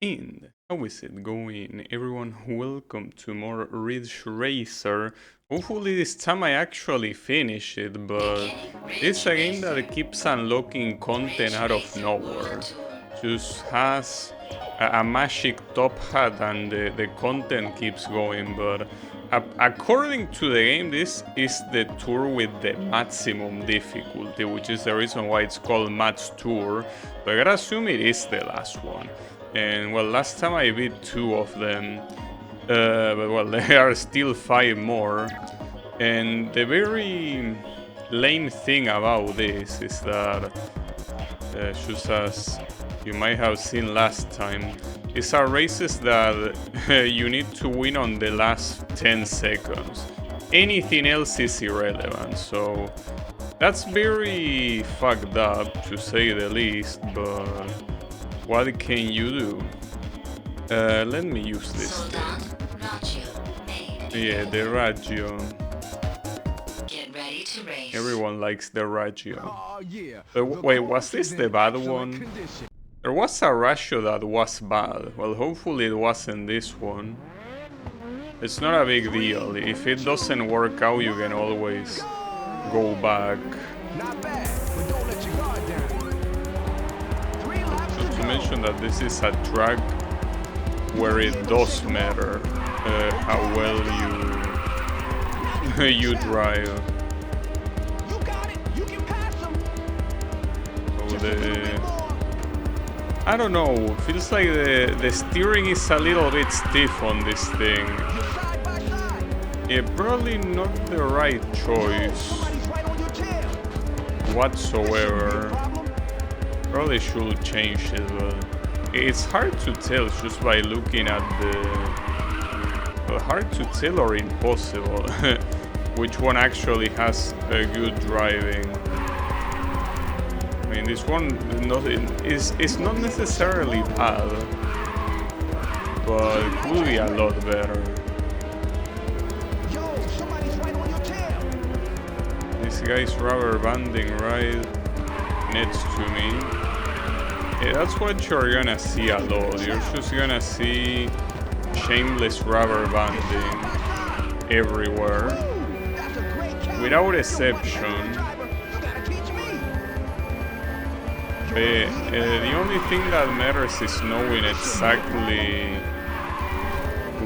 And how is it going, everyone? Welcome to more Ridge Racer. Hopefully this time I actually finish it, but it's a game that keeps unlocking content out of nowhere. Just has a magic top hat and the content keeps going, but according to the game, this is the tour with the maximum difficulty, which is the reason why it's called Max Tour, but I gotta assume it is the last one. And well, last time I beat 2 of them, but well, there are still 5 more. And the very lame thing about this is that, just as you might have seen last time, these are races that you need to win on the last 10 seconds. Anything else is irrelevant, so that's very fucked up to say the least, but what can you do? Let me use this thing. Yeah, the Raggio. Get ready to race. Everyone likes the Raggio. Oh, yeah. Wait, was this the bad one? There was a Raggio that was bad. Well, hopefully it wasn't this one. It's not a big deal. If it doesn't work out, you can always go back. Not bad, but don't let your guard down. 3 laps Just to to go. mention that this is a track where it does matter how well you drive. You got it. You can pass him. So I don't know, feels like the steering is a little bit stiff on this thing. Side by side. Yeah, probably not the right choice Somebody's right on your tail. whatsoever. Problem? Probably should change it, but it's hard to tell just by looking at the... Well, hard to tell or impossible which one actually has a good driving. I mean, this one is not necessarily bad, but it could be a lot better. Yo, somebody's right on your tail. This guy's rubber banding right next to me. Yeah, that's what you're gonna see a lot. You're just gonna see shameless rubber banding everywhere, That's a great count. without exception. Driver, you gotta teach me. The only thing that matters is knowing exactly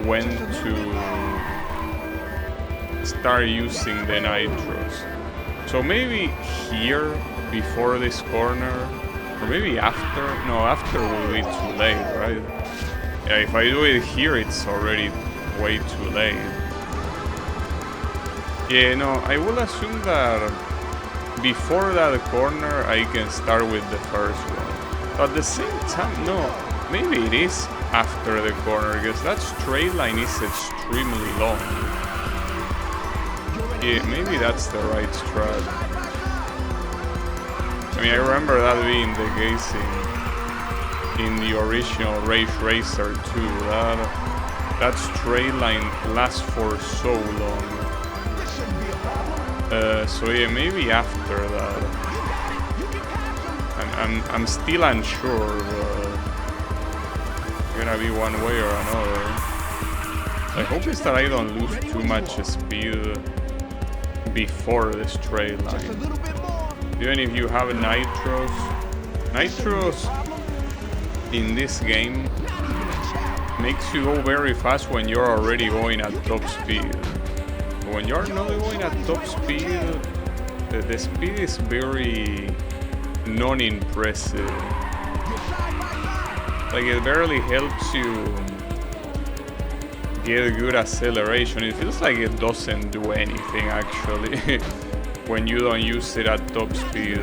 when to start using the nitros. So maybe here before this corner, or maybe after. No, after will be too late, right? Yeah, if I do it here, it's already way too late. Yeah, no, I will assume that before that corner I can start with the first one. But at the same time, no, maybe it is after the corner, because that straight line is extremely long. Yeah, maybe that's the right strat. I mean, I remember that being the case in the original Rage Racer 2. That straight line lasts for so long. This shouldn't be a problem. So yeah, maybe after that. You can pass him. I'm still unsure, but it's gonna be one way or another. I hope is that I don't lose too much speed before the straight Just a line. little bit more. Even if you have nitros in this game makes you go very fast when you're already going at top speed. When you're not going at top speed, the speed is very non-impressive. Like, it barely helps you get good acceleration. It feels like it doesn't do anything actually when you don't use it at top speed.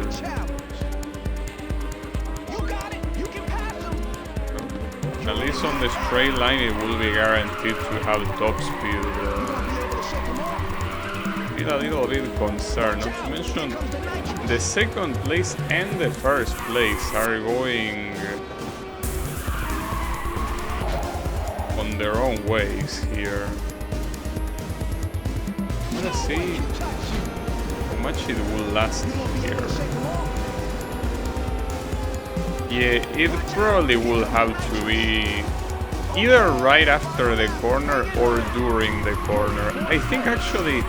You got it. You can pass him. At least on the straight line it will be guaranteed to have top speed. Feel a little bit concerned, not to mention the second place and the first place are going on their own ways here. I'm gonna see how much it will last here. Yeah, it probably will have to be either right after the corner or during the corner. I think actually,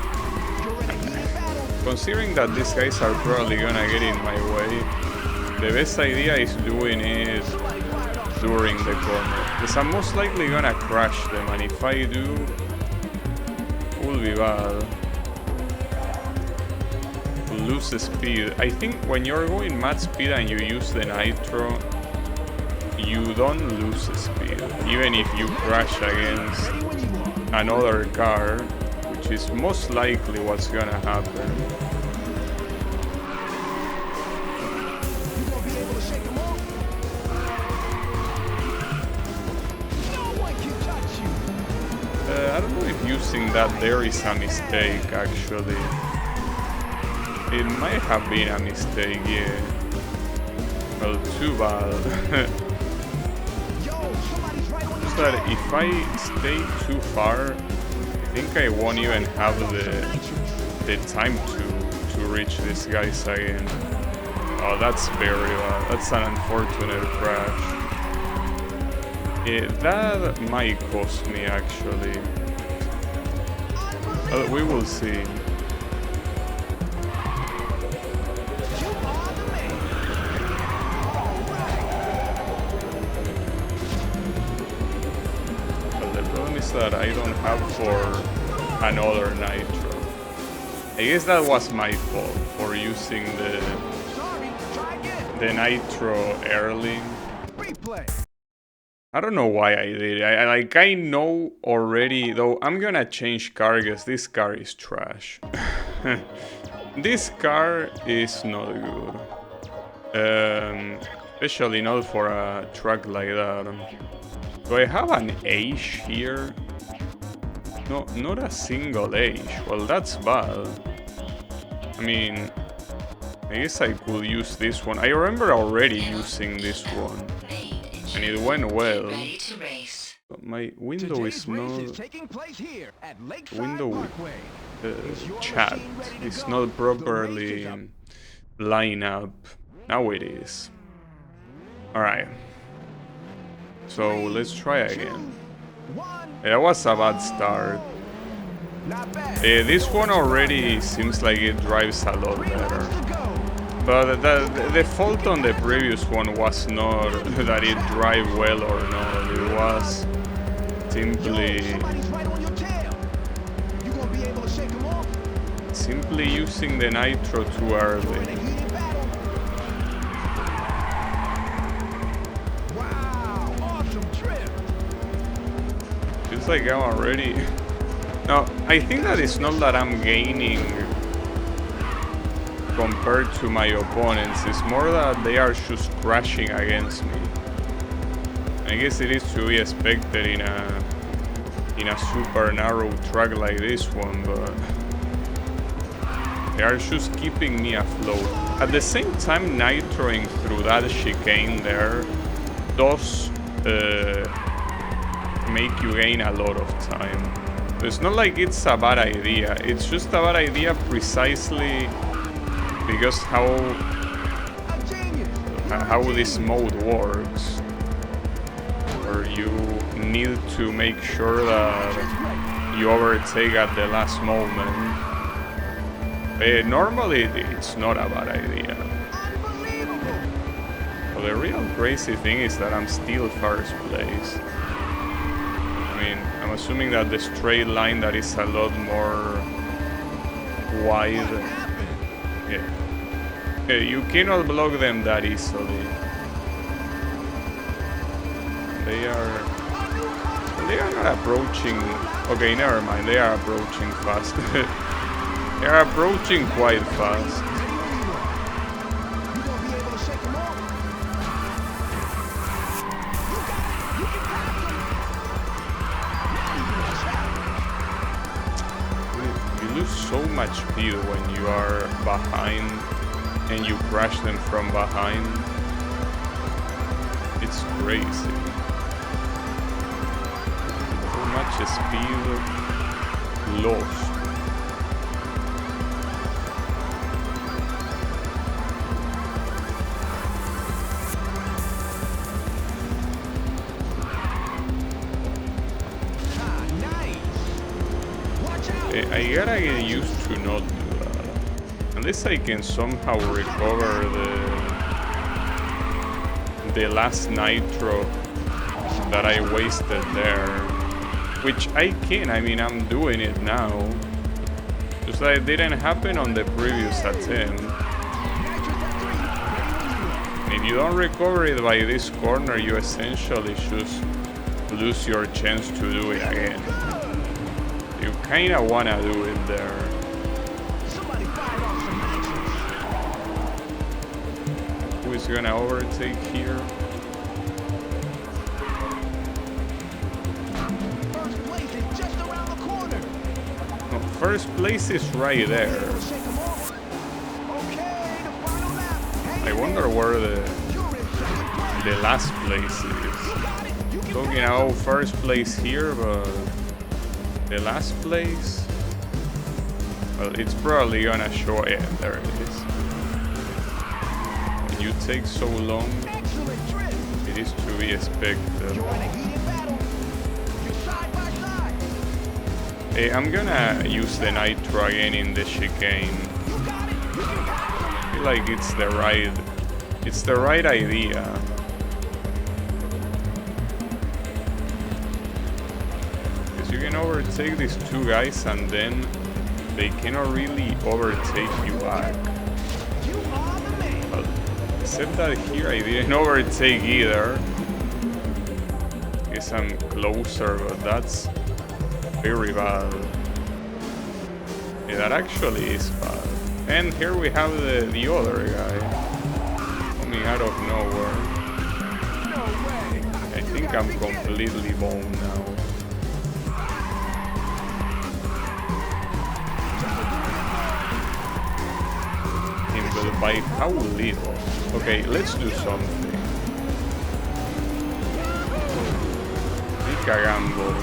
considering that these guys are probably gonna get in my way, the best idea is doing it during the corner. Because I'm most likely gonna crash them, and if I do, it will be bad. Lose speed. I think when you're going mad speed and you use the nitro, you don't lose speed, even if you crash against another car, which is most likely what's gonna happen. I don't know if using that there is a mistake, actually. It might have been a mistake, yeah. Well, too bad. Just that if I stay too far, I think I won't even have the time to reach these guys again. Oh, that's very bad. That's an unfortunate crash. That might cost me, actually. We will see. That I don't have for another nitro. I guess that was my fault for using the nitro early. I don't know why I did it. I know already, though I'm gonna change car because this car is trash. This car is not good. Especially not for a track like that. Do I have an H here? No, not a single H. Well, that's bad. I mean, I guess I could use this one. I remember already using this one, and it went well. But my window is not... Window with chat is not properly lined up. Now it is. Alright. So let's try again. That was a bad start. This one already seems like it drives a lot better. But the fault on the previous one was not that it drive well or not. It was simply using the nitro too early. Feels like I'm already... No, I think that it's not that I'm gaining compared to my opponents. It's more that they are just crashing against me. I guess it is to be expected in a super narrow track like this one, but they are just keeping me afloat. At the same time, nitroing through that chicane there does make you gain a lot of time. It's not like it's a bad idea, it's just a bad idea precisely because how this mode works, where you need to make sure that you overtake at the last moment. Normally it's not a bad idea. But the real crazy thing is that I'm still first place. I mean, I'm assuming that the straight line that is a lot more wide. Yeah. You cannot block them that easily. They are not approaching. Okay, never mind. They are approaching fast. They are approaching quite fast. So much speed when you are behind and you crash them from behind. It's crazy. So much speed lost. I gotta get used to not do that. Unless I can somehow recover the last nitro that I wasted there. Which I can, I mean, I'm doing it now. Just that it didn't happen on the previous attempt. If you don't recover it by this corner, you essentially just lose your chance to do it again. You kinda wanna do it there. Who is gonna overtake here? No, first place is right there. I wonder where the last place is. Talking about first place here, but the last place? Well, it's probably gonna show. Yeah, there it is. When you take so long, it is to be expected. I'm gonna use the nitro again in the chicane. I feel like it's the right idea. Because you can overtake these two guys and then they cannot really overtake you back. Well, except that here I didn't overtake either. Guess I'm closer, but that's very bad. Yeah, that actually is bad. And here we have the other guy coming out of nowhere. I think I'm completely boned now. But by how little? Okay, let's do something. Make a gamble.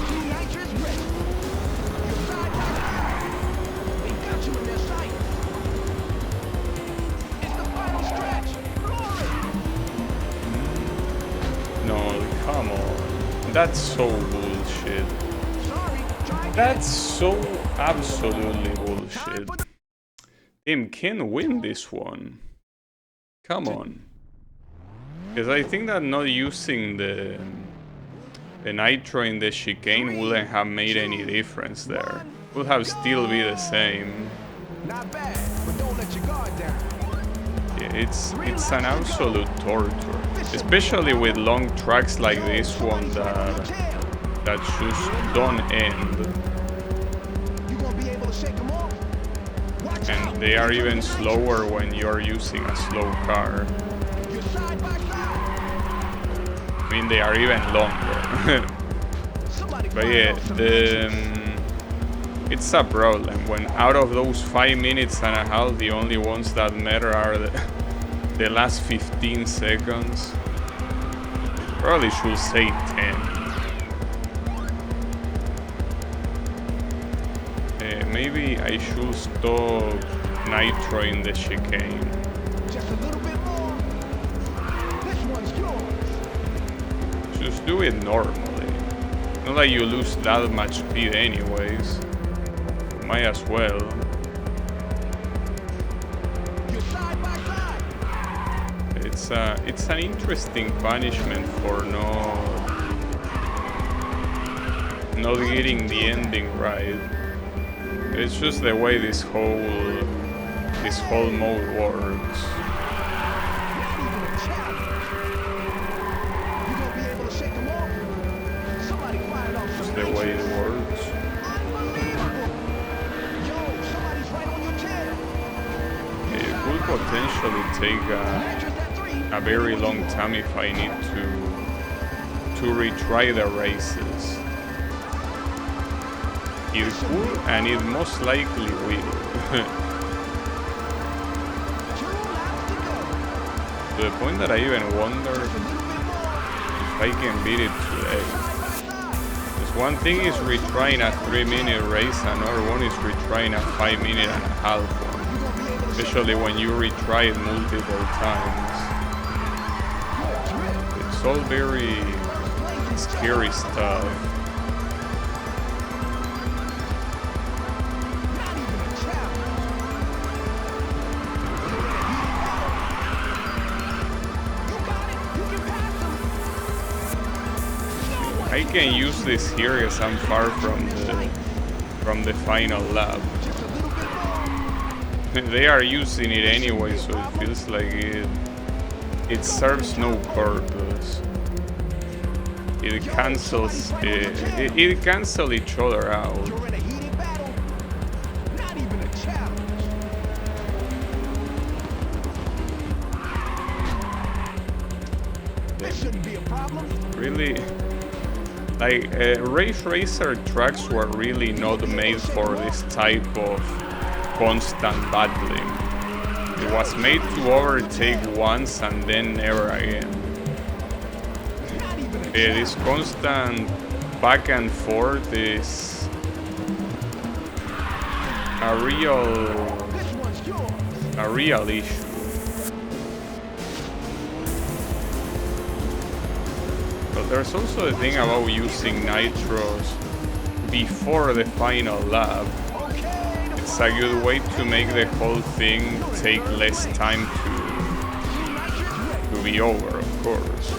Come on. That's so bullshit. That's so absolutely bullshit. Team can win this one. Come on. Because I think that not using the nitro in the chicane wouldn't have made any difference there. Would have still be the same. Not bad, but don't let your guard down. Yeah, it's an absolute torture. Especially with long tracks like this one that just don't end. And they are even slower when you're using a slow car. I mean, they are even longer. But yeah, it's a problem when out of those 5 minutes and a half, the only ones that matter are the last 15 seconds. Probably should say 10. Maybe I should stop nitro in the chicane. Just a little bit more. This one's yours. Just do it normally. Not like you lose that much speed anyways. Might as well. You're side by side. It's an interesting punishment for not getting the ending right. It's just the way this whole mode works. Just the way it works. It could potentially take a very long time if I need to retry the races. It could, and it most likely will. To the point that I even wonder if I can beat it today. Because one thing is retrying a 3-minute race, another one is retrying a 5-minute and a half one. Especially when you retry it multiple times. It's all very scary stuff. I can use this here as I'm far from the final lap. They are using it anyway, so it feels like it serves no purpose. It cancels it cancels each other out. You're in a heated battle. Not even a challenge. This shouldn't be a problem. Really, like race racer tracks were really not made for this type of constant battling. It was made to overtake once and then never again. This constant back and forth is a real issue. But there's also the thing about using nitros before the final lap. It's a good way to make the whole thing take less time to be over, of course.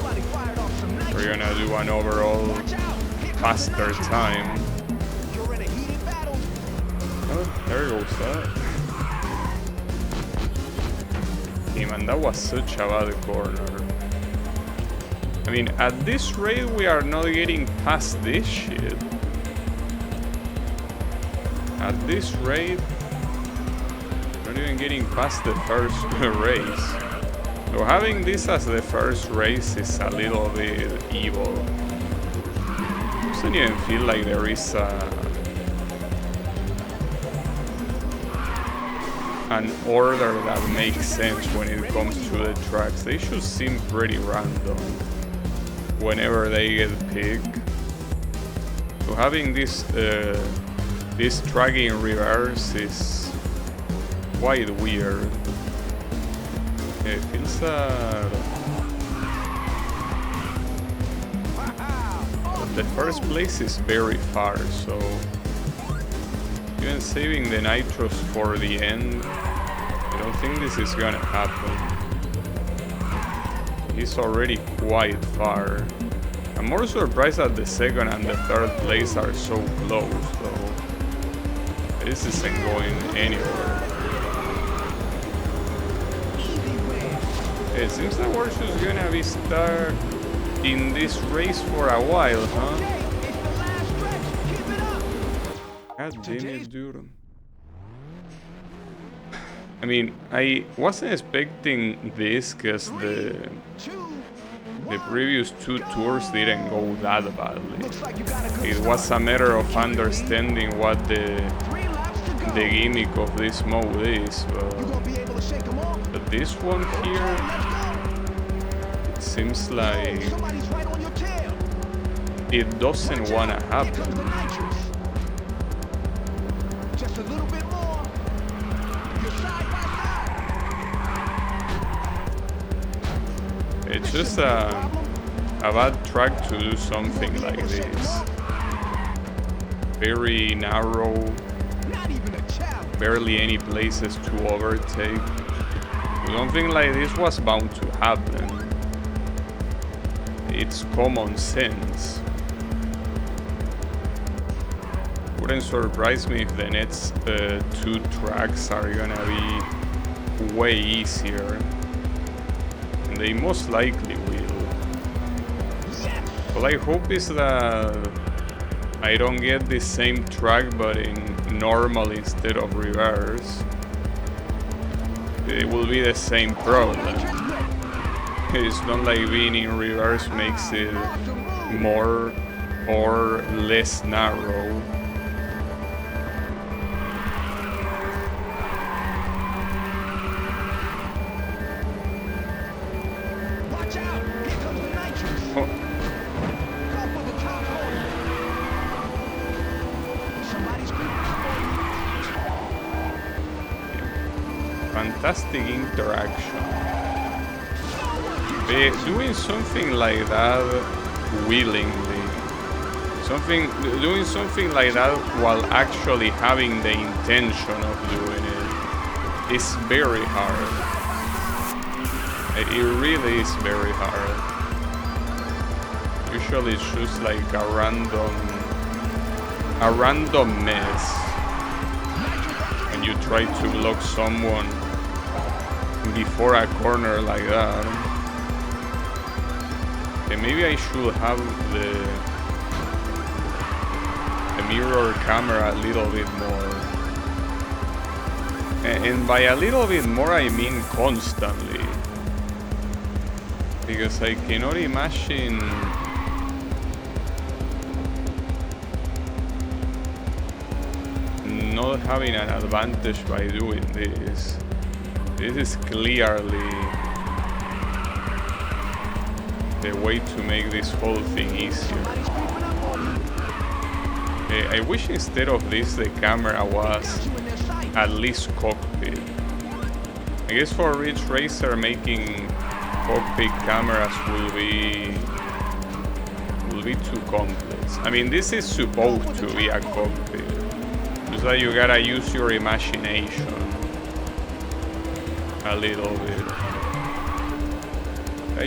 We're gonna do an overall faster time. Oh, there goes that. Hey man, that was such a bad corner. I mean, at this rate we are not getting past this shit. At this rate, not even getting past the first race. So having this as the first race is a little bit evil. Doesn't even feel like there is an order that makes sense when it comes to the tracks. They should seem pretty random whenever they get picked. So having this track in reverse is quite weird. It feels the first place is very far, so even saving the nitros for the end, I don't think this is gonna happen. He's already quite far. I'm more surprised that the second and the third place are so close, though. This isn't going anywhere. It seems that we're just gonna be stuck in this race for a while, huh? God damn it, dude. I mean, I wasn't expecting this because the previous two tours didn't go that badly. It was a matter of understanding what the gimmick of this mode is, but this one here, it seems like it doesn't wanna happen. Just a little bit more. You're side by side. It's just a bad track to do something like this. Very narrow, barely any places to overtake. Something like this was bound to happen. It's common sense. Wouldn't surprise me if the next two tracks are gonna be way easier. And they most likely will. All I hope is that I don't get the same track but in normal instead of reverse. It will be the same problem. It's not like being in reverse makes it more or less narrow. Watch out! Here comes the nitrous. Oh. Go for the top corner. Somebody's creeping up on you. Fantastic interaction. Doing something like that willingly, doing something like that while actually having the intention of doing it is very hard. It really is very hard. You Usually it's just like a random mess when you try to block someone before a corner like that. Okay, maybe I should have the mirror camera a little bit more. And by a little bit more I mean constantly. Because I cannot imagine not having an advantage by doing this. This is clearly the way to make this whole thing easier. I wish instead of this the camera was at least cockpit. I guess for Ridge Racer making cockpit cameras will be too complex. I mean, this is supposed to be a cockpit. Just that you gotta use your imagination a little bit.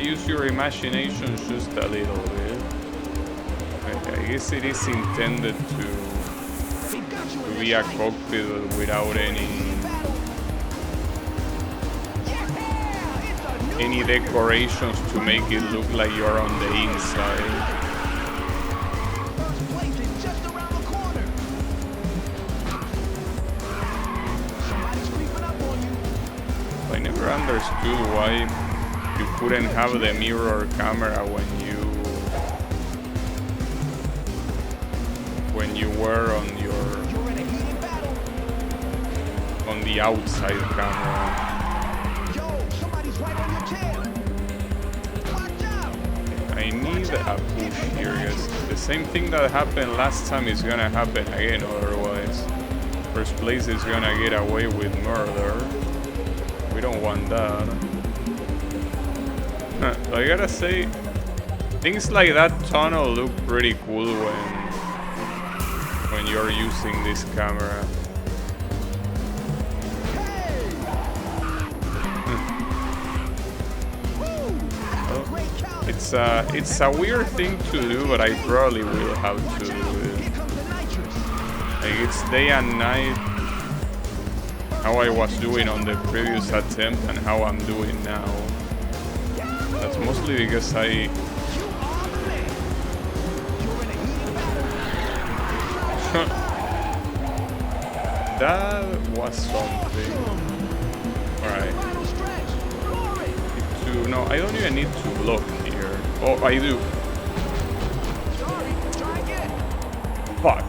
Use your imagination just a little bit. I guess it is intended to be a cockpit without any decorations to make it look like you're on the inside. I never understood why you couldn't have the mirror camera when you were on the outside camera. I need a push here, guys. The same thing that happened last time is gonna happen again, otherwise first place is gonna get away with murder. We don't want that. I gotta say, things like that tunnel look pretty cool when you're using this camera. It's a weird thing to do, but I probably will have to do it. Like, it's day and night, how I was doing on the previous attempt and how I'm doing now. That's mostly because that was something. Alright. No, I don't even need to block here. Oh, I do. Fuck.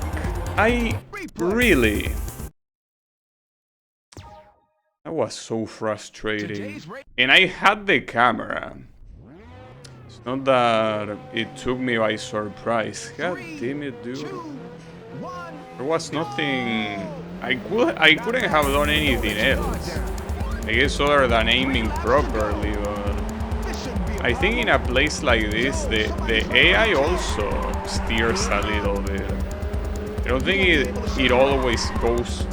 Really? That was so frustrating. And I had the camera. It's not that it took me by surprise. God damn it, dude. There was nothing... I couldn't have done anything else. I guess other than aiming properly, but... I think in a place like this, the AI also steers a little bit. I don't think it always goes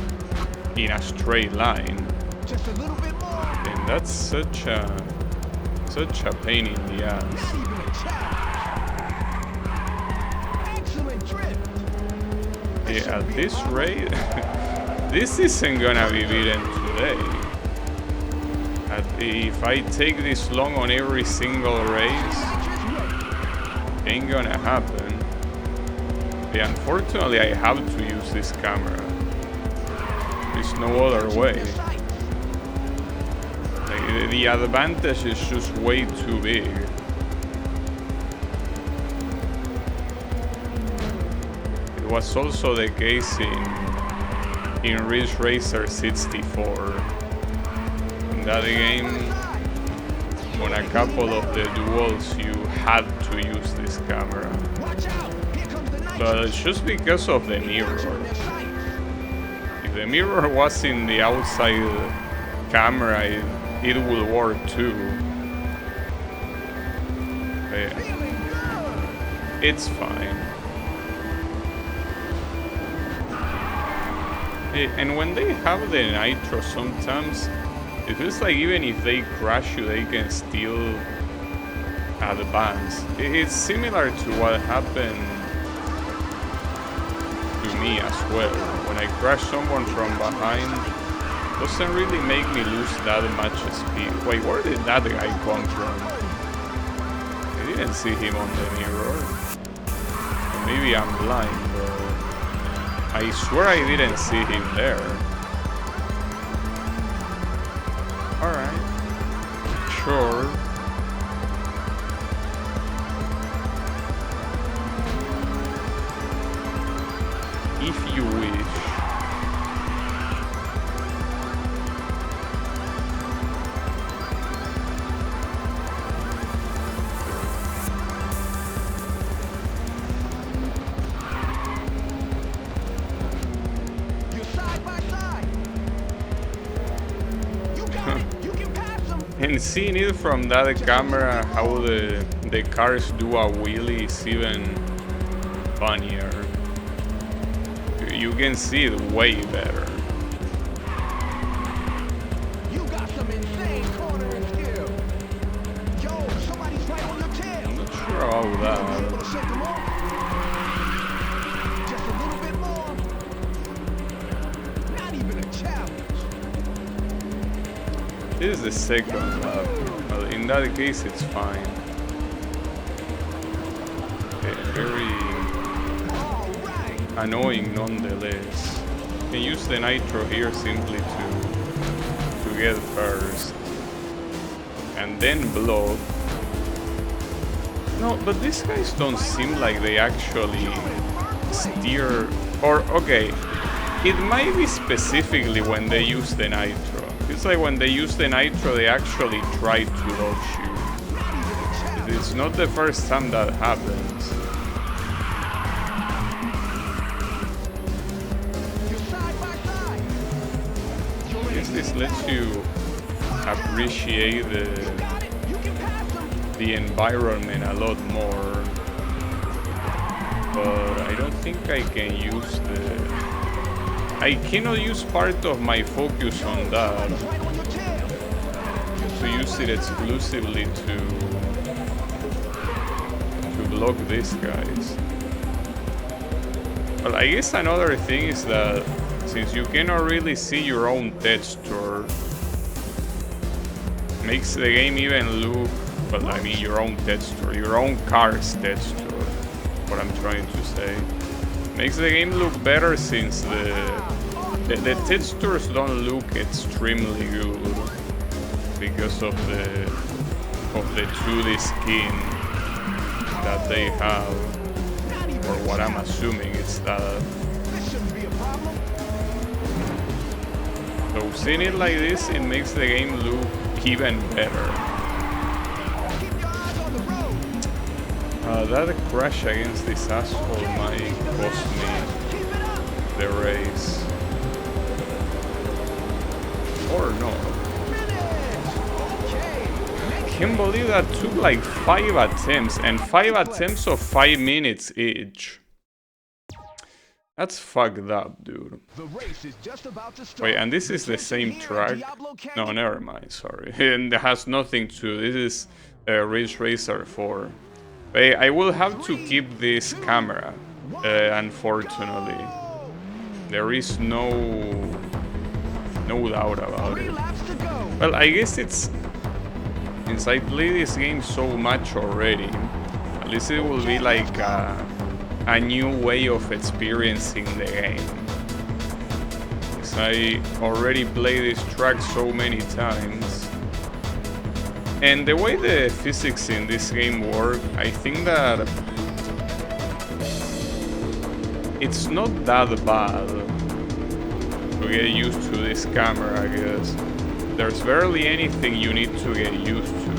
in a straight line. And that's such a pain in the ass. Yeah, at this rate, this isn't gonna be beaten today. If I take this long on every single race, ain't gonna happen. Yeah, unfortunately, I have to use this camera. There's no other way. Like, the advantage is just way too big. It was also the case in Ridge Racer 64. In that game, on a couple of the duels, you had to use this camera. But it's just because of the mirror. If the mirror was in the outside camera, it would work too. But yeah, it's fine. And when they have the nitro, sometimes it feels like even if they crash you, they can still advanced. It's similar to what happened to me as well. When I crash someone from behind, doesn't really make me lose that much speed. Wait, where did that guy come from? I didn't see him on the mirror. Maybe I'm blind, but I swear I didn't see him there. Alright. Sure. If you wish. You're side by side. You got it. You can pass them. And seeing it from that camera, how the cars do a wheelie is even funnier. You can see it way better. You got some insane cornering skill. Yo, somebody's right on your tail. I'm not sure about Able that. to shake them off. Just a little bit more. Not even a challenge. This is the second lap. Well, in that case, it's fine. Okay, very All right. annoying nonetheless. You can use the nitro here simply to get first. And then block. No, but these guys don't seem like they actually steer. Or, okay, it might be specifically when they use the nitro. It's like when they use the nitro, they actually try to dodge you. It's not the first time that happens. You're side by side. I guess this lets you appreciate Got it. You can pass them. the environment a lot more. But I don't think I can use I cannot use part of my focus on that Right on your tail. to use it exclusively to block these guys. Well, I guess another thing is that since you cannot really see your own texture, makes the game even look, well, I mean your own texture, your own car's texture, what I'm trying to say. Makes the game look better since the textures don't look extremely good because of the 2D skin that they have, or what I'm assuming is that. This shouldn't be a problem. So seeing it like this, it makes the game look even better. Keep your eyes on the road. That crash against this asshole might cost me Keep it up. the race. Or no. Okay. I can't believe that took like 5 attempts, and 5 attempts of 5 minutes each. That's fucked up, dude. The race is just about to start. Wait, and this is the same track? No, never mind, sorry. And it has nothing to... This is Ridge Racer 4. Wait, I will have to keep this camera, unfortunately. There is no doubt about it. Laps to go. Well, I guess it's... Since I play this game so much already, at least it will be like a new way of experiencing the game. Because I already play this track so many times. And the way the physics in this game work, I think that it's not that bad to get used to this camera, I guess. There's barely anything you need to get used to.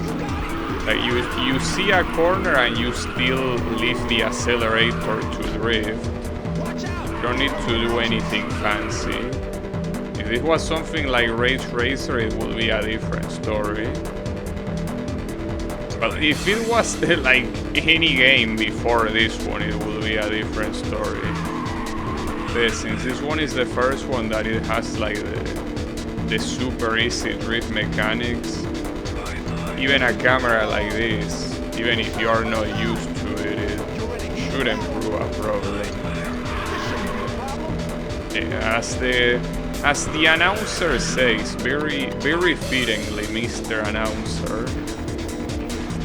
Like you see a corner and you still leave the accelerator to drift. You don't need to do anything fancy. If it was something like Ridge Racer, it would be a different story. But if it was like any game before this one, it would be a different story. But since this one is the first one that it has like the super easy drift mechanics, even a camera like this Even if you are not used to it, it shouldn't prove a problem. As the announcer says, very fittingly, Mr. Announcer.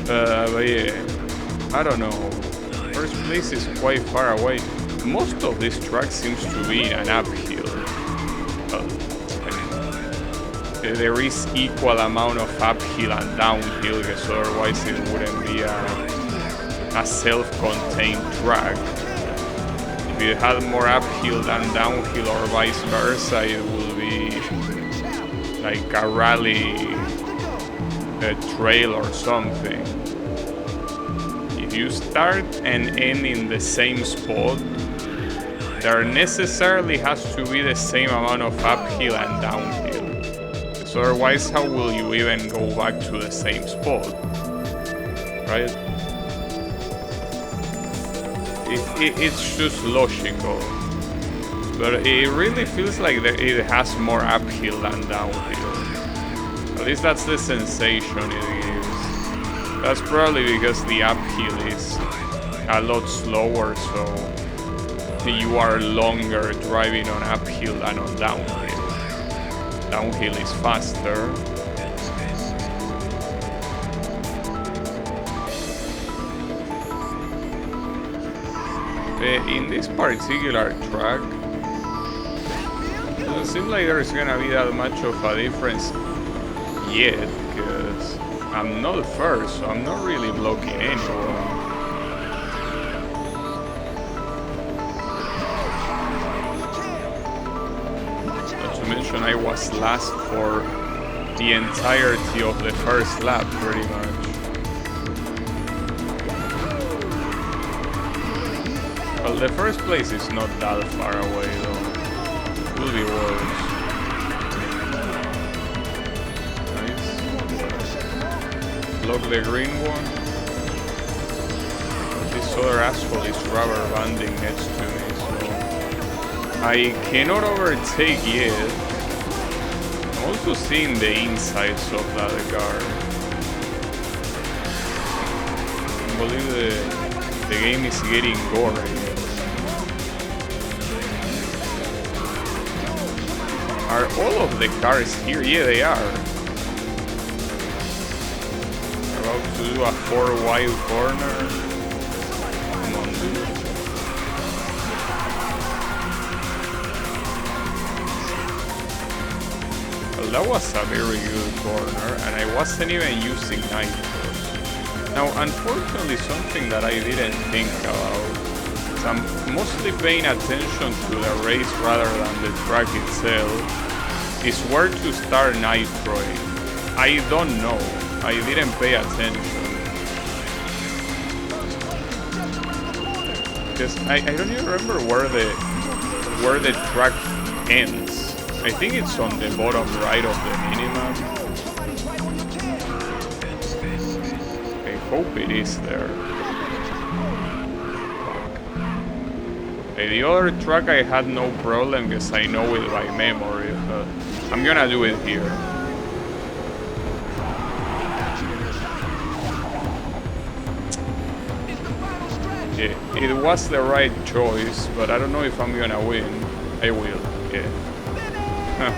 But yeah, I don't know. First place is quite far away. Most of this track seems to be an uphill. There is equal amount of uphill and downhill, because otherwise it wouldn't be a self-contained track. If it had more uphill than downhill or vice versa, it will be like a rally trail or something. If you start and end in the same spot, there necessarily has to be the same amount of uphill and downhill. So otherwise, how will you even go back to the same spot? Right? It's just logical. But it really feels like it has more uphill than downhill. At least that's the sensation it gives. That's probably because the uphill is a lot slower, so you are longer driving on uphill than on downhill. Downhill is faster. In this particular track, it doesn't seem like there's gonna be that much of a difference yet, because I'm not first, so I'm not really blocking anyone. Not to mention I was last for the entirety of the first lap, pretty much. Well, the first place is not that far away, though. It will be worse. Nice. Block the green one. This other asshole is rubber banding next to me, so I cannot overtake yet. I'm also seeing the insides of that car. I believe the game is getting gory. Are all of the cars here? Yeah, they are. About to do a 4 wide corner. Come on, dude. Well, that was a very good corner, and I wasn't even using nitros. Now, unfortunately, something that I didn't think about. I'm mostly paying attention to the race rather than the track itself, is where to start nitroing. I don't know. I didn't pay attention. Because I don't even remember where the track ends. I think it's on the bottom right of the minimap. I hope it is there. The other track I had no problem because I know it by memory, but I'm gonna do it here. Yeah, it was the right choice, but I don't know if I'm gonna win. I will, yeah. Huh.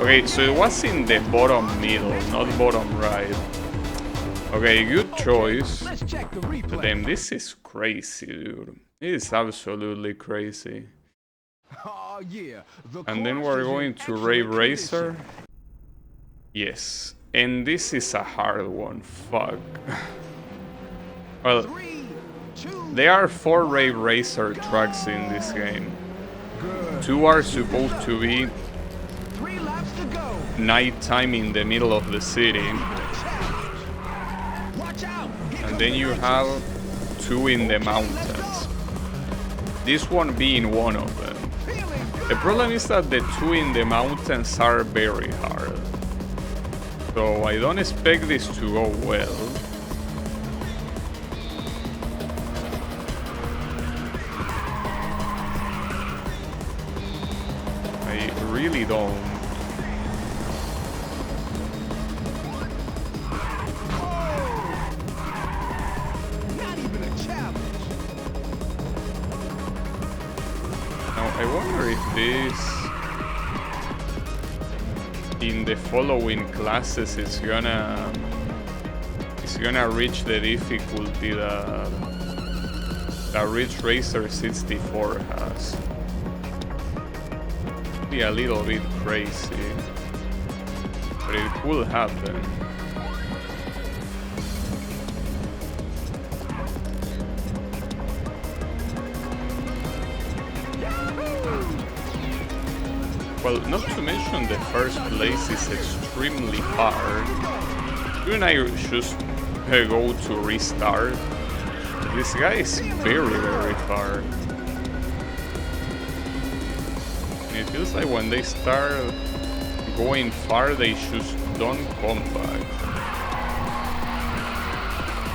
Okay, so it was in the bottom middle, not bottom right. Okay, good choice. But damn, this is crazy, dude. It is absolutely crazy. Oh, yeah. And then we're going to Rave Racer. Yes. And this is a hard one. Fuck. Well, there are 4 Rave Racer tracks in this game. 2 are supposed to be nighttime in the middle of the city. And then you have 2 in the mountains. This one being one of them. The problem is that the 2 in the mountains are very hard. So I don't expect this to go well. I really don't. I wonder if this in the following classes it's gonna reach the difficulty that Ridge Racer 64 has. Be a little bit crazy, but it could happen. Well, not to mention the first place is extremely hard. Shouldn't I just go to restart? This guy is very, very hard. And it feels like when they start going far, they just don't come back.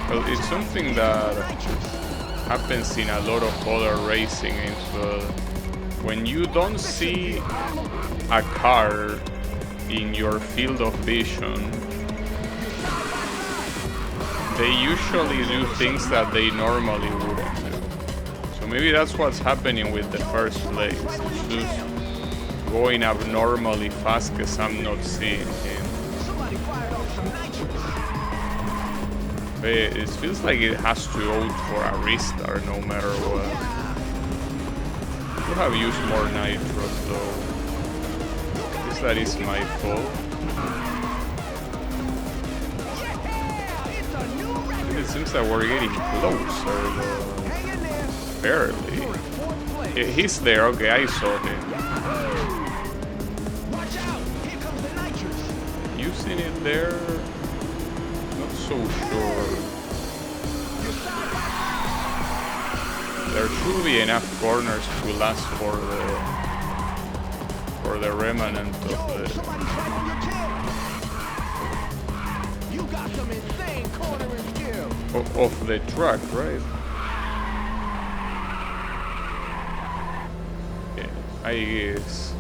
Well, it's something that happens in a lot of other racing games, but when you don't see a car in your field of vision, they usually do things that they normally wouldn't do. So maybe that's what's happening with the first place. It's just going abnormally fast because I'm not seeing him. But it feels like it has to go for a restart no matter what. Could have used more nitros though. Guess that is my fault. It seems that we're getting closer though. Barely. He's there, okay, I saw him. You seen it there? Not so sure. There should be enough corners to last for the remnant of the track, right? Yeah, I guess.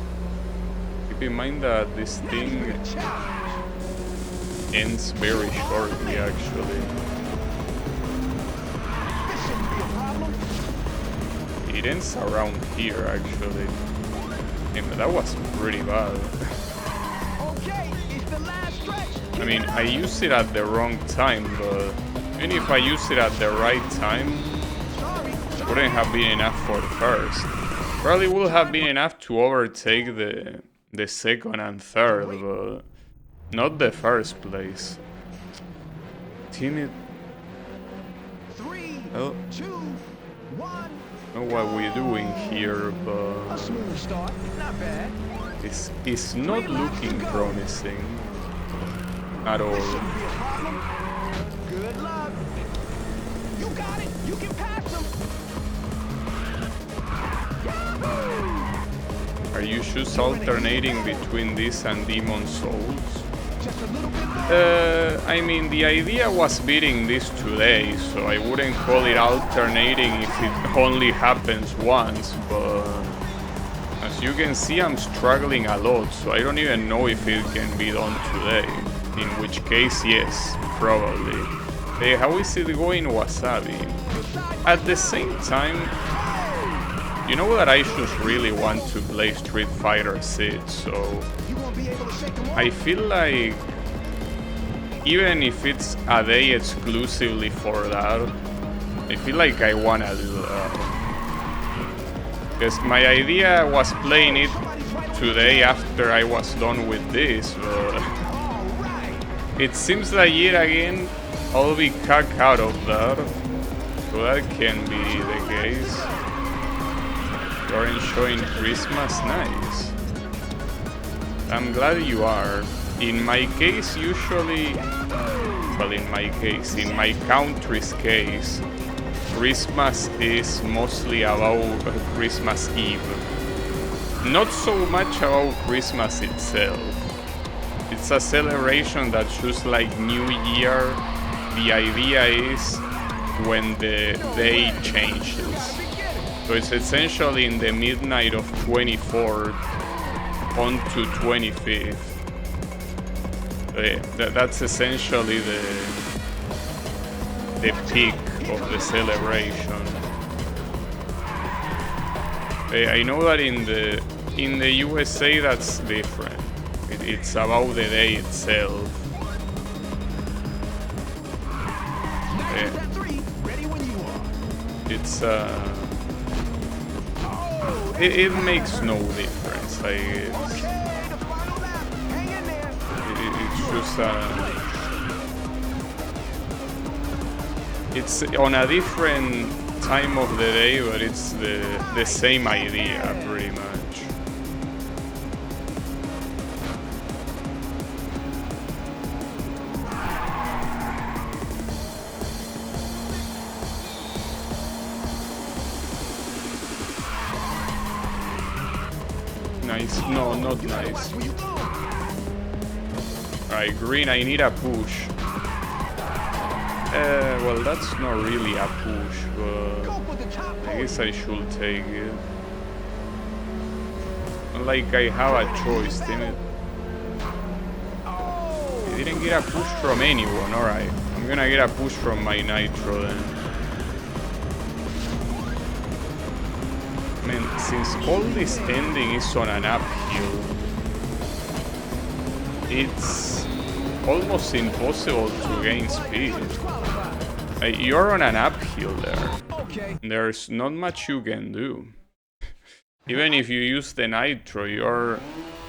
Keep in mind that this thing ends very shortly, actually. It ends around here, actually. Yeah, that was pretty bad. I mean, I used it at the wrong time, but even if I used it at the right time, it wouldn't have been enough for the first. Probably would have been enough to overtake the second and third, but not the first place. Damn it. Well, I don't know what we're doing here, but it's not looking promising at all. Good luck. You got it. You can pass him. Are you just alternating between this and Demon Souls? Just a little bit more. I mean, the idea was beating this today, so I wouldn't call it alternating if it only happens once, but as you can see, I'm struggling a lot, so I don't even know if it can be done today. In which case, yes, probably. Hey, how is it going, Wasabi? At the same time, you know that I just really want to play Street Fighter 6, so I feel like even if it's a day exclusively for that, I feel like I wanna do that. Because my idea was playing it today after I was done with this, but it seems that yet again I'll be kicked out of that, so that can be the case. You're enjoying Christmas? Nice. I'm glad you are. In my case, usually, well, in my country's case, Christmas is mostly about Christmas Eve. Not so much about Christmas itself. It's a celebration that's just like New Year. The idea is when the day changes. So it's essentially in the midnight of 24th on to 25th. That's essentially the peak of the celebration. I know that in the USA that's different. It's about the day itself. It's it makes no difference. Like it's just it's on a different time of the day, but it's the same idea pretty much. Nice. No, not nice. Alright, green, I need a push. Well, that's not really a push, but I guess I should take it. Like I have a choice, didn't it? I didn't get a push from anyone, alright. I'm gonna get a push from my nitro then. Man, since all this ending is on an uphill, it's almost impossible to gain speed. You're on an uphill there. There's not much you can do. Even if you use the nitro, you're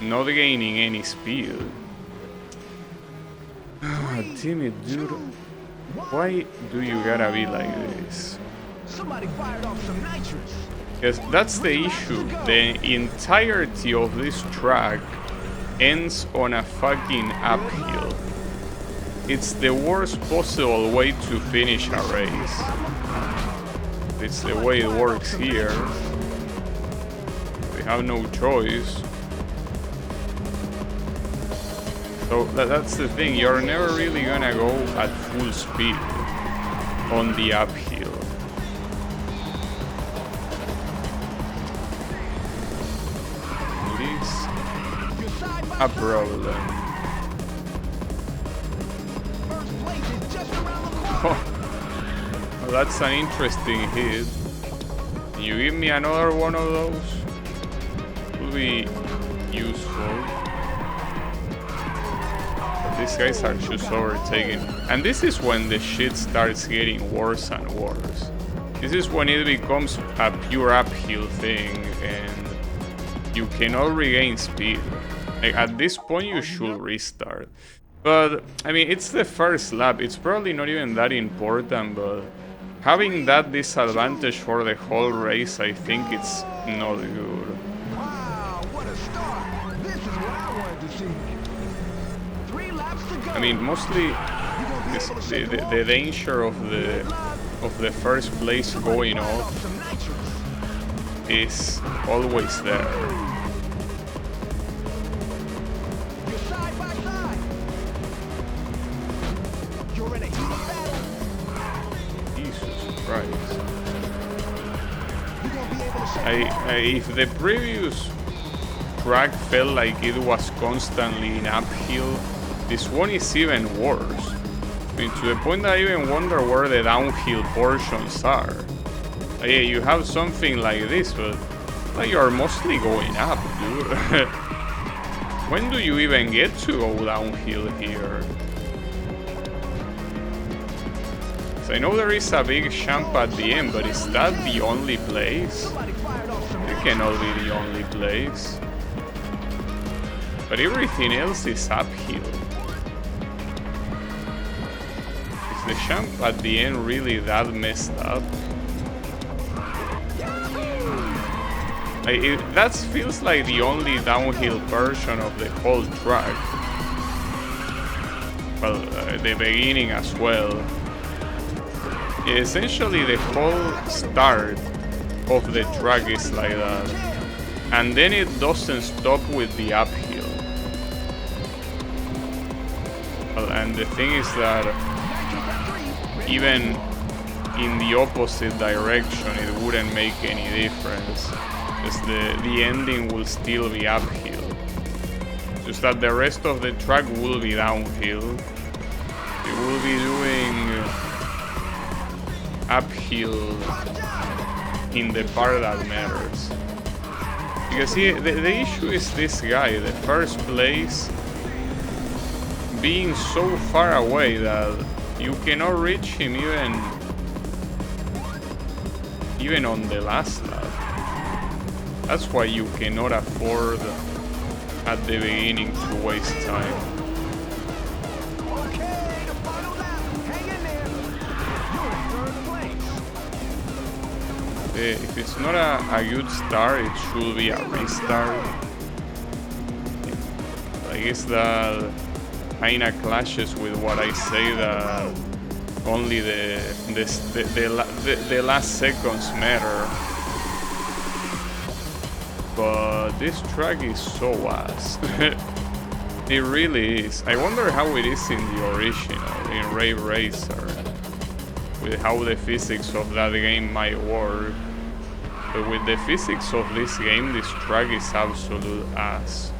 not gaining any speed. Damn it, dude. Why do you gotta be like this? Somebody fired off some nitrous. Yes, that's the issue. The entirety of this track ends on a fucking uphill. It's the worst possible way to finish a race. It's the way it works here. We have no choice. So that's the thing, you're never really gonna go at full speed on the uphill. It is a problem. Oh, well, that's an interesting hit. Can you give me another one of those? Would be useful. These guys are just overtaking. And this is when the shit starts getting worse and worse. This is when it becomes a pure uphill thing and you cannot regain speed. Like, at this point you should restart. But, I mean, it's the first lap. It's probably not even that important, but having that disadvantage for the whole race, I think it's not good. Wow, what a start. This is what I wanted to see. 3 laps to go. I mean, mostly the danger of the first place going off is always there. You're side by side. You're in a heat of battle. Jesus Christ. You're gonna be able to shake If the previous track felt like it was constantly in uphill, this one is even worse. I mean, to the point that I even wonder where the downhill portions are. Yeah, you have something like this, but like you're mostly going up, dude. When do you even get to go downhill here? So I know there is a big jump at the end, but is that the only place? It cannot be the only place. But everything else is uphill. Is the jump at the end really that messed up? That feels like the only downhill version of the whole track. Well, the beginning as well. Essentially, the whole start of the track is like that. And then it doesn't stop with the uphill. Well, and the thing is that even in the opposite direction, it wouldn't make any difference. Because the ending will still be uphill. Just that the rest of the track will be downhill. It will be doing uphill in the part that matters. Because see, the issue is this guy, the first place, being so far away that you cannot reach him even on the last lap. That's why you cannot afford at the beginning to waste time. Okay, the final lap. Hang in there. You're in third place. If it's not a good start, it should be a restart. I guess that kinda clashes with what I say, that only the last seconds matter. But this track is so ass. It really is. I wonder how it is in the original, in Rave Racer, with how the physics of that game might work. But with the physics of this game, this track is absolute ass.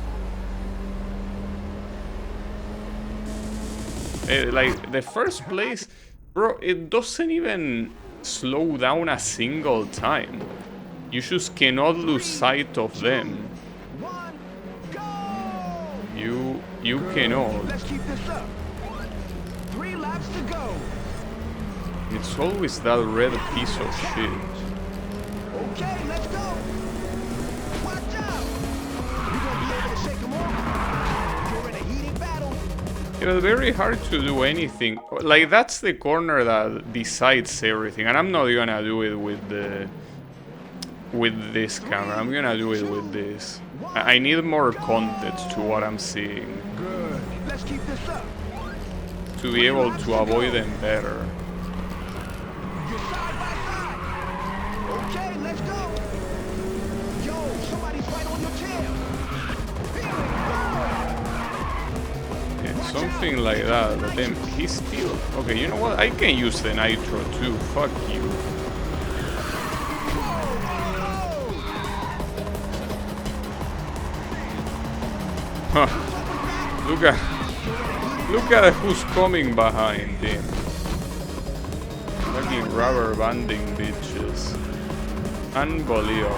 Like, the first place, bro, it doesn't even slow down a single time. You just cannot lose sight of them. One, go! You cannot. Let's keep this up. 3 laps to go. It's always that red piece of shit. Okay, let's go. Watch out. You gonna be able to shake them off? You're in a heated battle. It was very hard to do anything. Like, that's the corner that decides everything, and I'm not gonna do it with this camera. I'm gonna do it with this. I need more context to what I'm seeing Good. Let's keep this up. to be able to avoid them better. You're side by side. Okay, let's go. Yo, somebody's right on your tail. Here we go. Yeah, something like that, but then he's still... Okay, you know what? I can use the nitro too. Fuck you. Huh. Look at who's coming behind him. Fucking rubber banding bitches. Unbelievable.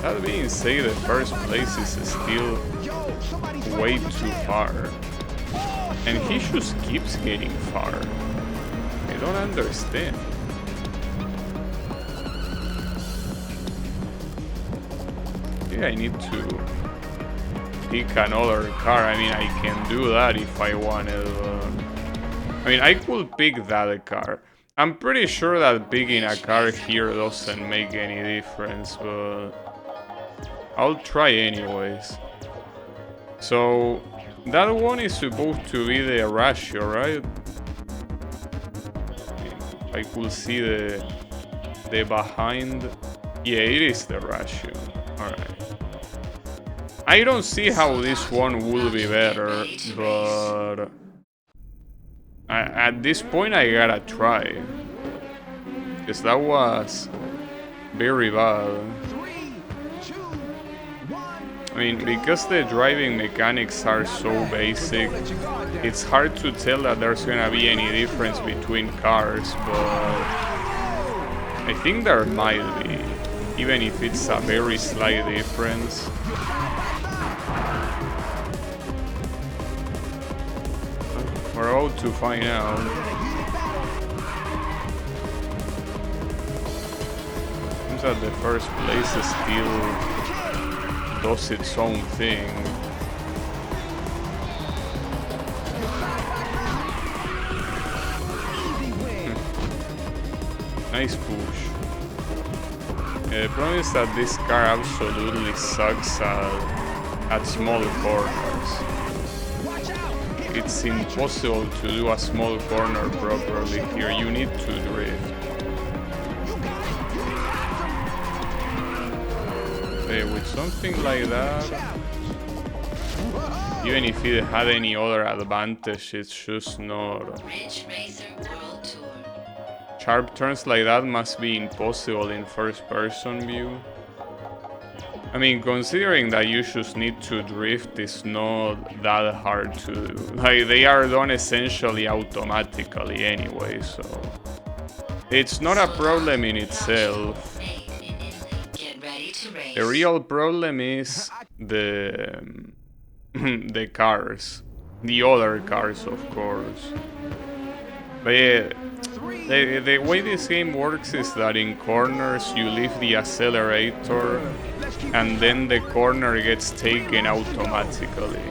That being said, the first place is still way too far. And he just keeps getting far. I don't understand. I need to pick another car. I mean, I can do that if I wanted. I mean, I could pick that car. I'm pretty sure that picking a car here doesn't make any difference, but I'll try anyways. So, that one is supposed to be the ratio, right? I could see the behind. Yeah, it is the ratio. Alright. I don't see how this one will be better, but at this point I gotta try. Because that was very bad. I mean, because the driving mechanics are so basic, it's hard to tell that there's gonna be any difference between cars, but I think there might be, even if it's a very slight difference. We're about to find out. Seems that the first place still does its own thing. Nice push. The problem is that this car absolutely sucks at small corners. It's impossible to do a small corner properly here. You need to drift. With something like that, even if it had any other advantage, it's just not. Sharp turns like that must be impossible in first-person view. I mean, considering that you just need to drift, is not that hard to do. Like, they are done essentially automatically anyway, so it's not a problem in itself. The real problem is the the cars, the other cars, of course. But yeah, the way this game works is that in corners you leave the accelerator and then the corner gets taken automatically.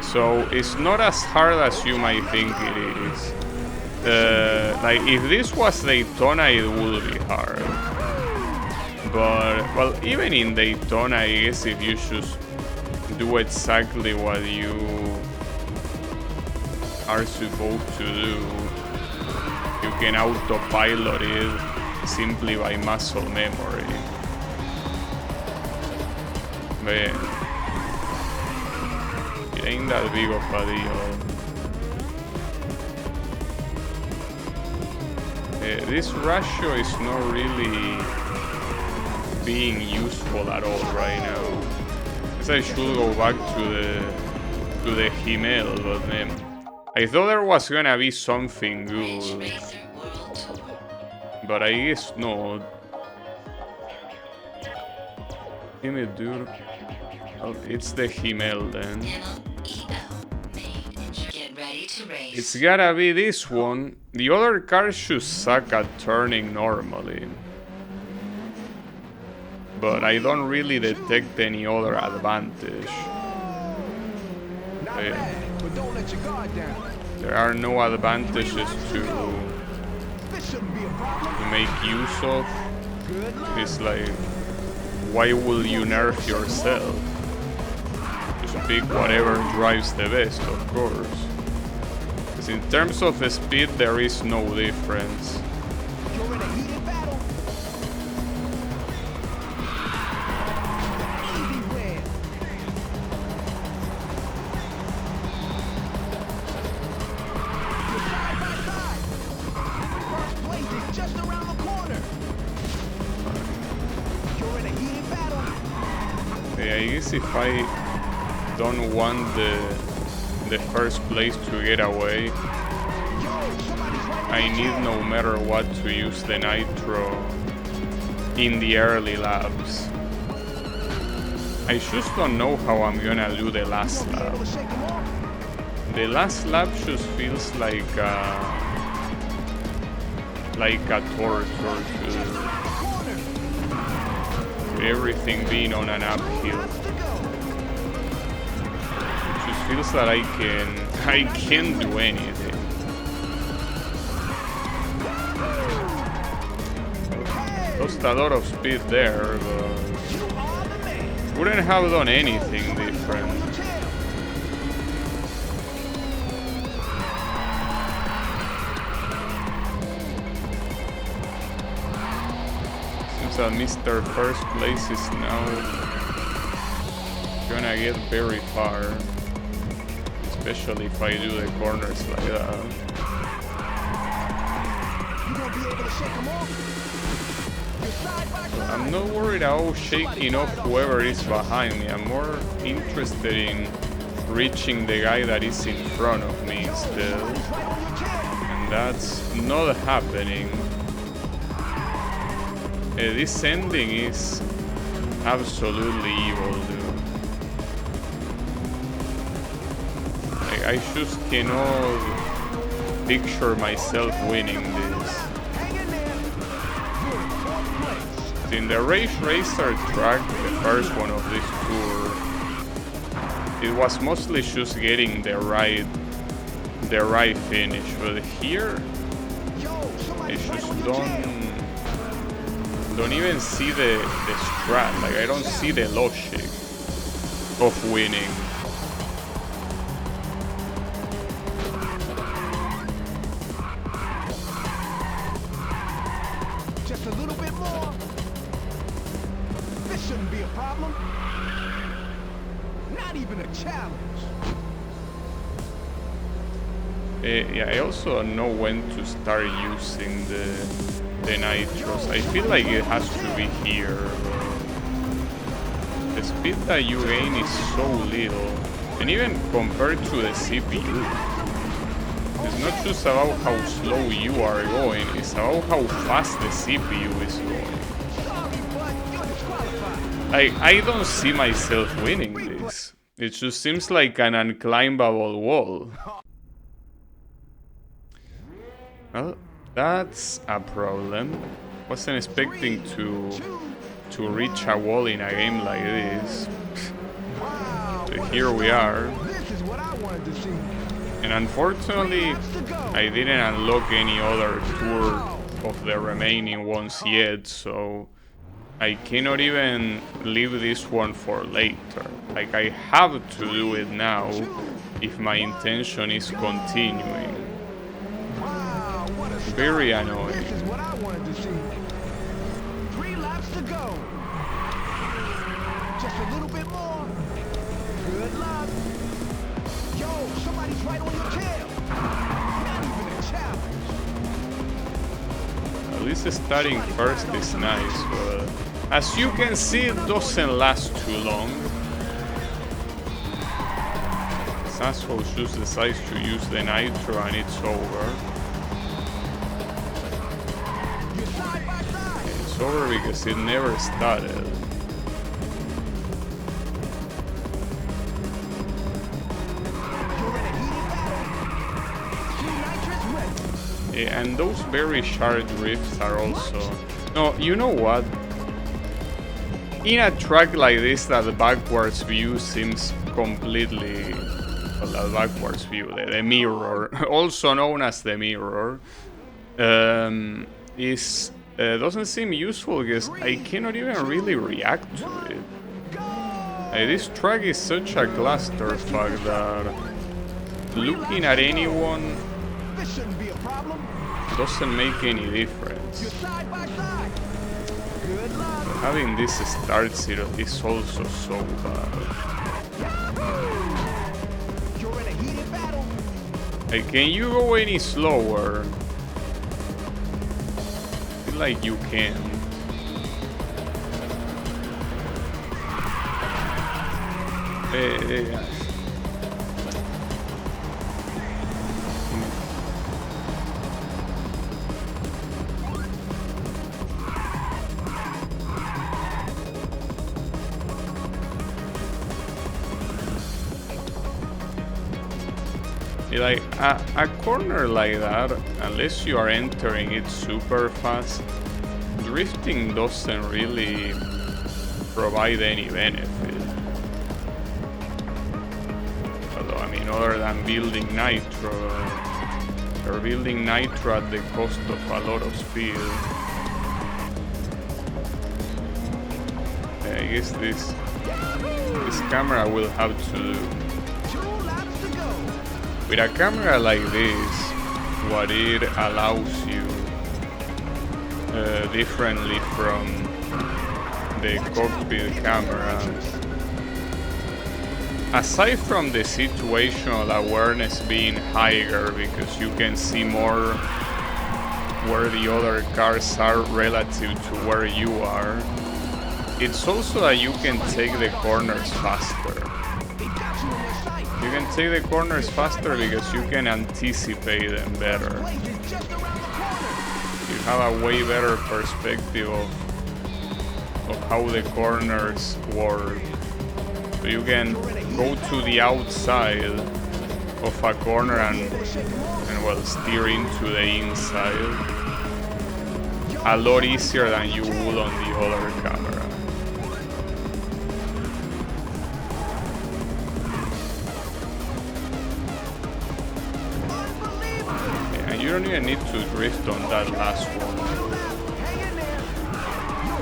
So it's not as hard as you might think it is. Like if this was Daytona, it would be hard. But well, even in Daytona, I guess if you just do exactly what you are supposed to do, you can autopilot it simply by muscle memory. But it ain't that big of a deal. This ratio is not really being useful at all right now. Guess I should go back to the Himmel, but man, I thought there was gonna be something good, but I guess not. Damn it, dude. Oh, it's the Himmel then. It's gotta be this one. The other cars should suck at turning normally, but I don't really detect any other advantage. There are no advantages to make use of. It's like, why will you nerf yourself? Just pick whatever drives the best, of course. Because in terms of speed, there is no difference. I guess if I don't want the first place to get away, I need no matter what to use the nitro in the early laps. I just don't know how I'm gonna do the last lap. The last lap just feels like a torture to everything being on an uphill. It just feels that I can't do anything. Lost a lot of speed there, but wouldn't have done anything different. That Mr. First Place is now gonna get very far, especially if I do the corners like that. I'm not worried about shaking off whoever is behind me. I'm more interested in reaching the guy that is in front of me instead, and that's not happening. This ending is absolutely evil, dude. Like, I just cannot picture myself winning this. In the Race Racer track, the first one of this tour, it was mostly just getting the right finish, but here I just don't even see the strat. Like, I don't see the logic of winning. Just a little bit more. This shouldn't be a problem. Not even a challenge. Yeah, I also don't know when to start using the nitros. I feel like it has to be here. The speed that you gain is so little, and even compared to the CPU, it's not just about how slow you are going, it's about how fast the CPU is going. I don't see myself winning this. It just seems like an unclimbable wall. Well, that's a problem. Wasn't expecting to reach a wall in a game like this. So here we are. This is what I wanted to see. And unfortunately, I didn't unlock any other tour of the remaining ones yet, so I cannot even leave this one for later. Like, I have to do it now if my intention is continuing. Wow, what a start. Very annoying. This is what I wanted to see. 3 laps to go. Just a little bit more. Good luck. Yo, somebody's right on your tail. Not even a challenge. At least starting first is nice, but as you can see, it doesn't last too long. This asshole just decides to use the nitro and it's over. You're side by side. It's over because it never started. You're in a heated battle. Team Nitrous ready. Yeah, and those very sharp drifts are also... No, you know what? In a track like this, that the backwards view seems completely... Well, the backwards view, the mirror, also known as the mirror, is doesn't seem useful because I cannot even really react to it. This track is such a clusterfuck that looking at anyone This shouldn't be a problem. doesn't make any difference. You're side by side. Good luck. Having this start zero is also so bad. You're in a heated battle. Hey, can you go any slower? I feel like you can. Like a corner like that, unless you are entering it super fast, drifting doesn't really provide any benefit. Although, I mean, other than building nitro, you're building nitro at the cost of a lot of speed. I guess this camera will have to do. With a camera like this, what it allows you, differently from the cockpit camera, aside from the situational awareness being higher because you can see more where the other cars are relative to where you are, it's also that you can take the corners faster. You can take the corners faster because you can anticipate them better. You have a way better perspective of how the corners work. So you can go to the outside of a corner and well, steer into the inside a lot easier than you would on the other camera. You don't even need to drift on that last one.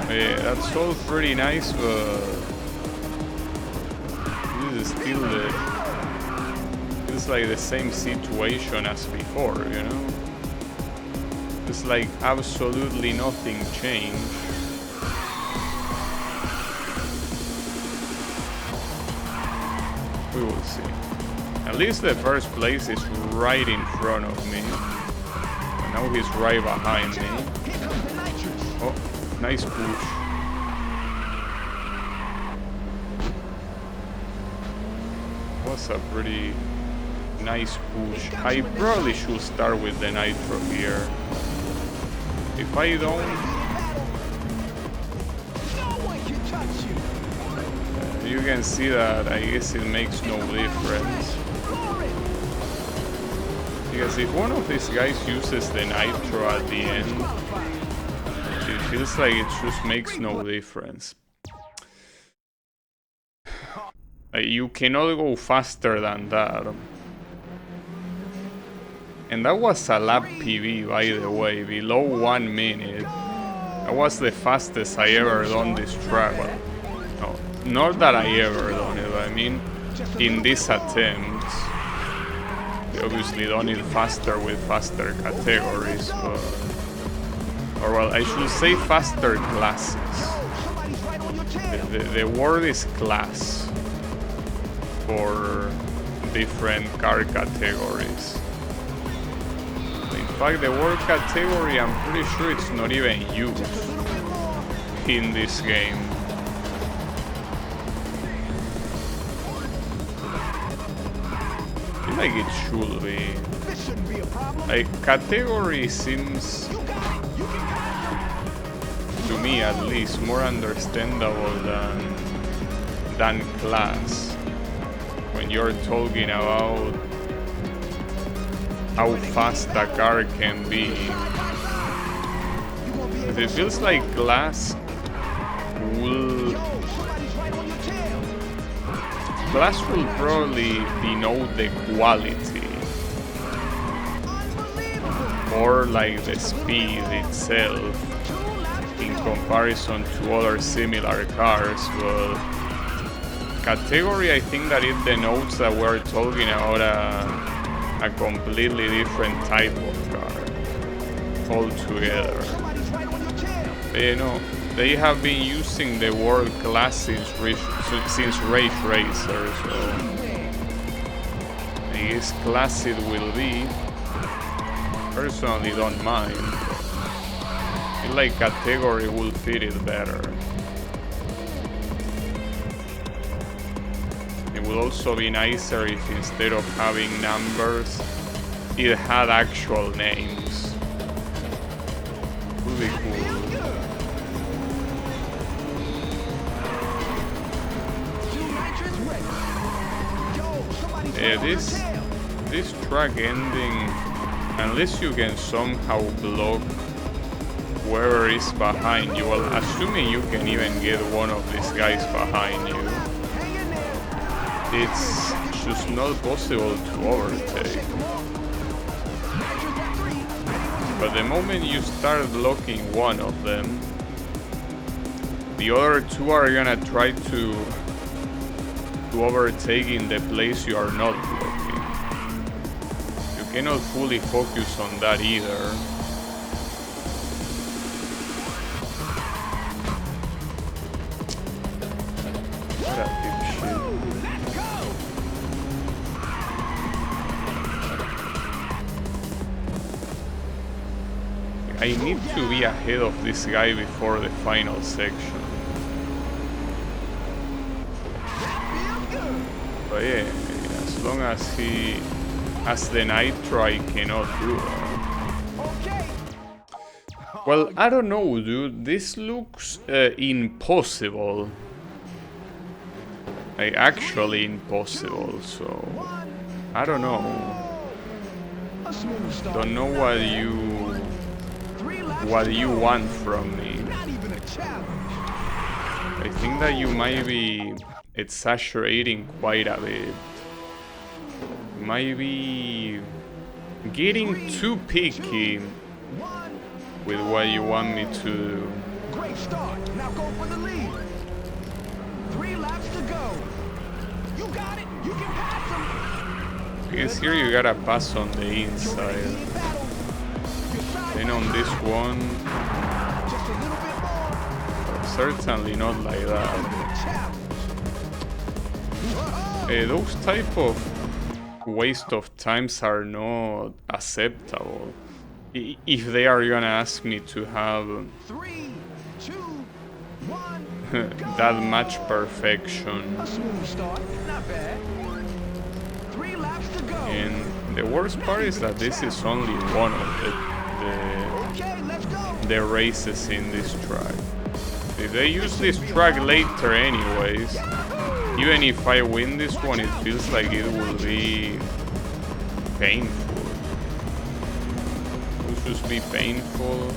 Yeah, that's all pretty nice, but this is still it's like the same situation as before, you know? It's like absolutely nothing changed. We will see. At least the first place is right in front of me. Now he's right behind me. Oh, nice push. Was a pretty nice push. I probably should start with the nitro here. If I don't... No one can touch you. You can see that I guess it makes no difference. Because if one of these guys uses the nitro at the end, it feels like it just makes no difference. You cannot go faster than that. And that was a lap PB, by the way, below 1 minute. That was the fastest I ever done this track. Well, no, not that I ever done it, I mean, in this attempt. We obviously done it faster with faster categories, but... Or well, I should say faster classes. The word is class for different car categories. In fact, the word category, I'm pretty sure it's not even used in this game. I feel like it should be. Like, category seems, to me at least, more understandable than class. When you're talking about how fast a car can be. It feels like class will probably denote the quality or like the speed itself in comparison to other similar cars, but category, I think that it denotes that we're talking about a completely different type of car altogether. You know, they have been using the word class since Race Racer, so I guess class it will be. Personally don't mind. I feel like category will fit it better. It would also be nicer if instead of having numbers, it had actual names. Would be cool. Yeah, this track ending, unless you can somehow block whoever is behind you, well, assuming you can even get one of these guys behind you, it's just not possible to overtake. But the moment you start blocking one of them, the other two are gonna try to overtake in the place you are not blocking. You cannot fully focus on that either. What a dipshit. I need to be ahead of this guy before the final section. But yeah, as long as he has the nitro, I cannot do that. Well, I don't know, dude. This looks impossible. Like, actually impossible, so... I don't know. Don't know what you want from me. I think that you might be exaggerating quite a bit. Might be getting too picky with what you want me to do. Great start. Now go for the lead. 3 laps to go. You got it. You can pass him. Because here you gotta pass on the inside. Then on this one, Just a little bit more. certainly not like that. Those type of waste of times are not acceptable. If they are gonna ask me to have 3, 2, 1. that much perfection. A smooth start. Not bad. 3 laps to go. And the worst part is that this is only one of Okay, let's go. the races in this track. If they use this track later anyways, Even if I win this one, it feels like it will be painful. It will just be painful.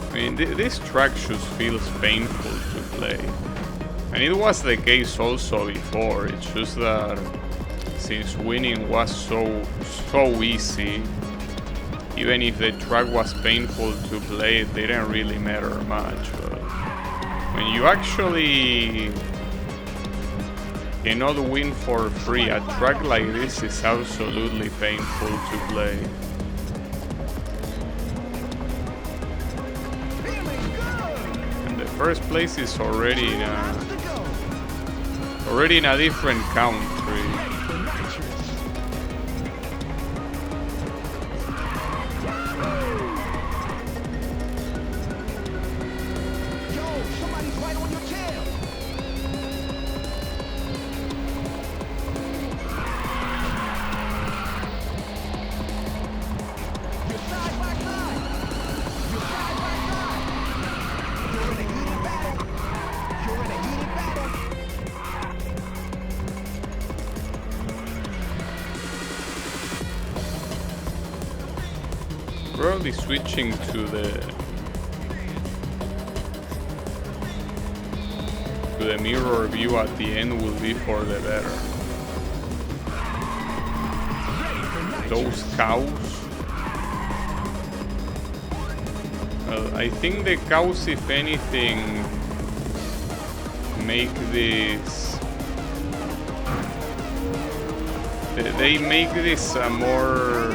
I mean, this track just feels painful to play. And it was the case also before, it's just that since winning was so easy, even if the track was painful to play, it didn't really matter much. But when you actually cannot win for free, a track like this is absolutely painful to play. First place is already in a different country. Probably switching to the mirror view at the end will be for the better. Those cows. I think the cows, if anything, make this. They make this a more.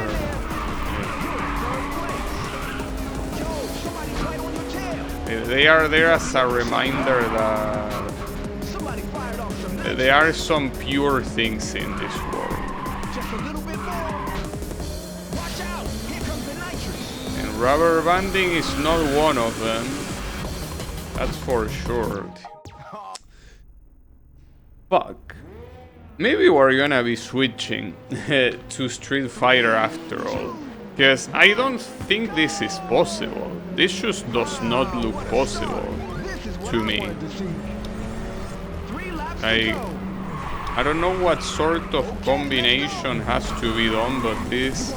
They are there as a reminder that there are some pure things in this world. And rubber banding is not one of them. That's for sure. Fuck. Maybe we're gonna be switching to Street Fighter after all. Because I don't think this is possible. This just does not look possible to me. I don't know what sort of combination has to be done, but this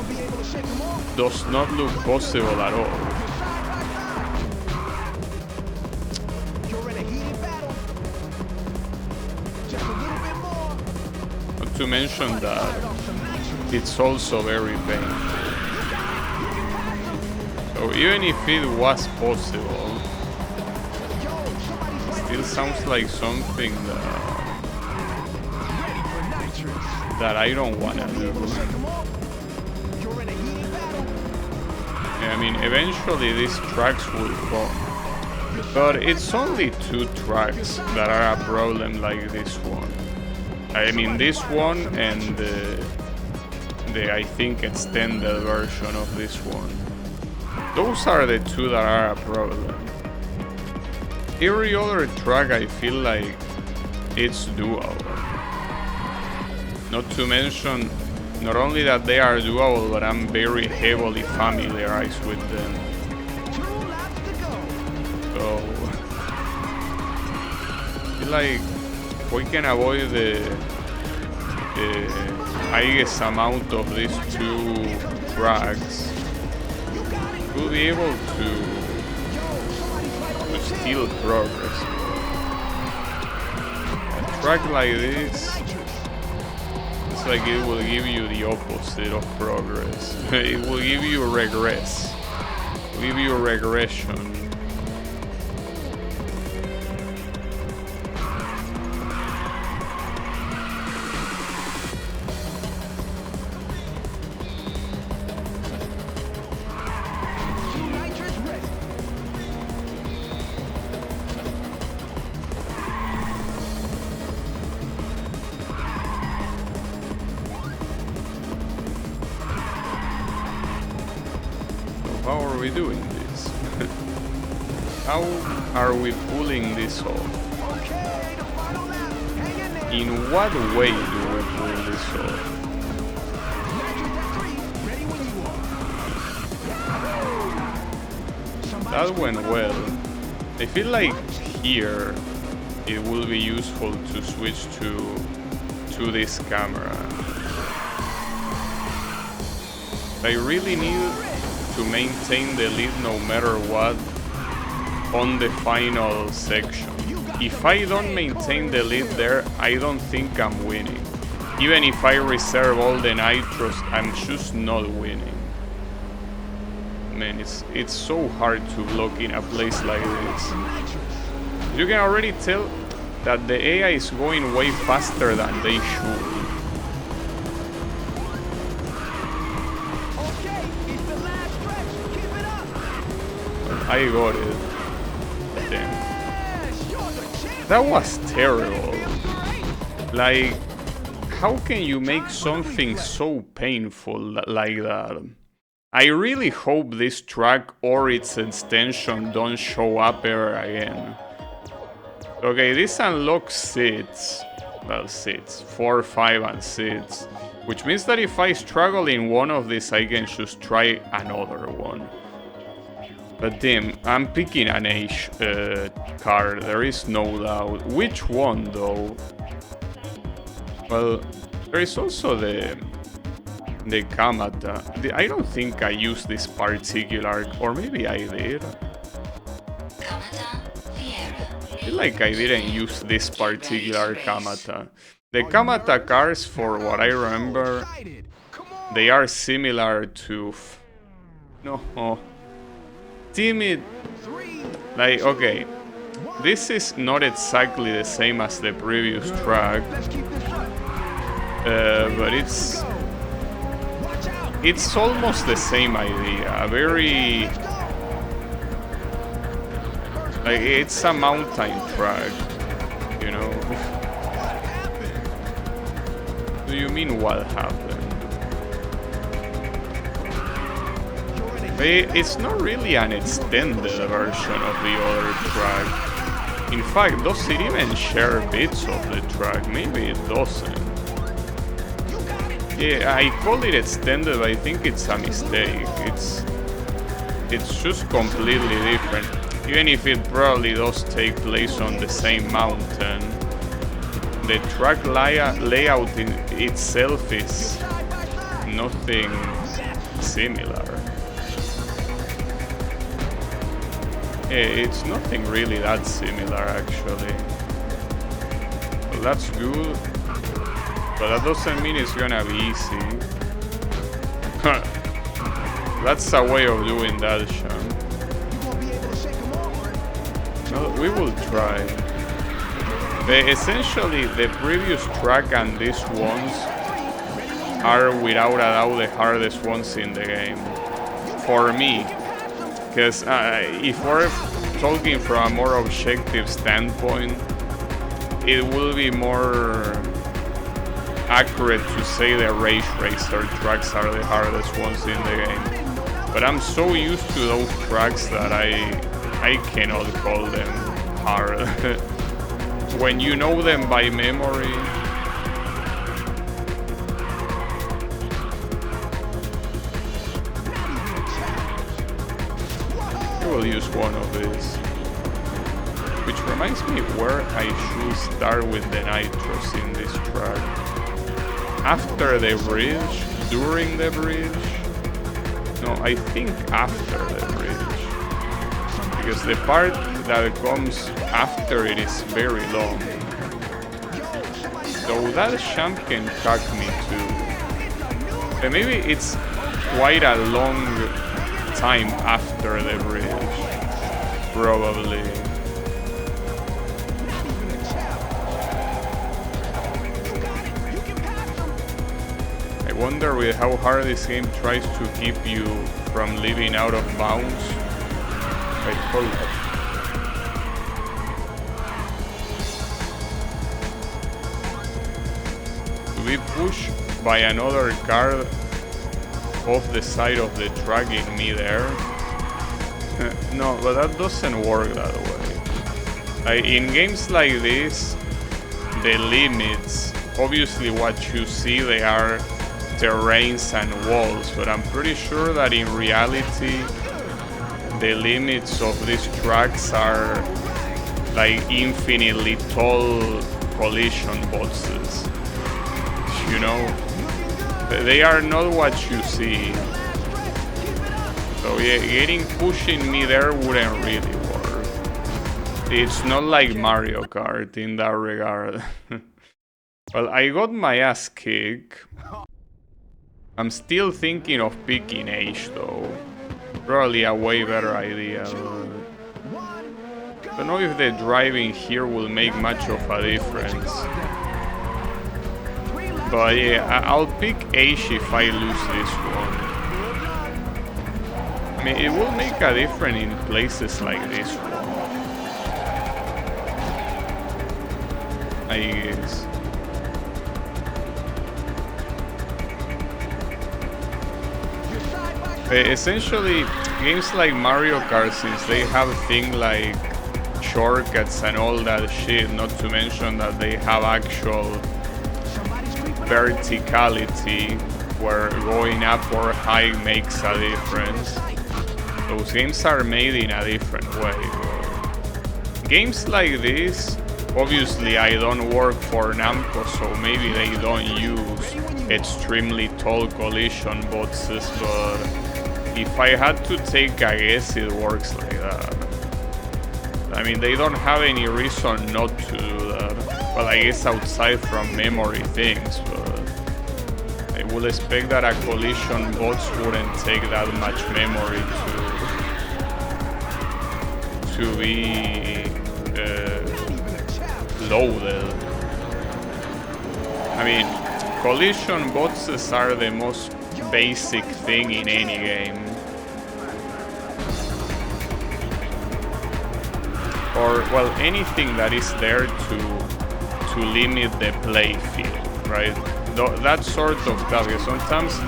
does not look possible at all. Not to mention that it's also very painful. So even if it was possible, it still sounds like something that I don't want to do. I mean, eventually these tracks will come, but it's only 2 tracks that are a problem like this one. I mean, this one and the I think extended version of this one. Those are the 2 that are a problem. Every other track I feel like it's doable. Not to mention, not only that they are doable, but I'm very heavily familiarized with them. So, I feel like if we can avoid the highest amount of these 2 tracks, we'll be able to steal progress. A track like this, it's like it will give you the opposite of progress. It will give you regress. It will give you regression. How are we doing this? How are we pulling this off? Okay, the final lap. Hang in there. In what way do we pull this off? Nitrous at 3. Ready when you are. That went well. I feel like here it will be useful to switch to this camera. I really need to maintain the lead no matter what on the final section. If I don't maintain the lead there, I don't think I'm winning. Even if I reserve all the nitros, I'm just not winning. Man, it's so hard to block in a place like this. You can already tell that the AI is going way faster than they should. Okay, it's the last stretch. Keep it up. I got it. Damn. Yes, you're the champion. That was terrible. Like, how can you make something so painful like that? I really hope this track or its extension don't show up ever again. Okay, this unlocks seats. Well, seats. 4, 5, and seats. Which means that if I struggle in one of these, I can just try another one. But damn, I'm picking an H car, there is no doubt. Which one though? Well, there is also the Kamata. I don't think I used this particular, or maybe I did. I feel like I didn't use this particular Kamata. The Kamata cars, for what I remember, they are similar to... No. Timid. Like, okay. This is not exactly the same as the previous track. But it's almost the same idea. Very... like, it's a mountain track, you know? Do you mean what happened? It's not really an extended version of the other track. In fact, does it even share bits of the track? Maybe it doesn't. Yeah, I call it extended, but I think it's a mistake. It's just completely different. Even if it probably does take place on the same mountain, the track layout in itself is nothing similar. It's nothing really that similar, actually. Well, that's good, but that doesn't mean it's gonna be easy. That's a way of doing that, Sean. Well, we will try. Essentially, the previous track and these ones are without a doubt the hardest ones in the game. For me. Because if we're talking from a more objective standpoint, it will be more accurate to say the Rage Racer tracks are the hardest ones in the game. But I'm so used to those tracks that I cannot call them hard. When you know them by memory... We'll use one of these. Which reminds me where I should start with the nitros in this track. After the bridge? During the bridge? No, I think after the bridge. Because the part that comes after it is very long. Though that champ can cut me too. And maybe it's quite a long time after the bridge, probably. I wonder with how hard this game tries to keep you from living out of bounds. I hope. To be pushed by another car off the side of the track in midair. No, but that doesn't work that way. In games like this, the limits, obviously what you see, they are terrains and walls, but I'm pretty sure that in reality, the limits of these tracks are like infinitely tall collision boxes. You know, they are not what you see. So yeah, pushing me there wouldn't really work. It's not like Mario Kart in that regard. Well, I got my ass kicked. I'm still thinking of picking H though. Probably a way better idea. I don't know if the driving here will make much of a difference. But yeah, I'll pick H if I lose this one. I mean, it will make a difference in places like this one, I guess. Essentially, games like Mario Kart, since they have things like shortcuts and all that shit, not to mention that they have actual verticality where going up or high makes a difference. Those games are made in a different way. Games like this, obviously I don't work for Namco, so maybe they don't use extremely tall collision boxes, but if I had to take a guess, it works like that. I mean, they don't have any reason not to do that. Well, I guess outside from memory things, but I would expect that a collision box wouldn't take that much memory to be loaded. I mean, collision boxes are the most basic thing in any game. Or, well, anything that is there to limit the play field, right? That sort of stuff. Sometimes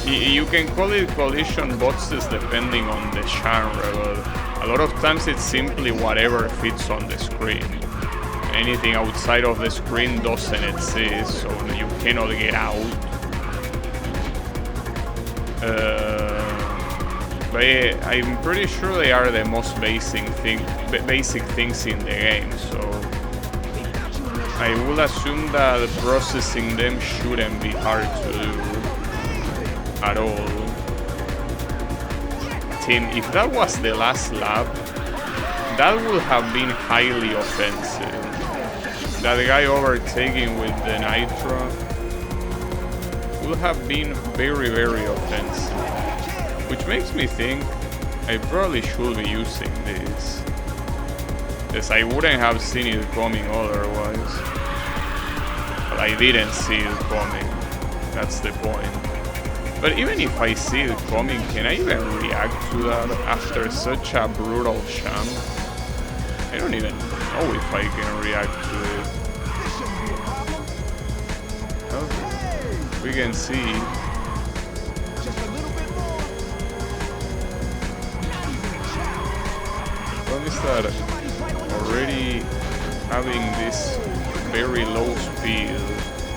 you can call it collision boxes depending on the genre, but a lot of times it's simply whatever fits on the screen. Anything outside of the screen doesn't exist, so you cannot get out. But yeah, I'm pretty sure they are the most basic things in the game, so I will assume that processing them shouldn't be hard to do at all. Tim, if that was the last lap, that would have been highly offensive. That guy overtaking with the nitro would have been very, very offensive. Which makes me think I probably should be using this, as I wouldn't have seen it coming otherwise. But I didn't see it coming, that's the point. But even if I see it coming, can I even react to that after such a brutal sham? I don't even know if I can react to it. Okay. We can see. Is that already having this very low speed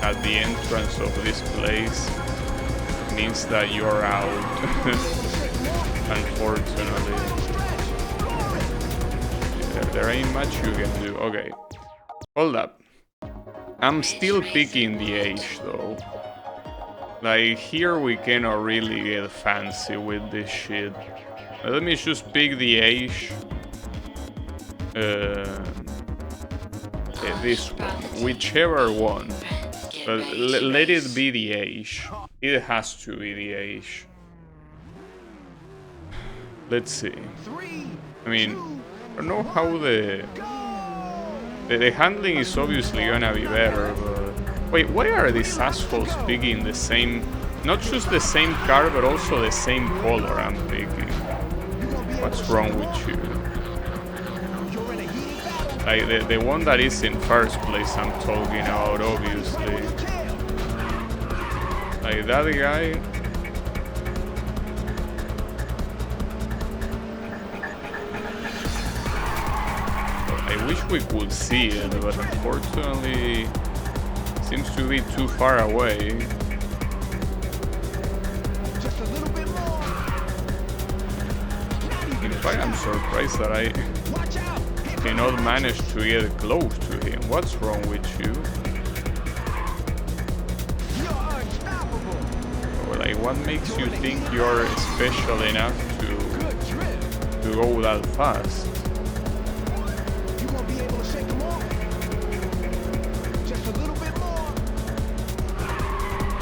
at the entrance of this place means that you're out, unfortunately. There ain't much you can do. Okay, hold up. I'm still picking the H though. Like, here we cannot really get fancy with this shit. Let me just pick the H. This one, whichever one, but let it be the H. It has to be the H. Let's see. I mean, I don't know how the handling is obviously gonna be better, but wait, why are these assholes picking the same, not just the same car, but also the same color I'm picking? What's wrong with you? Like the one that is in first place I'm talking about, obviously. Like that guy. wish we could see it, but unfortunately seems to be too far away. Just a little bit more. In fact, I'm surprised that I Watch out. cannot manage to get close to him. What's wrong with you? You're unstoppable. Or like, what makes you think you're special enough Good drift. to go that fast? You gonna be able to shake them off? Just a little bit more.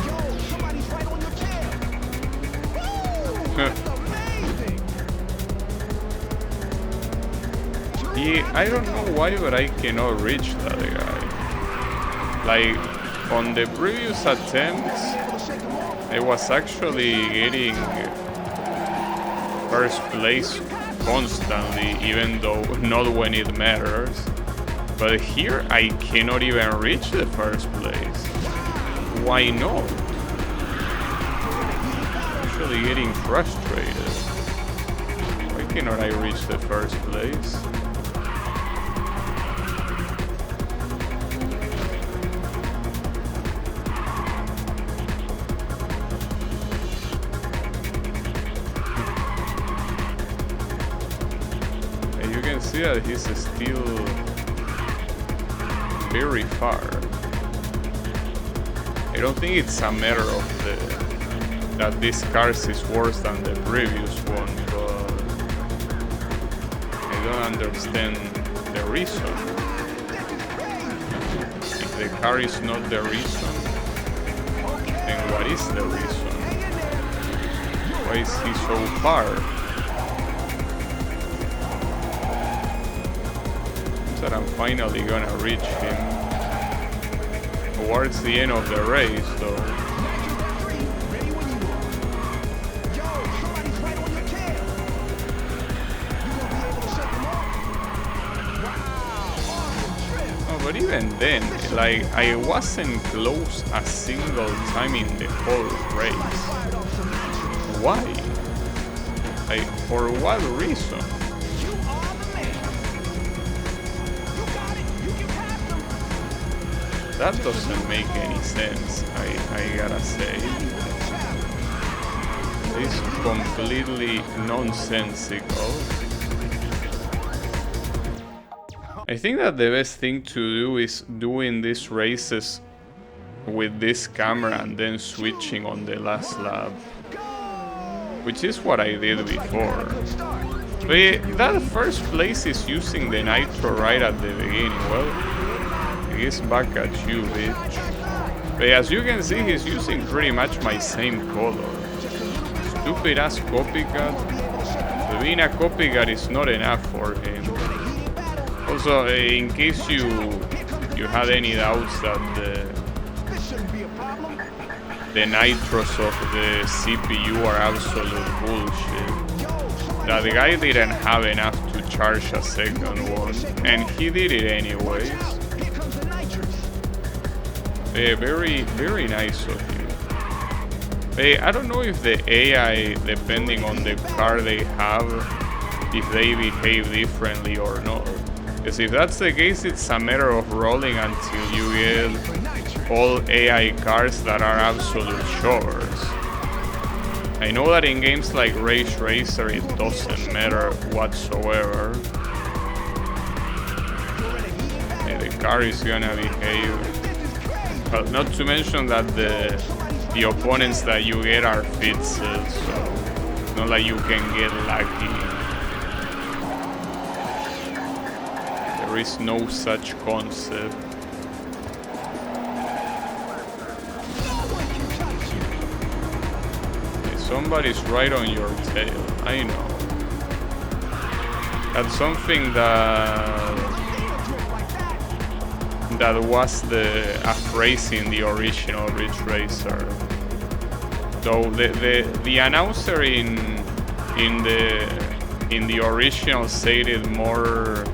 Yo, somebody's right on your tail. Woo! That's amazing. Yeah, I don't know why, but I cannot reach that guy. Like, on the previous attempts, Able to shake them off? I was actually getting first place constantly, even though not when it matters. But here I cannot even reach the first place. Why not? Actually getting frustrated. Why cannot I reach the first place? You can see that he's still very far. I don't think it's a matter of that this cars is worse than the previous one, but I don't understand the reason. If the car is not the reason, then what is the reason? Why is he so far? That I'm finally gonna reach him towards the end of the race, though. Ready when you are. Yo, somebody's right on your tail. You gonna be able to shake them off? Wow, awesome trip. Oh, but even then, like, I wasn't close a single time in the whole race. Fired off some nitrous. Why? Like, for what reason? You are the man. You got it. You can pass them. That doesn't make any sense, I gotta say. It's completely nonsensical. I think that the best thing to do is doing these races with this camera and then switching on the last lap, which is what I did before. But that first place is using the nitro right at the beginning. Well, he's back at you, bitch. But as you can see, he's using pretty much my same color. Stupid ass copycat. But being a copycat is not enough for him. Also, in case you had any doubts that the nitros of the CPU are absolute bullshit, that the guy didn't have enough to charge a second one, and he did it anyways. Very, very nice of you. I don't know if the AI, depending on the car they have, if they behave differently or not. Because if that's the case, it's a matter of rolling until you get all AI cars that are absolute shores. I know that in games like Rage Racer it doesn't matter whatsoever. The car is gonna behave. But not to mention that the opponents that you get are fits, so it's not like you can get lucky. There is no such concept. Somebody's right on your tail, I know. That's something that was a phrase in the original Ridge Racer. So the announcer in the original said it more.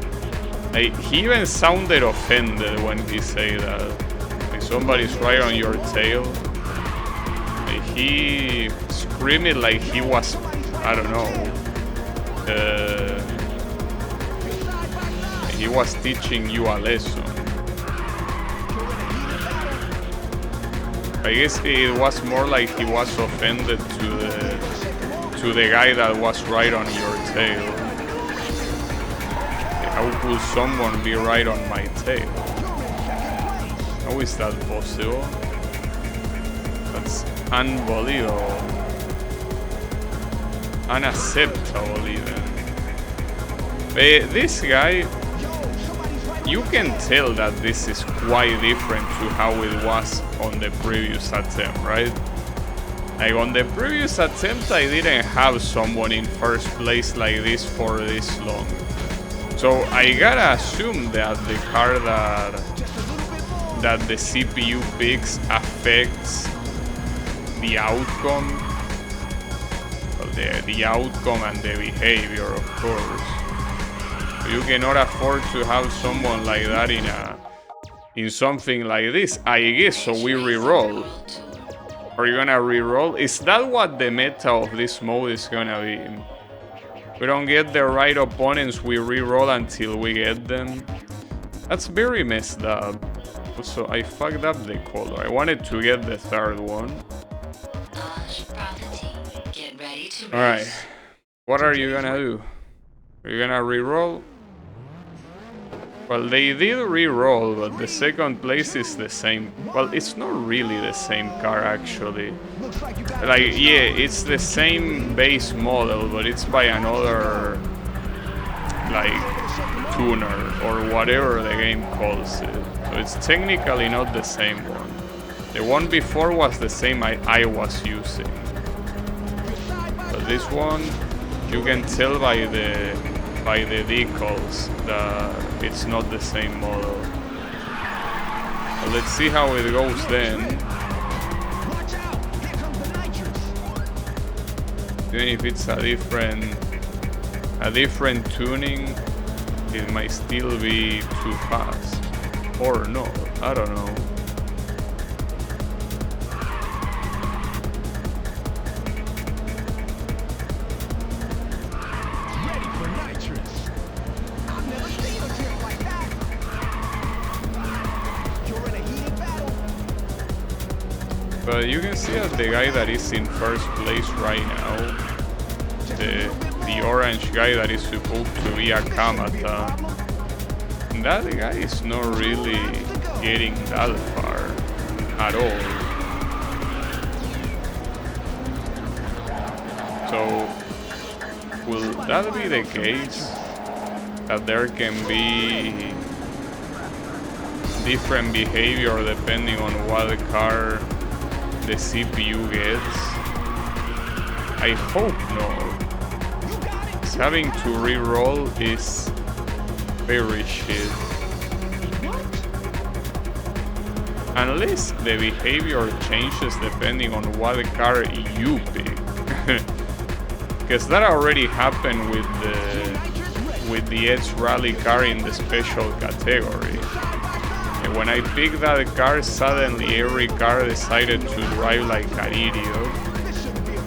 Like, he even sounded offended when he said that. Like, somebody's right on your tail. Like, he screamed it like he was, I don't know. he was teaching you a lesson. I guess it was more like he was offended to the guy that was right on your tail. How could someone be right on my tail? How is that possible? That's unbelievable. Unacceptable even. But this guy, you can tell that this is quite different to how it was on the previous attempt, right? Like on the previous attempt I didn't have someone in first place like this for this long. So I gotta assume that the car that the CPU picks affects the outcome. Well, the outcome and the behavior, of course. You cannot afford to have someone like that in something like this, I guess. So we reroll. Are you gonna reroll? Is that what the meta of this mode is gonna be? We don't get the right opponents, we reroll until we get them. That's very messed up. Also, I fucked up the color. I wanted to get the third one. Alright. What are you gonna do? Are you gonna reroll? Well, they did re-roll, but the second place is the same. Well, it's not really the same car, actually. Like, yeah, it's the same base model, but it's by another, like, tuner, or whatever the game calls it. So it's technically not the same one. The one before was the same I was using. But this one, you can tell by the decals that it's not the same model. But let's see how it goes then. Even if it's a different tuning, it might still be too fast. Or no, I don't know. But you can see that the guy that is in first place right now, the orange guy that is supposed to be a Kamata, that guy is not really getting that far at all. So, will that be the case? That there can be different behavior depending on what car the CPU gets? I hope not. Having to re-roll is very shit. Unless the behavior changes depending on what car you pick. Because that already happened with the Edge Rally car in the special category. And when I picked that car, suddenly every car decided to drive like an idiot,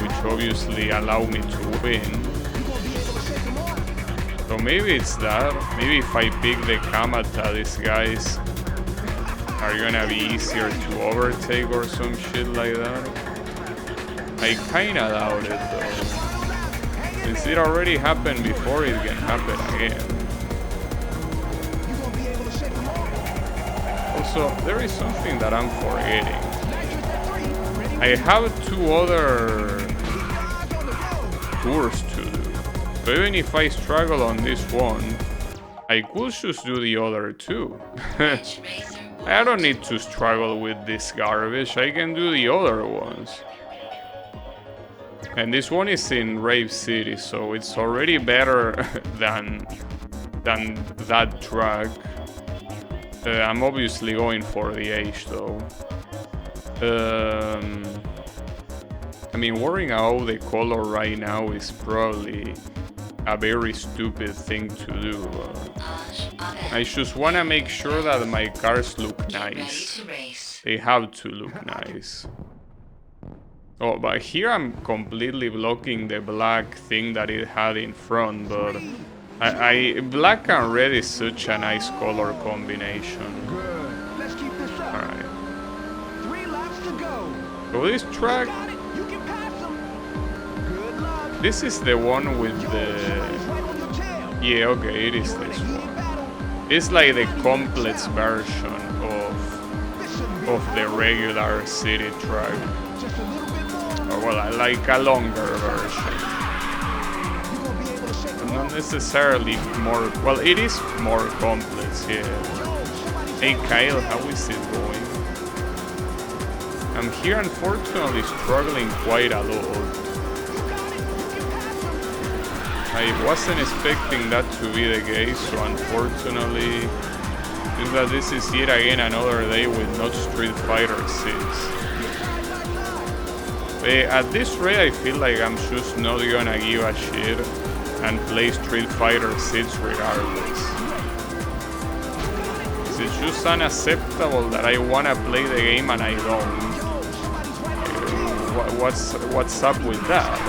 which obviously allowed me to win. So maybe it's that. Maybe if I pick the Kamata, these guys are gonna be easier to overtake or some shit like that. I kinda doubt it though. Since it already happened before, it can happen again. Also, there is something that I'm forgetting. I have 2 other tours to do. So even if I struggle on this one, I could just do the other 2. I don't need to struggle with this garbage, I can do the other ones. And this one is in Rave City, so it's already better than that track. I'm obviously going for the H though. I mean, worrying about the color right now is probably a very stupid thing to do. I just want to make sure that my cars look nice. They have to look nice. Oh, but here I'm completely blocking the black thing that it had in front, but Black and red is such a nice color combination. Good. Let's keep this up. Alright. 3 laps to go. So this track, Got it. You can pass him. Good luck. this is the one with the... Somebody's right on your tail. Yeah, okay, it is You're in a this one. heated battle. It's like the complex version This shouldn't be a of the regular city track. just a little bit more. Or well, I like a longer version. You gonna be able to shake But him not off? necessarily more, well, it is more complex, yeah. Hey Kyle, how is it going? I'm here unfortunately struggling quite a lot. I wasn't expecting that to be the case, so unfortunately, is that this is yet again another day with not Street Fighter 6. At this rate, I feel like I'm just not gonna give a shit and play Street Fighter 6 regardless. It's just unacceptable that I wanna play the game and I don't. What's up with that?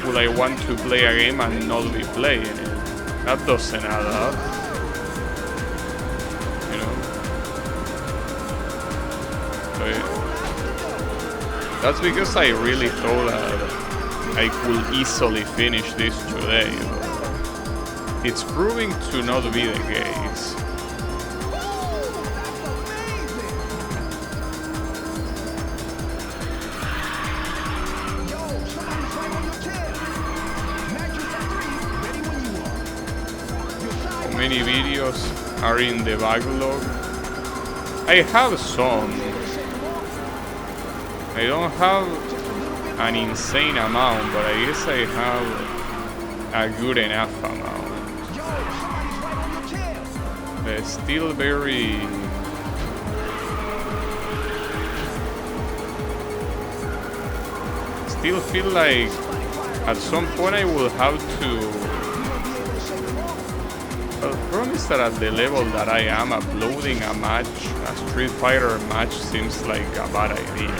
Would I want to play a game and not be playing it? That doesn't add up. You know? That's because I really thought that I could easily finish this today. But it's proving to not be the case. Many videos are in the backlog. I have some. I don't have an insane amount, but I guess I have a good enough amount. They're still very... Still feel like at some point I will have to... Well, the problem is that at the level that I am, uploading a match, a Street Fighter match, seems like a bad idea.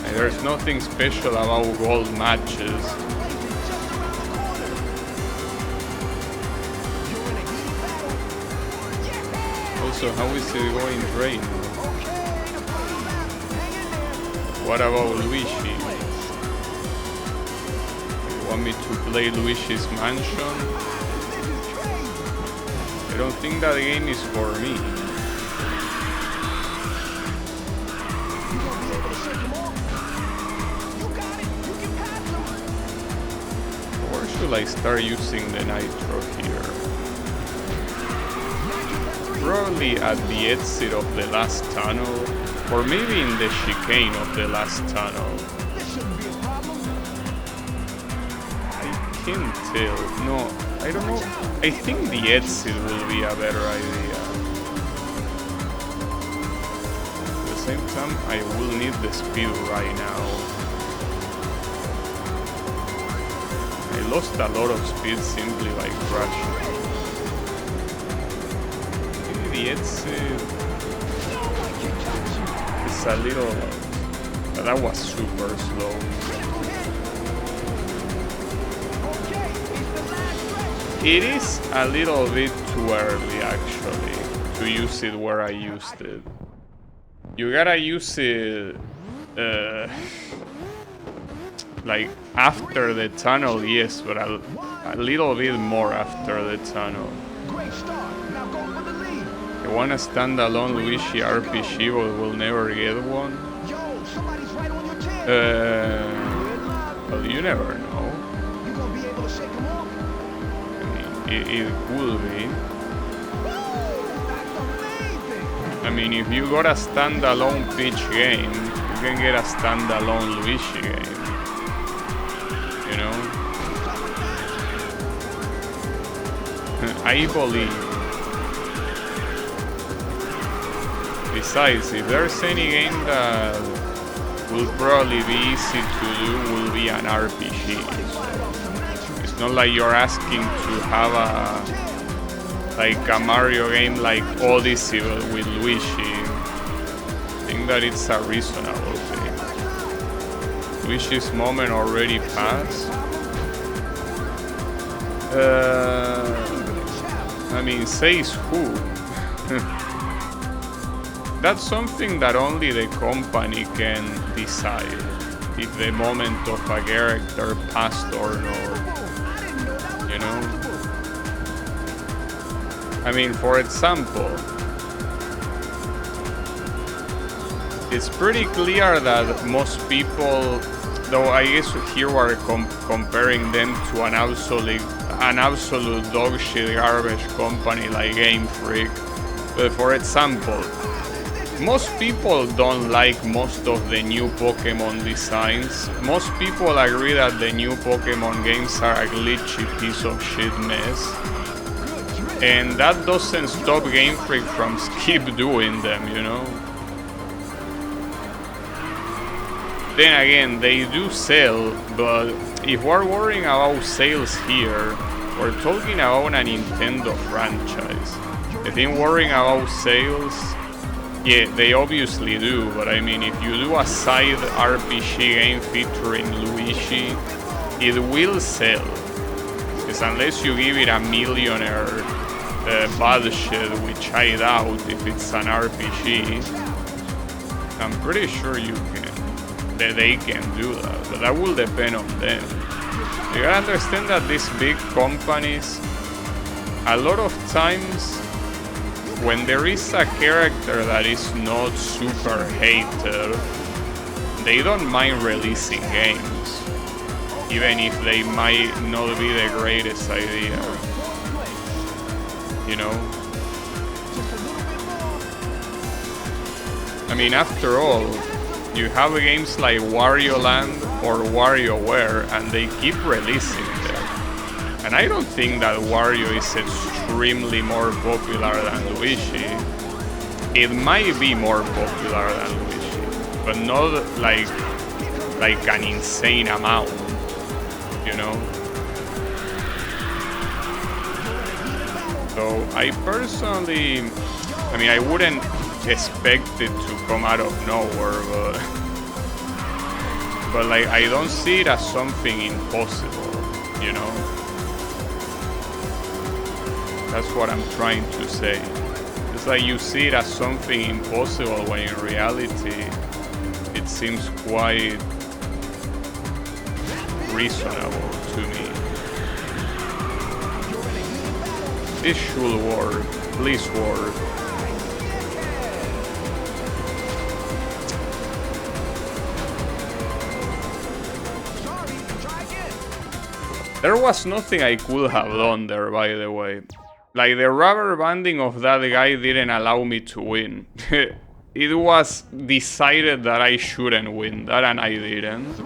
And there's nothing special about gold matches. Also, how is it going, Drain? What about Luigi? Want me to play Luigi's Mansion? I don't think that game is for me. Or should I start using the Nitro here? Probably at the exit of the last tunnel, or maybe in the chicane of the last tunnel. Can't tell. No, I don't know. I think the exit will be a better idea. At the same time, I will need the speed right now. I lost a lot of speed simply by crashing. Maybe the exit is a little... That was super slow. It is a little bit too early, actually, to use it where I used it. You gotta use it, like, after the tunnel, yes, but a little bit more after the tunnel. You want a standalone Luigi RPG, but will never get one? Well, you never know. It could be. I mean, if you got a standalone Peach game, you can get a standalone Luigi game. You know? I believe. Besides, if there's any game that will probably be easy to do, will be an RPG. It's not like you're asking to have a Mario game like Odyssey with Luigi. I think that it's a reasonable thing. Luigi's moment already passed. I mean, says who? That's something that only the company can decide, if the moment of a character passed or not, you know? I mean, for example, it's pretty clear that most people, though I guess here we're comparing them to an absolute dog shit garbage company like Game Freak. But for example, most people don't like most of the new Pokemon designs. Most people agree that the new Pokemon games are a glitchy piece of shit mess. And that doesn't stop Game Freak from keep doing them, you know? Then again, they do sell, but if we're worrying about sales here, we're talking about a Nintendo franchise. I think worrying about sales, yeah, they obviously do, but I mean, if you do a side RPG game featuring Luigi, it will sell. Because unless you give it a millionaire budget, which I doubt if it's an RPG, I'm pretty sure that they can do that, but that will depend on them. You gotta understand that these big companies, a lot of times, when there is a character that is not super hated, they don't mind releasing games, even if they might not be the greatest idea, you know? I mean, after all, you have games like Wario Land or WarioWare, and they keep releasing them. And I don't think that Wario is extremely more popular than Luigi. It might be more popular than Luigi, but not like an insane amount, you know? So I personally, I mean, I wouldn't expect it to come out of nowhere, but like, I don't see it as something impossible, you know? That's what I'm trying to say. It's like you see it as something impossible when in reality it seems quite reasonable to me. This should work. Please work. There was nothing I could have done there, by the way. Like, the rubber banding of that guy didn't allow me to win. It was decided that I shouldn't win that, and I didn't.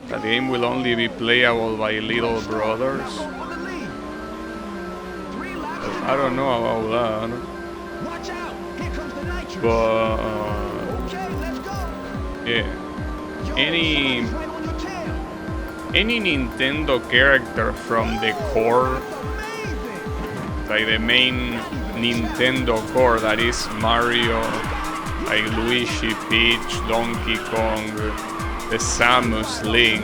The game will only be playable by little brothers. I don't know about that. But yeah, any Nintendo character from the core, like the main Nintendo core, that is Mario, like Luigi, Peach, Donkey Kong, the Samus, Link,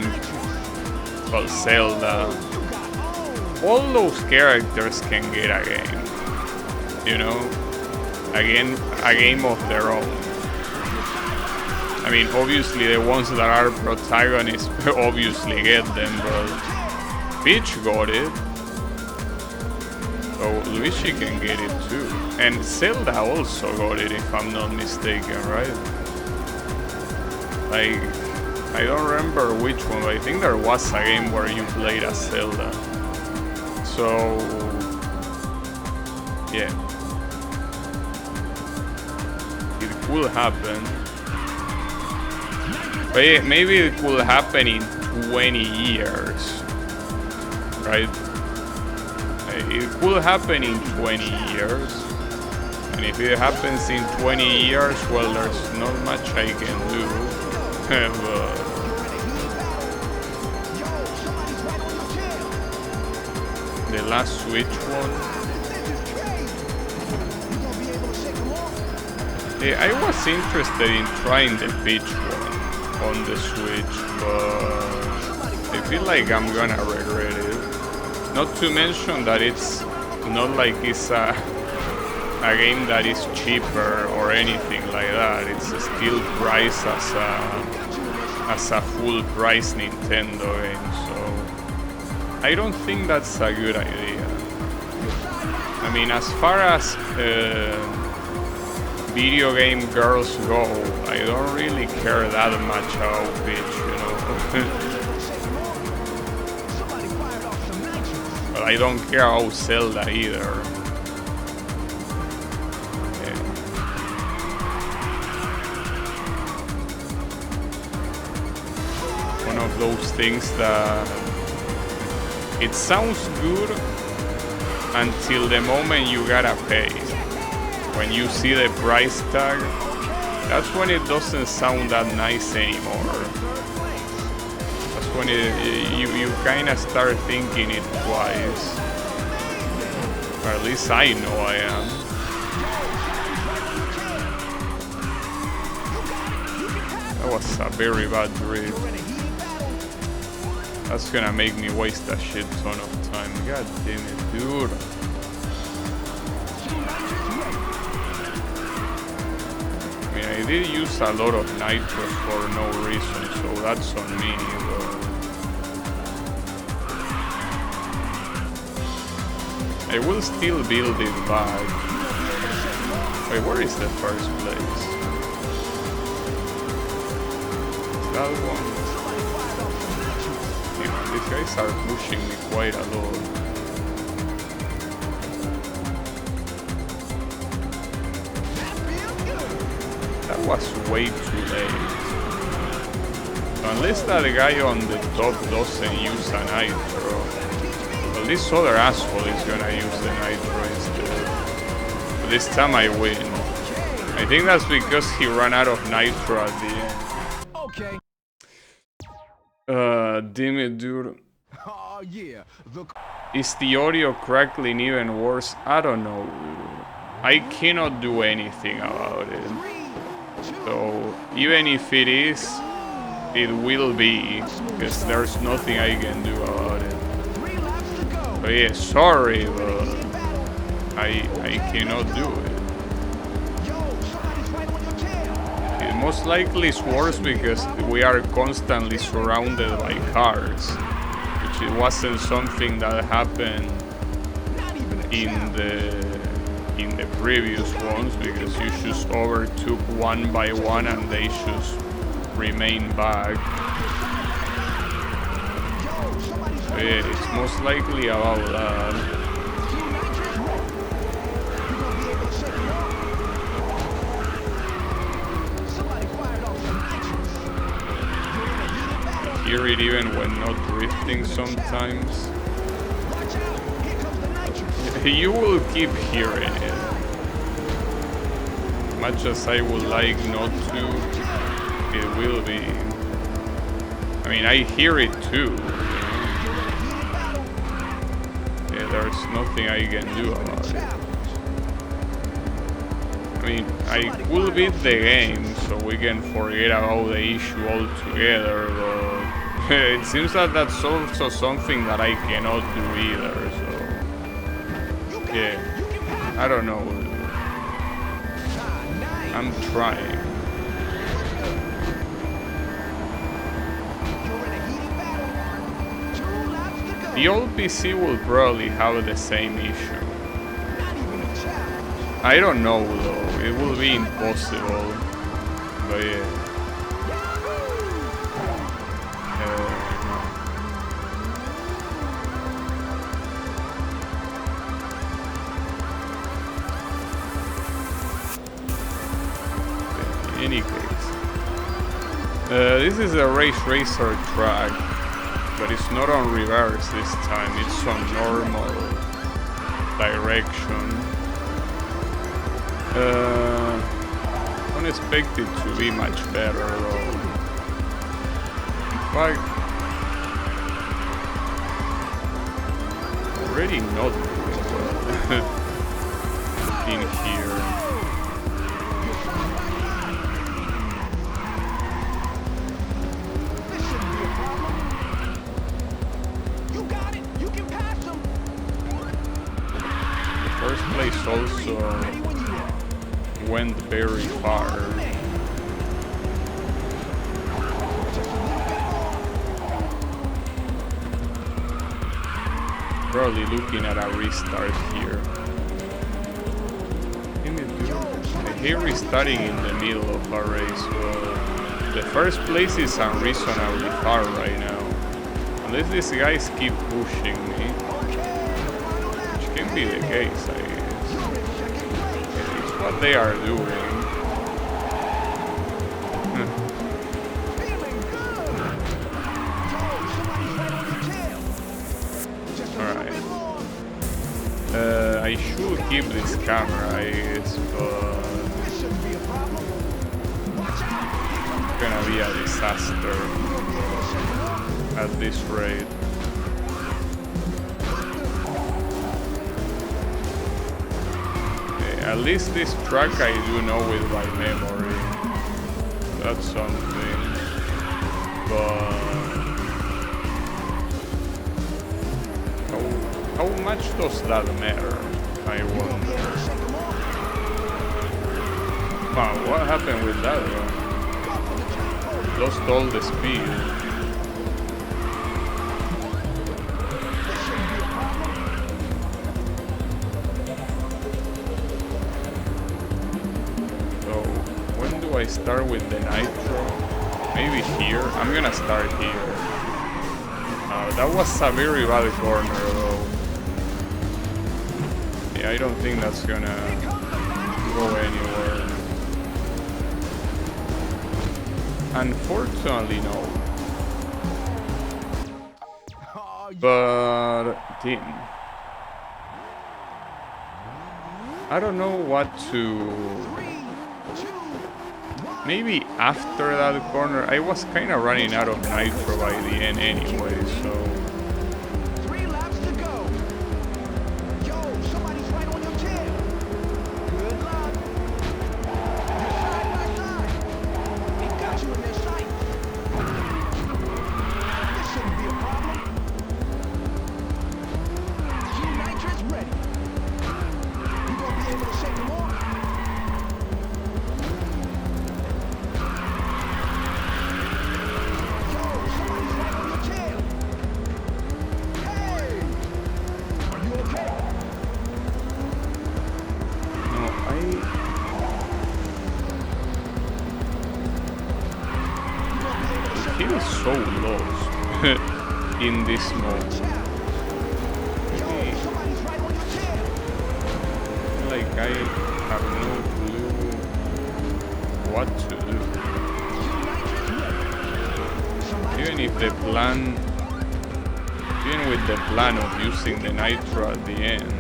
well, Zelda, all those characters can get a game, you know, a game of their own. I mean, obviously the ones that are protagonists obviously get them, but Peach got it, so Luigi can get it too. And Zelda also got it, if I'm not mistaken, right? Like, I don't remember which one, but I think there was a game where you played as Zelda. So, yeah. It could happen. But yeah, maybe it could happen in 20 years, right? It could happen in 20 years. And if it happens in 20 years, well, there's not much I can do. But the last Switch one. I was interested in trying the Peach one on the Switch, but I feel like I'm gonna regret it. Not to mention that it's not like it's a game that is cheaper or anything like that. It's still priced as a full price Nintendo game, so I don't think that's a good idea. I mean, as far as video game girls go, I don't really care that much about Peach, you know. But I don't care about Zelda either. Yeah. One of those things that it sounds good until the moment you gotta pay. When you see the price tag, that's when it doesn't sound that nice anymore. That's when you kind of start thinking it twice. Or at least I know I am. That was a very bad drift. That's gonna make me waste a shit ton of time. God damn it, dude. I did use a lot of nitros for no reason, so that's on me, but I will still build it back. Wait, where is the first place? That one. Yeah, these guys are pushing me quite a lot. That was way too late. Unless that guy on the top doesn't use a nitro, well, this other asshole is gonna use the nitro instead. But this time I win. I think that's because he ran out of nitro at the end. Okay. Damn it, dude. Oh yeah. Is the audio crackling even worse? I don't know. I cannot do anything about it. So even if it is, it will be, because there's nothing I can do about it. But yeah, sorry, but I cannot do it. It most likely is worse because we are constantly surrounded by cars, which it wasn't something that happened in the previous ones, because you just overtook one by one and they just remain back. So yeah, it's most likely about that. I hear it even when not drifting sometimes. You will keep hearing it. Much as I would like not to, it will be. I mean, I hear it too. Yeah, there's nothing I can do about it. I mean, I will beat the game, so we can forget about the issue altogether, but it seems that that's also something that I cannot do either, so... Yeah, I don't know. I'm trying. The old PC will probably have the same issue. I don't know though, it will be impossible. But yeah. In any case, this is a racer track, but it's not on reverse this time, it's on normal direction. Don't expect it to be much better though. In fact, already not doing well in here. probably looking at a restart here. I hate restarting in the middle of a race, but the first place is unreasonably far right now. Unless these guys keep pushing me, which can be the case, I guess. It's what they are doing. I should keep this camera, I guess, but it's gonna be a disaster at this rate. Okay, at least this track I do know it by memory. That's something. But how much does that matter? I wonder. Wow, what happened with that one? Lost all the speed. So, when do I start with the nitro? Maybe here? I'm gonna start here. That was a very bad corner though. Yeah, I don't think that's gonna go anywhere. Unfortunately, no. But I don't know what to. Maybe after that corner, I was kind of running out of nitro by the end anyway, so. So lost in this mode. Like I have no clue what to do. Even with the plan of using the nitro at the end,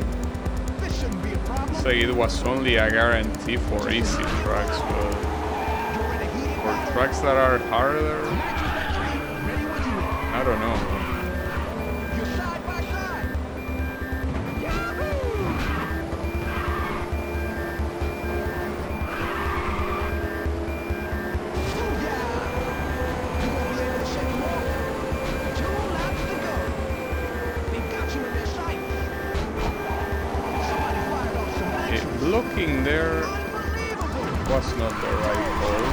say it was only a guarantee for easy tracks, but for tracks that are harder, I don't know. Blocking there was not the right call.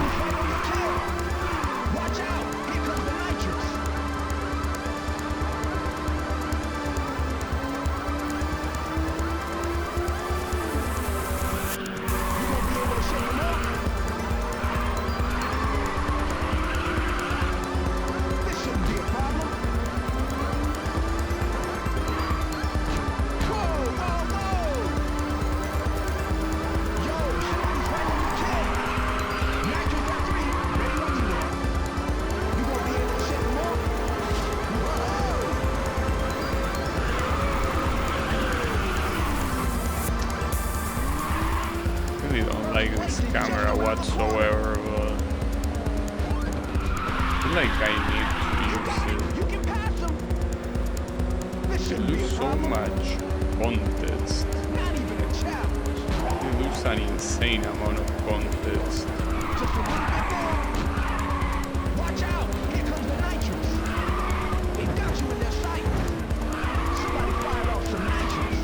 Like this camera whatsoever, but I feel like I need to use it. You lose so much context. You lose an insane amount of context. Watch out! Here comes the nitrous. He got you in their sight. Somebody fired off some nitrous.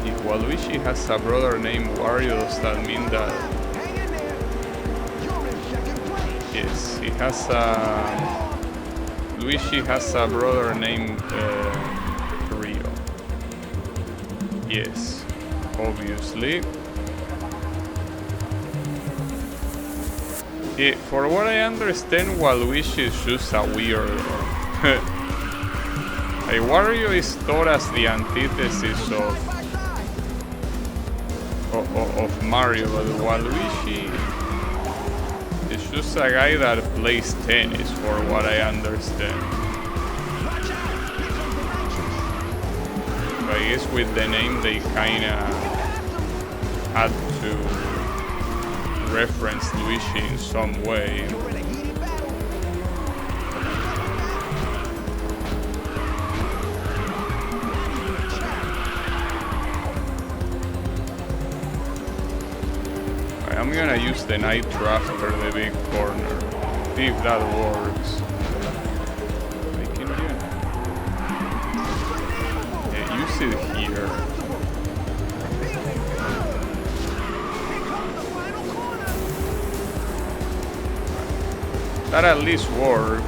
If Waluigi has a brother named Wario, does that mean that Hang in there. You're in second place. Yes, he has a... Luigi has a brother named Rio. Yes, obviously. For what I understand, Waluigi is just a weirdo. Like, Wario is thought as the antithesis of Mario, but Waluigi is just a guy that plays tennis, for what I understand. I guess with the name they kinda had to reference Luigi in some way. I'm gonna use the nitro after the big corner. See if that works. I can use it here. That at least worked.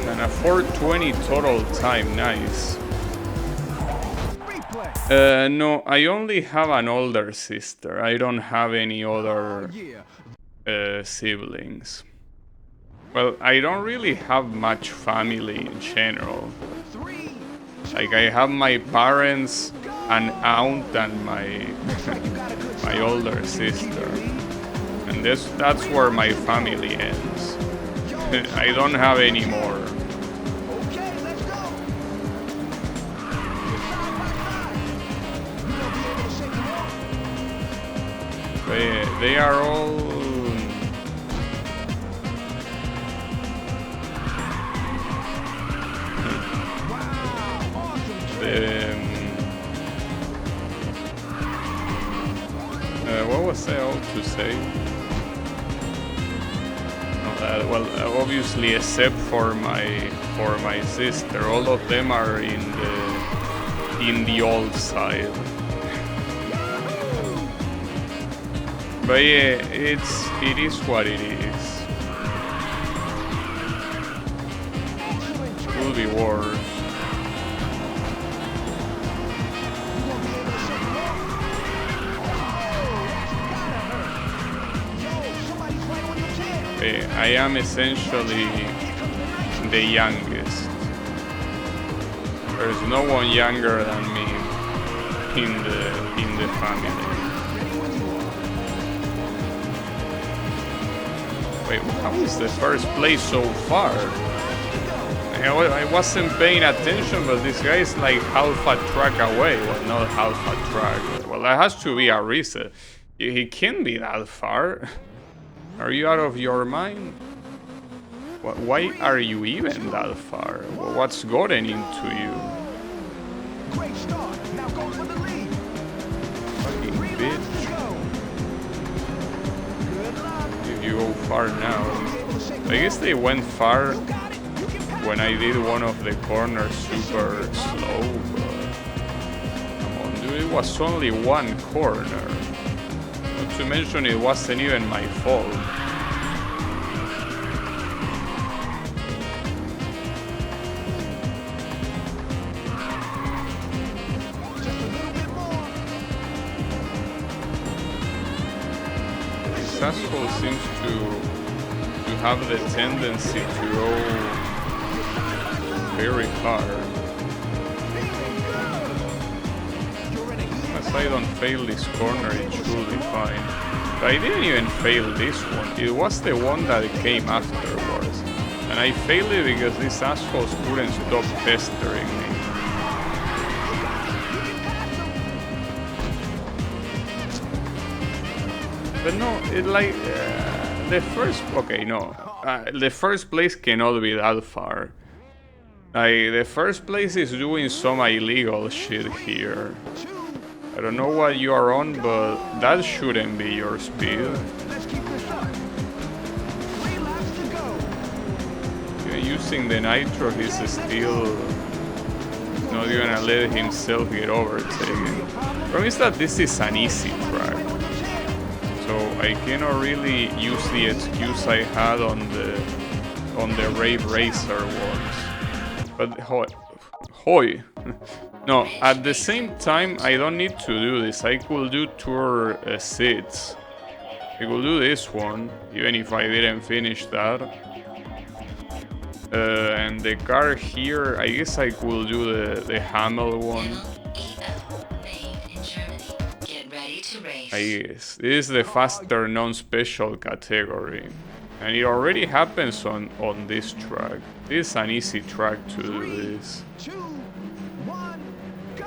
And a 420 total time, nice. No, I only have an older sister. I don't have any other siblings. Well, I don't really have much family in general. Like, I have my parents, an aunt, and my my older sister. And that's where my family ends. I don't have any more. They are all... what was I about to say? Well, obviously, except for my sister, all of them are in the old side. But yeah, it is what it is. Could be worse. I am essentially the youngest. There's no one younger than me in the family. Wait, how is the first place so far? I wasn't paying attention, but this guy is like half a track away. Well, not half a track. Well, that has to be a reset. He can't be that far. Are you out of your mind? Why are you even that far? What's gotten into you? Great start. Now go for the lead. Fucking bitch. Good luck. If you go far now. I guess they went far when I did one of the corners super slow, but come on, dude, it was only one corner. Not to mention it wasn't even my fault. This asshole seems to have the tendency to go very hard. As I don't fail this corner, it should be fine. But I didn't even fail this one. It was the one that came afterwards. And I failed it because these assholes couldn't stop pestering me. But no, it like... the first... Okay, no. The first place cannot be that far. Like, the first place is doing some illegal shit here. I don't know what you are on, but that shouldn't be your speed. Using the nitro, he's still not gonna let himself get overtaken. The problem is that this is an easy track. So so I cannot really use the excuse I had on the Rave Racer ones. But hoy. No, at the same time, I don't need to do this. I could do tour seats. I could do this one, even if I didn't finish that. And the car here, I guess I could do the Hamel one. I guess. This is the faster non-special category. And it already happens on this track. This is an easy track to do this. 2, 1, go!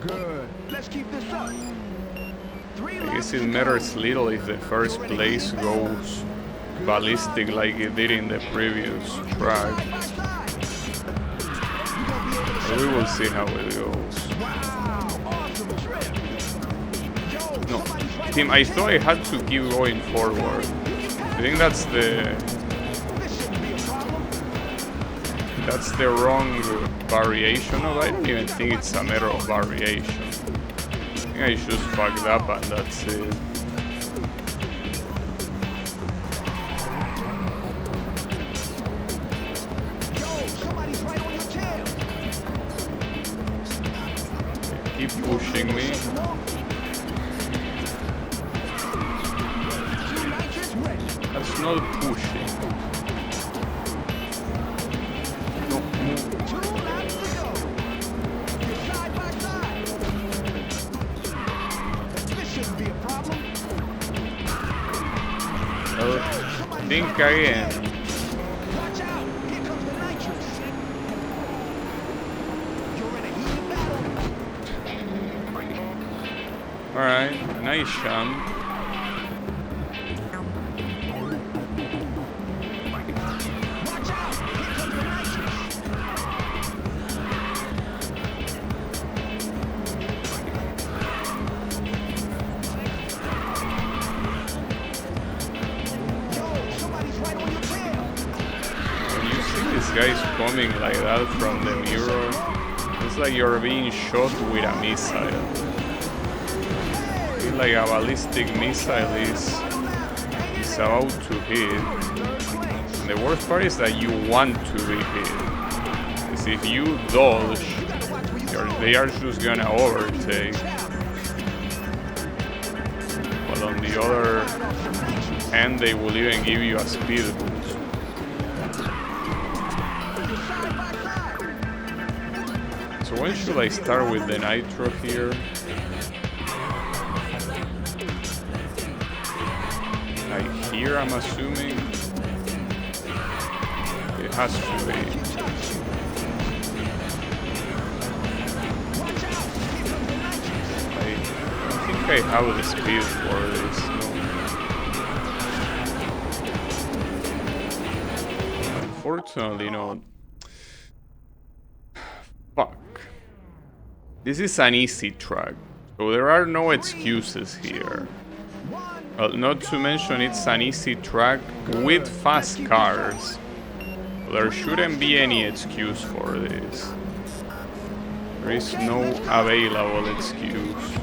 Good. Let's keep this up. I guess it matters little if the first place goes ballistic like it did in the previous track. But we will see how it goes. No, team, I thought I had to keep going forward. I think that's the wrong variation of it. I don't even think it's a matter of variation. I think I just fucked up and that's it. Keep pushing me. That's not pushing. No, move. Think again. Alright, nice jump. Guys coming like that from the mirror, it's like you're being shot with a missile. It's like a ballistic missile is about to hit. And the worst part is that you want to be hit. Because if you dodge, they are just gonna overtake. But on the other hand, they will even give you a speed boost. So when should I start with the nitro here? Like here, I'm assuming? It has to be. I think I have the speed for this, no? Unfortunately not. Fuck. This is an easy track, so there are no excuses here. Well, not to mention it's an easy track with fast cars. There shouldn't be any excuse for this. There is no available excuse.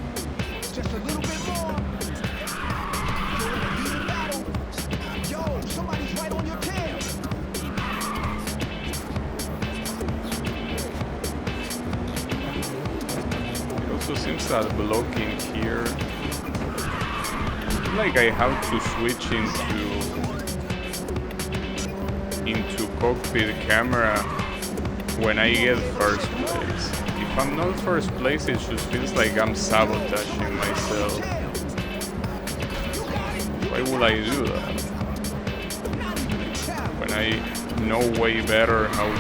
Seems that blocking here, like I have to switch into cockpit camera when I get first place. If I'm not first place, it just feels like I'm sabotaging myself. Why would I do that when I know way better how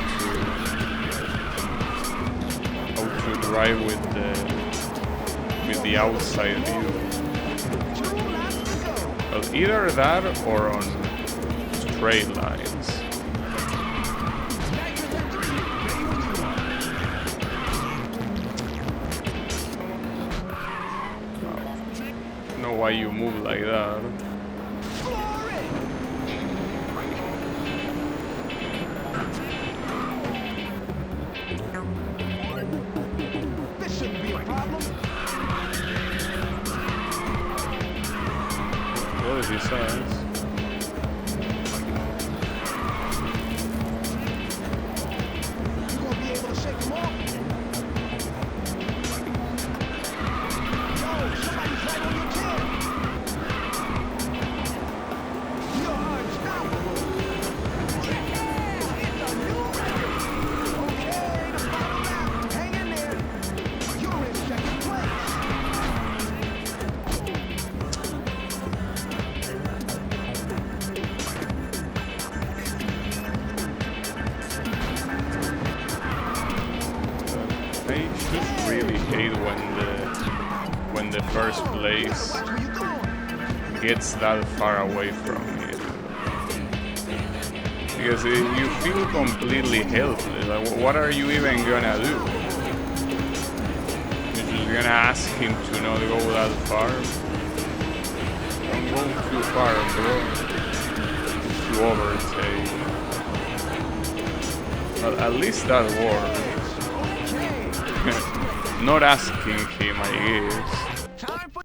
to drive with the outside view? Well, either that or on straight lines. I don't know why you move like that. his ass. You gonna be able to shake them off? Yo, somebody's right on your tail. You're unstoppable. Yeah, it's a new record. Okay, the final lap. Hang in there. You're in second place. I just really hate when the first place Watch where you going. gets that far away from it. Because you feel completely helpless. Like, what are you even gonna do? You're just gonna ask him to not go that far? Don't go too far, bro. To overtake. Well, at least that worked. Not asking him, I guess. Time for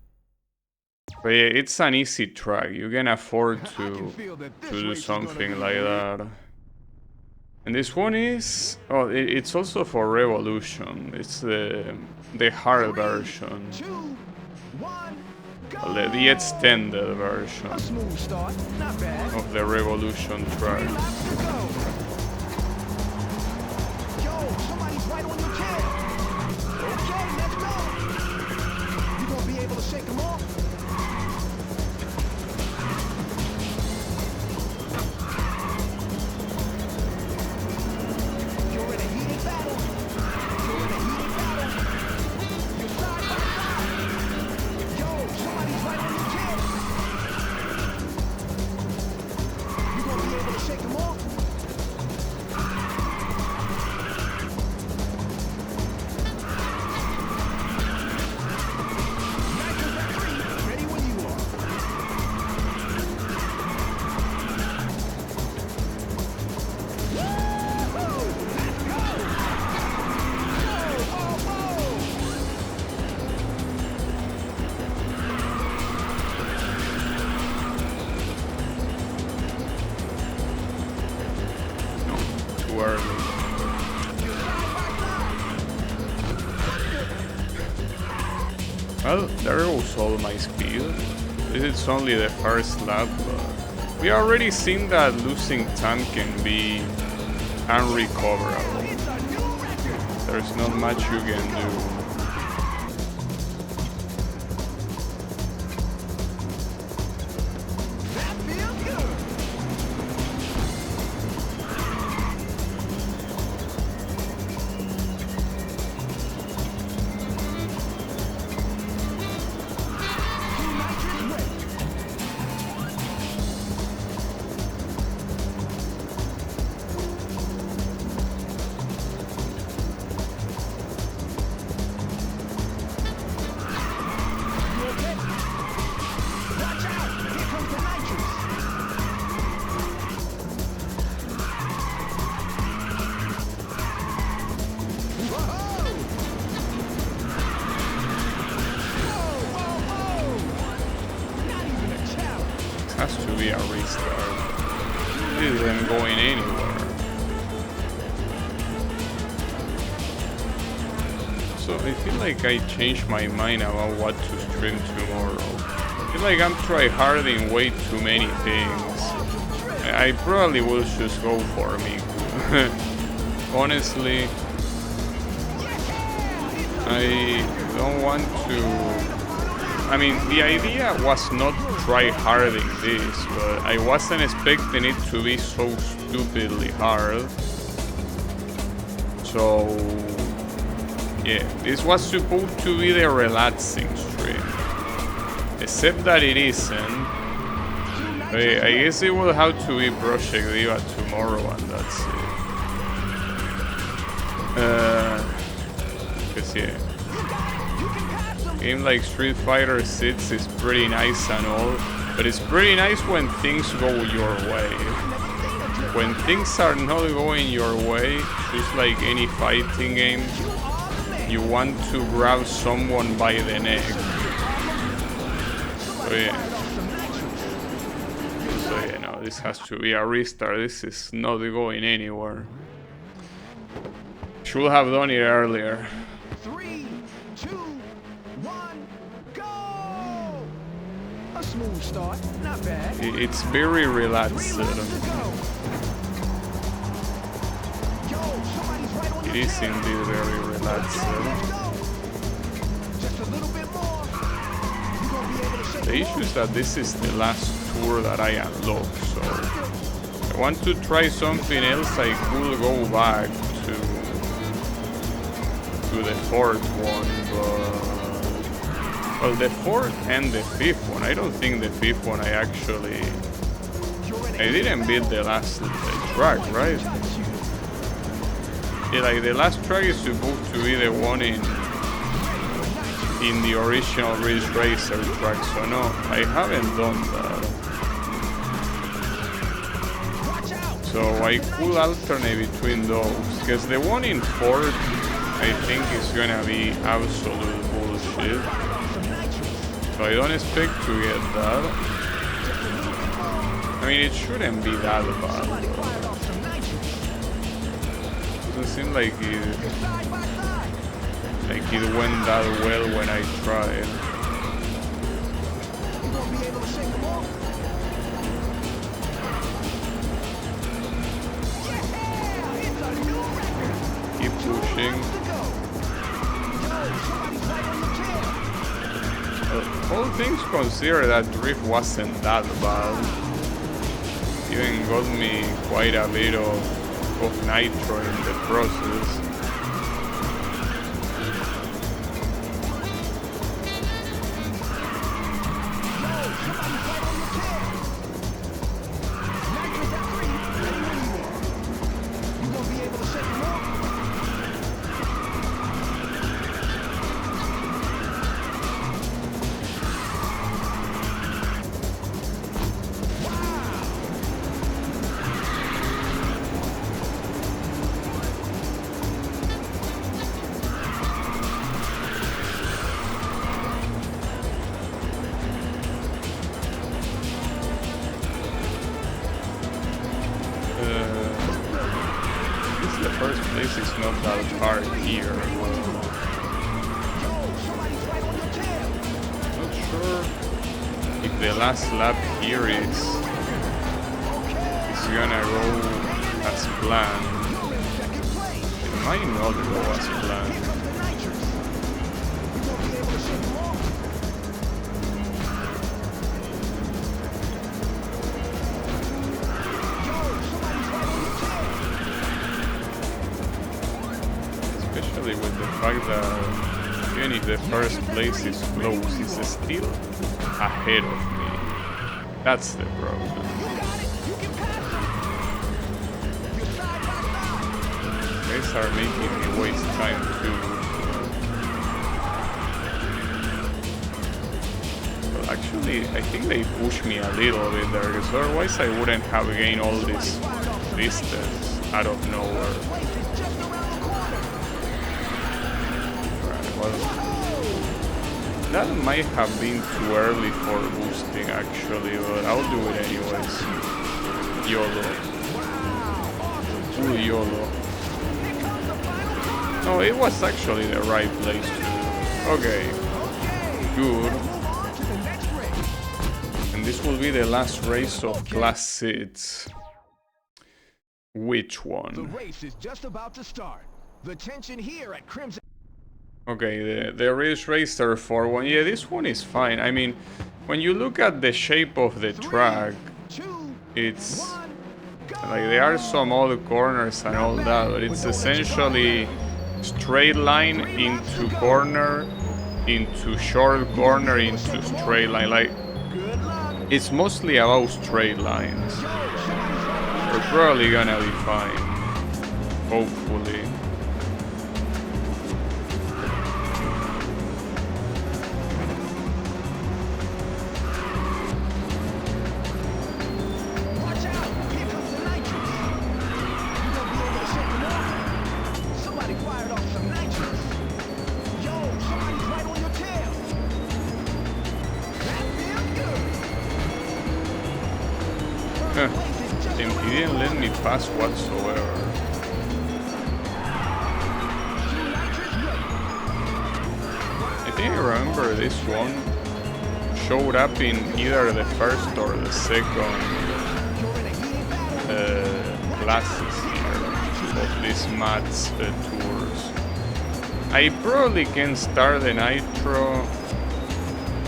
But yeah, it's an easy track. You can afford I can to feel that this do race is gonna something be like great. that. And this one is it's also for Revolution. It's the hard version, 2, 1, go. the extended A version smooth start, not bad. of the Revolution 3 track. laps to go. Yo, somebody's right on your tail. Okay, let's go. You gonna be able to shake them off? You're in a heated battle. You're in a heated battle. You're side by side. Yo, somebody's right on your tail. You gonna be able to shake them off? Nitro referee, ready when you are. Woo! Let's go! Whoa, whoa, whoa! No, too early. You're side by side. Well, there goes all my speed. This is only the first lap, but we already seen that losing time can be unrecoverable. It's a new record. There's not much you can do. That feels good. Two nitrous ready. You okay? Watch out! Here comes the nitrous. Whoa! Whoa, whoa, whoa! Not even a challenge. Has to be a restart. This isn't going anywhere. So I feel like I changed my mind about what to stream tomorrow. I feel like I'm tryharding way too many things. I probably will just go for me. Honestly, I don't want to. I mean, the idea was not tryharding this, but I wasn't expecting it to be so stupidly hard. So, yeah, this was supposed to be the relaxing stream. Except that it isn't. I guess it will have to be Project Diva tomorrow, and that's it. Cause yeah, game like Street Fighter 6 is pretty nice and all, but it's pretty nice when things go your way. When things are not going your way, just like any fighting game, you want to grab someone by the neck. So yeah. So yeah, no, this has to be a restart. This is not going anywhere. Should have done it earlier. 3, 2, 1, go! A smooth start, not bad. It's very relaxed. Yo, somebody's right on It your is tail. indeed very relaxed. Just a little bit more. You gonna be able to shake The them issue off. is that this is the last tour that I unlock, so I want to try something else. I could go back to the fourth one, but well, the fourth and the fifth one. I don't think the fifth one I didn't beat the last track, right? Yeah, like the last track is supposed to be the one in the original Ridge Racer track, so no, I haven't done that. So I could alternate between those, because the one in fourth I think is gonna be absolute bullshit. So I don't expect to get that. I mean, it shouldn't be that bad. Doesn't seem like it went that well when I tried. You gonna be able to shake them off? Yeah, it's a new record. Keep pushing. To go. Yo, somebody's right on your tail. All things considered, that drift wasn't that bad. Even got me quite a bit of nitro in the process. First place is not that hard here. Not sure if the last lap here is gonna go as planned. It might not go as planned. With the fact that even if the first place is close, it's still ahead of me. That's the problem. Guys are making me waste time too. Well, actually, I think they pushed me a little bit there, because otherwise I wouldn't have gained all this distance out of nowhere. That might have been too early for boosting actually, but I'll do it anyways. YOLO. Full YOLO. No, it was actually the right place to do. Okay. Good. And this will be the last race of Class 6. Which one? The race is just about to start. The tension here at Crimson. Okay, the Ridge Racer 4 one. Yeah, this one is fine. I mean, when you look at the shape of the track, it's like there are some odd corners and all that, but it's essentially straight line into corner, into short corner, into straight line. Like, it's mostly about straight lines. We're probably gonna be fine, hopefully. didn't let me pass whatsoever. I think I remember this one showed up in either the first or the second classes here of these mats tours. I probably can start the Nitro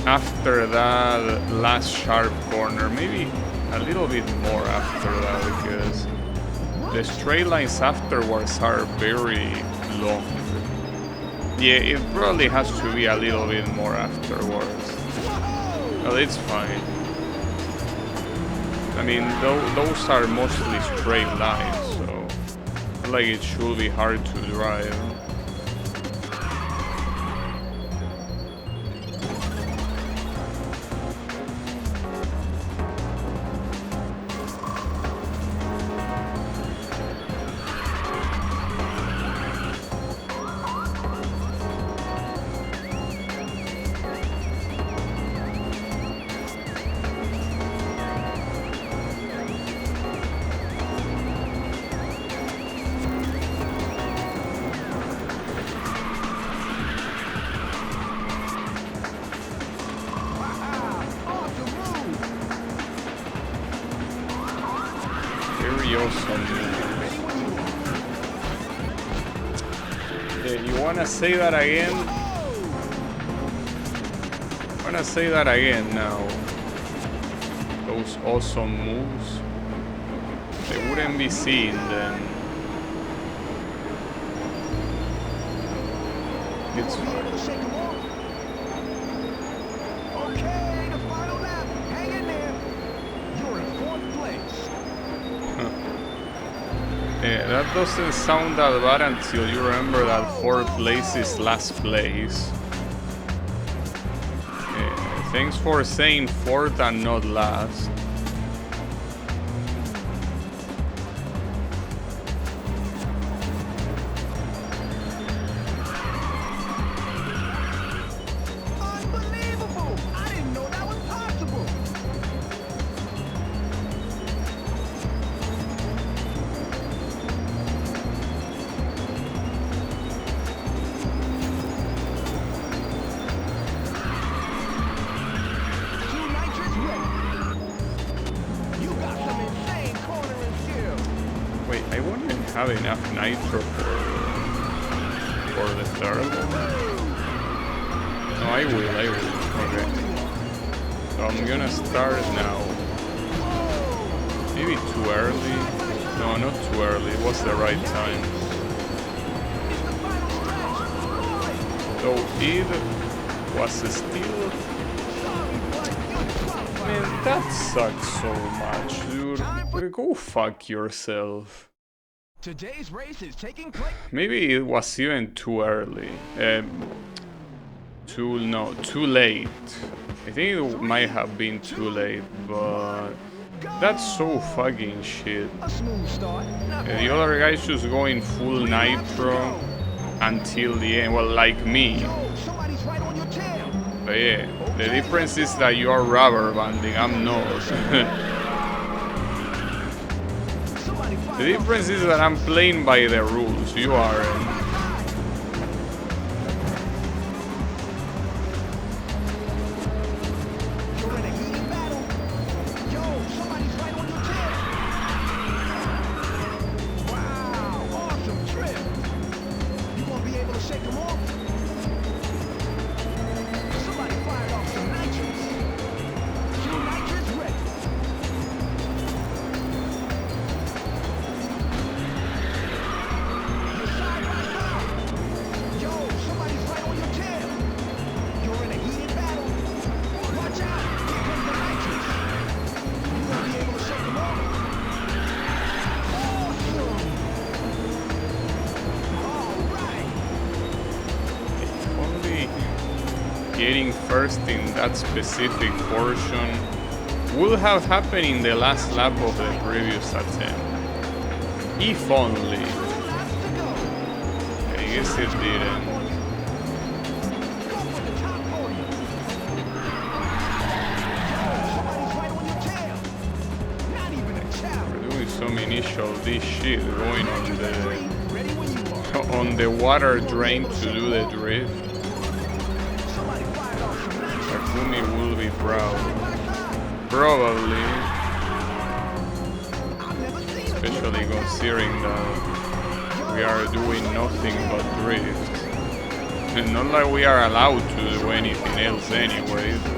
after that last sharp corner, maybe a little bit more after that, because the straight lines afterwards are very long. Yeah, it probably has to be a little bit more afterwards. But it's fine. I mean, those are mostly straight lines, so like it should be hard to drive. Very awesome. Yeah, you wanna say that again? Wanna say that again now? Those awesome moves. They wouldn't be seen then. It's fine. Okay, the final lap. Hang in there. You're in 4th place. Yeah, that doesn't sound that bad until you remember that 4th place is last place. Yeah, thanks for saying 4th and not last. Unbelievable! I didn't know that was possible. Wait, I won't even have enough nitro for the third one. No, I will. Okay. So I'm gonna start now. Maybe too early. No, not too early. What's the right time? So it was still... Man, that sucks so much, dude. Go fuck yourself. Today's race is taking place. Maybe it was even too early. Too late. I think it might have been too late, but that's so fucking shit. A smooth start. The other guys just going full nitro until the end. Well, like me. Somebody's right on your tail. But yeah, the difference is that you are rubber banding. I'm not. The difference is that I'm playing by the rules. You aren't. Getting first in that specific portion would have happened in the last lap of the previous attempt. If only. I guess it didn't. We're doing so many special this shit going on the water drain to do the drift. Takumi will be proud. Probably. Especially considering that we are doing nothing but drift. And not like we are allowed to do anything else anyway, but...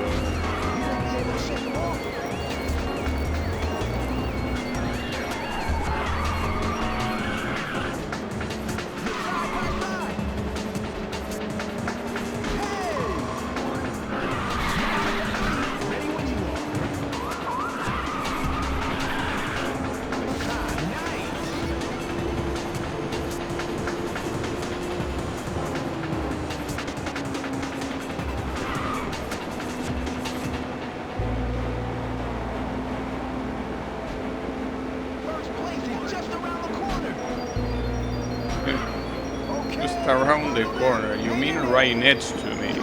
Just around the corner. You mean right next to me? I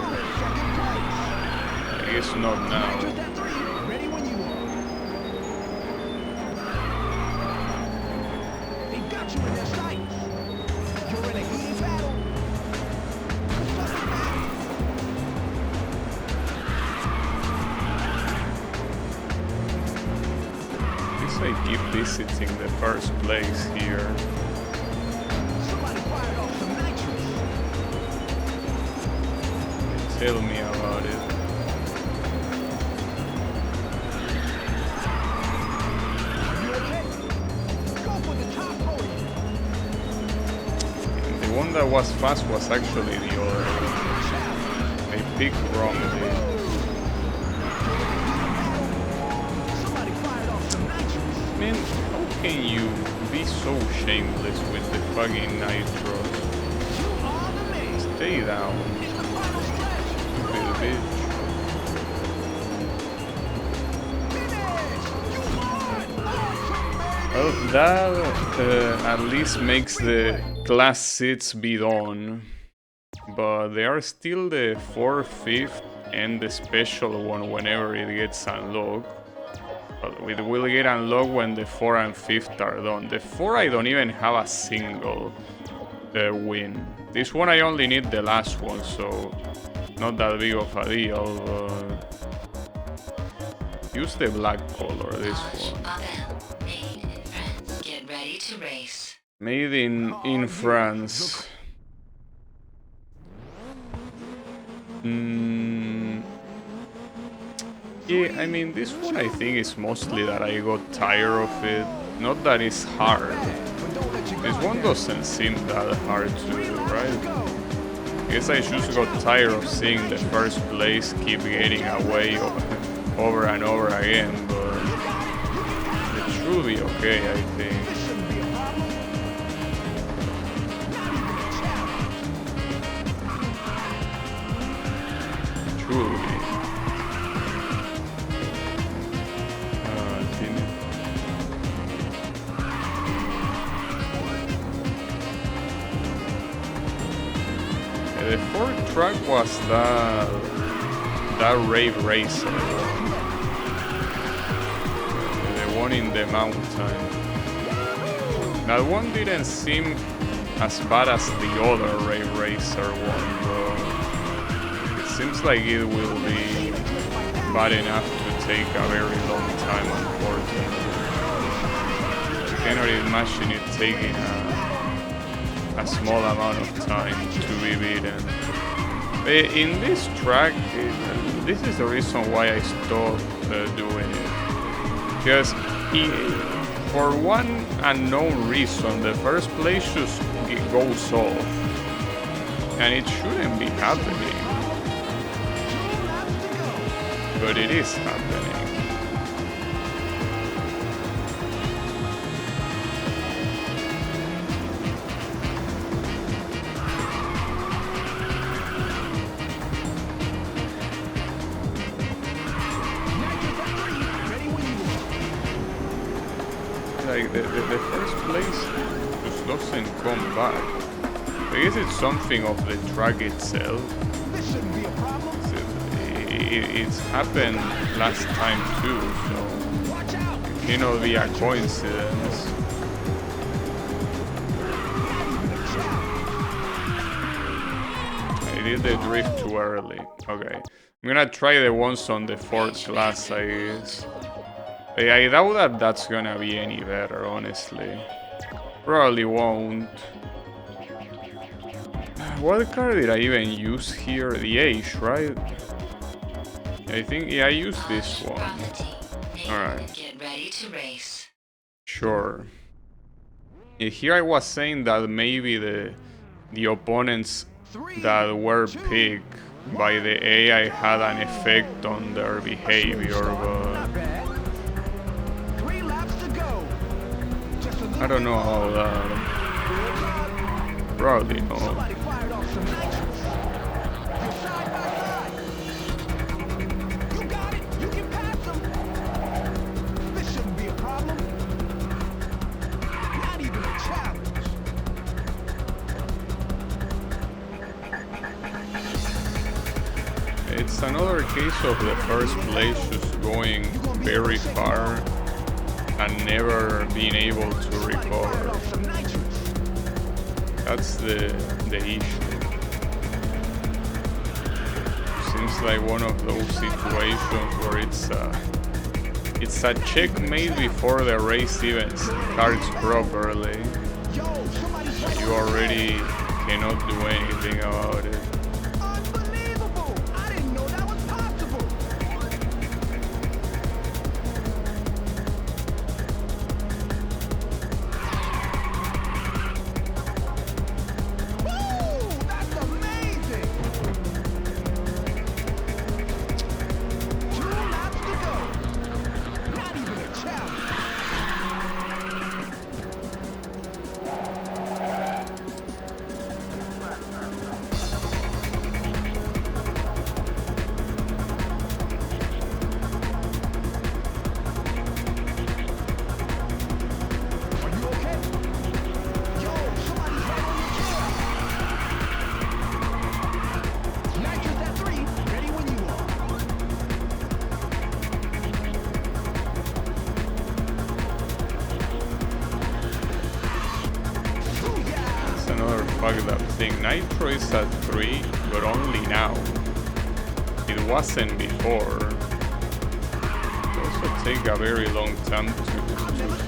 guess not now. I guess I keep visiting the first place here. Tell me about it. And the one that was fast was actually the other one. I picked wrongly. Man, how can you be so shameless with the fucking nitros? Stay down. Well, that at least makes the class seats be done, but they are still the 4th, 5th, and the special one whenever it gets unlocked. But it will get unlocked when the 4 and 5th are done. The 4 I don't even have a single win. This one I only need the last one, so not that big of a deal. Use the black color, this one. Get ready to race. Made in France. Yeah, I mean, this one I think is mostly that I got tired of it. Not that it's hard. This one doesn't seem that hard to do, right? I guess I just got tired of seeing the first place keep getting away over and over again, but it should be okay, I think. Should be. The 4th track was that Rave Racer one. The one in the mountain. That one didn't seem as bad as the other Rave Racer one, but it seems like it will be bad enough to take a very long time, unfortunately. I cannot imagine it taking a small amount of time to be beaten. In this track, this is the reason why I stopped doing it. Because for one unknown reason, the first place just goes off. And it shouldn't be happening. But it is happening. Like the first place just doesn't come back. I guess it's something of the track itself. It's happened last time too, so it cannot be a coincidence. I did the drift too early. Okay. I'm gonna try the ones on the 4th class, I guess. I doubt that that's gonna be any better, honestly. Probably won't. What car did I even use here? The H, right? I think, yeah, I used this one. Alright. Get ready to race. Sure. Here I was saying that maybe the opponents that were picked by the AI had an effect on their behavior, but I don't know how that. Probably not. It's another case of the first place just going very far and never being able to recover. That's the issue. Seems like one of those situations where it's a checkmate before the race even starts properly. You already cannot do anything about it. Fucked up thing. Nitro is at 3, but only now. It wasn't before. It also take a very long time to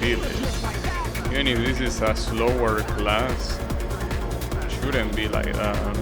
fill it. Even if this is a slower class, it shouldn't be like that.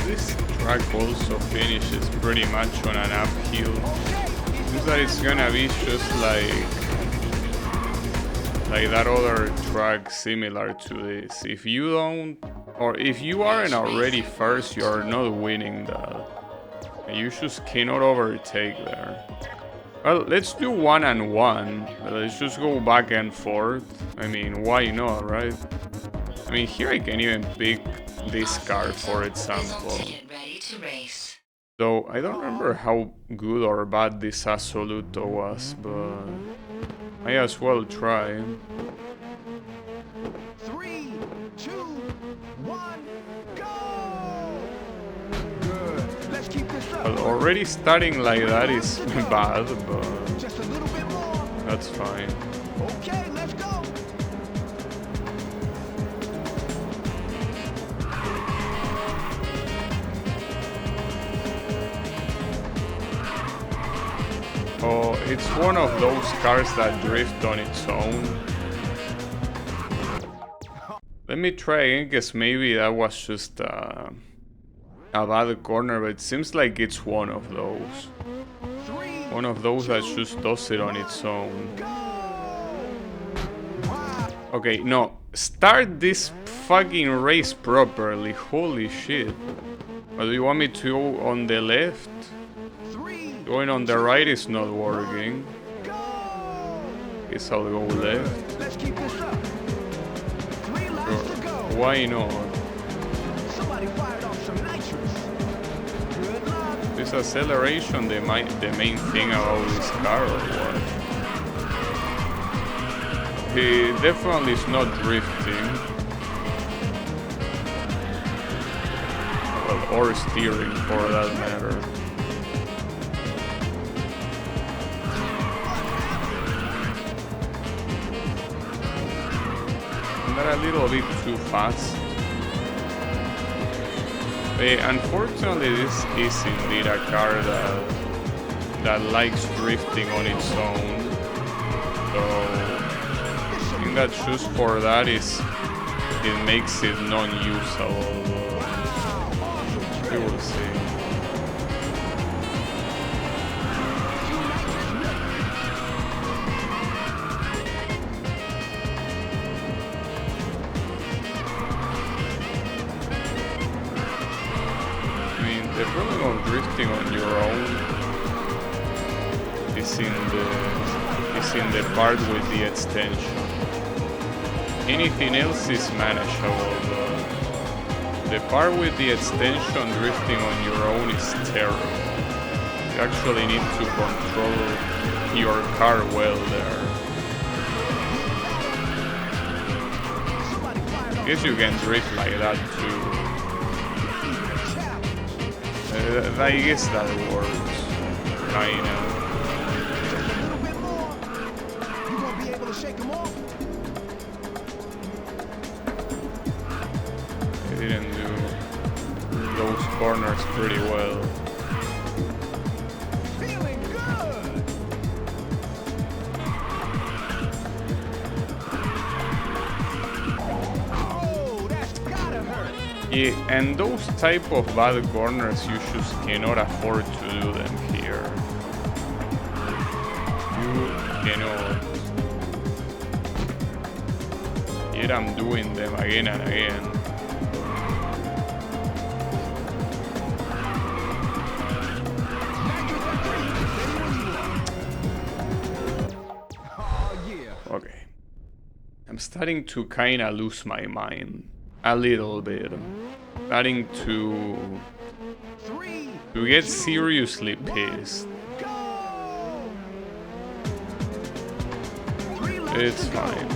This track also finishes pretty much on an uphill. Seems that it's gonna be just like that other track similar to this. If you don't, or if you aren't already first, you're not winning that. You just cannot overtake there. Well, let's do 1 and 1. Let's just go back and forth. I mean, why not, right? I mean, here I can even pick this car, for example. So I don't remember how good or bad this Assoluto was, but I as well try. 3, 2, 1, go! Good. Let's keep this up. Well, already starting like that is bad, but Just a little bit more. that's fine. Okay, let's go. Oh, it's one of those cars that drift on its own. Let me try again, guess maybe that was just a bad corner, but it seems like it's one of those. One of those that just does it on its own. Okay, no. Start this fucking race properly. Holy shit. Or do you want me to go on the left? Going on the right is not working. Guess I'll go left. Let's keep this up. 3 laps to go. Why not? Somebody fired off some nitrous. Good luck. This acceleration the main thing about this car or what? He definitely is not drifting. Well, or steering for that matter. They're a little bit too fast. Unfortunately, this is indeed a car that likes drifting on its own. So I think that just for that it makes it non-usable. We will see. The problem of drifting on your own is in the part with the extension. Anything else is manageable, but the part with the extension drifting on your own is terrible. You actually need to control your car well there. I guess you can drift like that too. I guess that works. Kinda. You gonna be able to shake them off? They didn't do those corners pretty well. Feeling good. Oh, that's gotta hurt. Yeah, and those type of bad corners, you just cannot afford to do them here. You cannot. Yet I'm doing them again and again. Oh yeah. Okay. I'm starting to kinda lose my mind. A little bit. Starting to get seriously pissed. It's fine.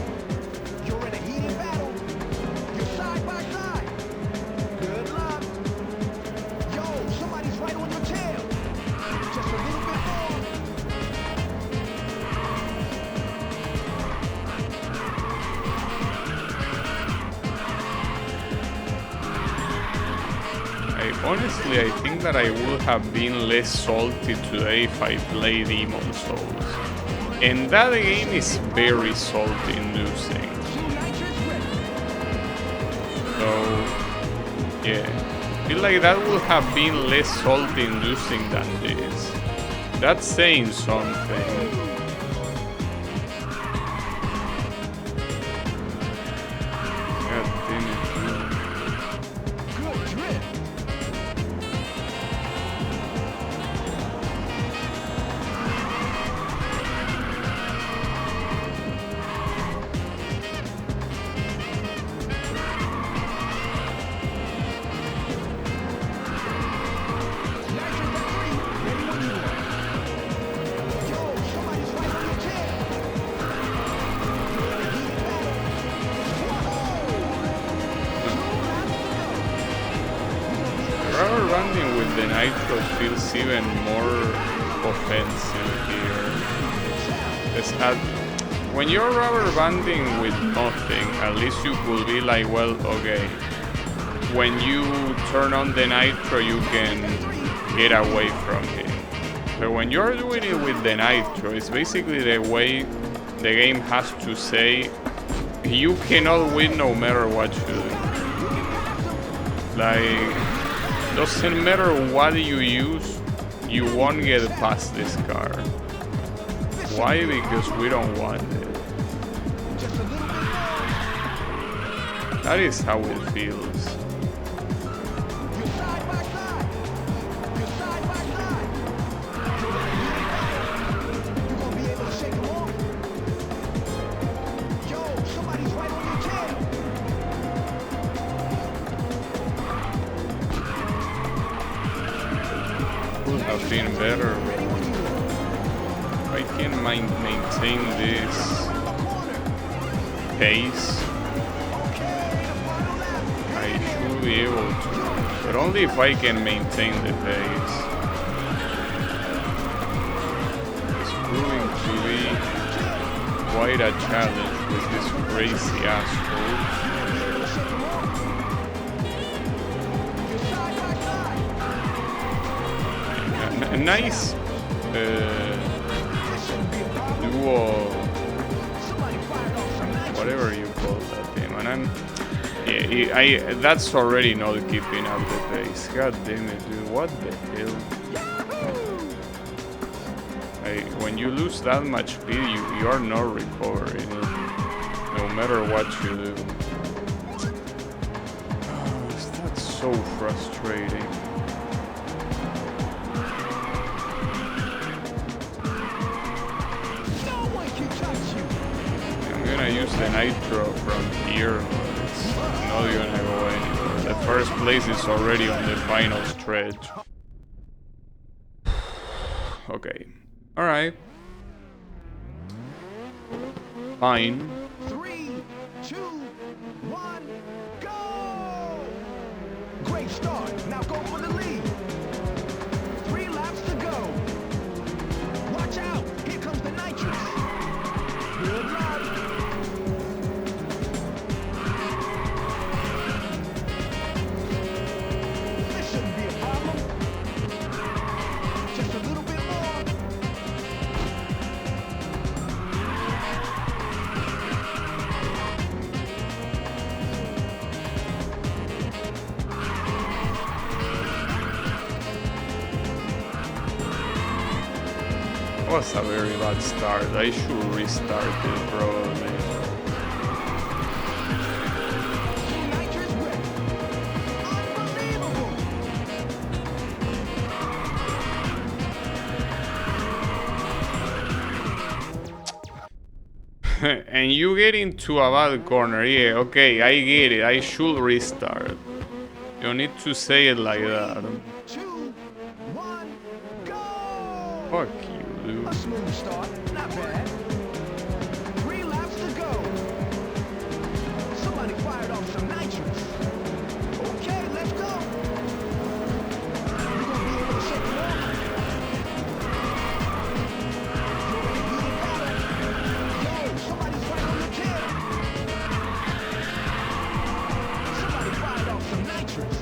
You're in a heated battle. You're side by side. Good luck. Yo, somebody's right on your tail. Just a little bit more. Honestly, I think that I would have been less salty today if I played Demon Souls. And that game is very salt-inducing. So, yeah. I feel like that would have been less salt-inducing than this. That's saying something. God damn it. Good drift. Rubber banding with the nitro feels even more offensive here. When you're rubber banding with nothing, at least you could be like, well, okay. When you turn on the nitro, you can get away from him. But when you're doing it with the nitro, it's basically the way the game has to say, you cannot win no matter what you do. Like, doesn't matter what you use, you won't get past this car. Why? Because we don't want it. That is how it feels. Could have been better. I can maintain this pace. I should be able to, but only if I can maintain the pace. It's proving to be quite a challenge with this crazy asshole. A nice duo, whatever you call that thing, and that's already not keeping up the pace. God damn it, dude, what the hell? When you lose that much speed, you are not recovering, no matter what you do. Oh, that's so frustrating. I'm gonna use the nitro from here, but it's not gonna go anywhere. The first place is already on the final stretch. Okay. Alright. Fine. 3, 2, 1, go! Great start. Now go for the lead. 3 laps to go. Watch out. Here comes the nitrous. Good luck. This shouldn't be a problem. Just a little bit more. Was a very bad start. I should restart it probably. Nitrous ready. Unbelievable. And you get into a bad corner. Yeah, okay, I get it. I should restart. You don't need to say it like that. 2, 1, go! Fuck you, dude. A smooth start, not bad. 3 laps to go. Somebody fired off some nitrous. Okay, let's go. You gonna be able to shake it off? You're in a heated battle. Yo, somebody's right on your tail. Somebody fired off some nitrous.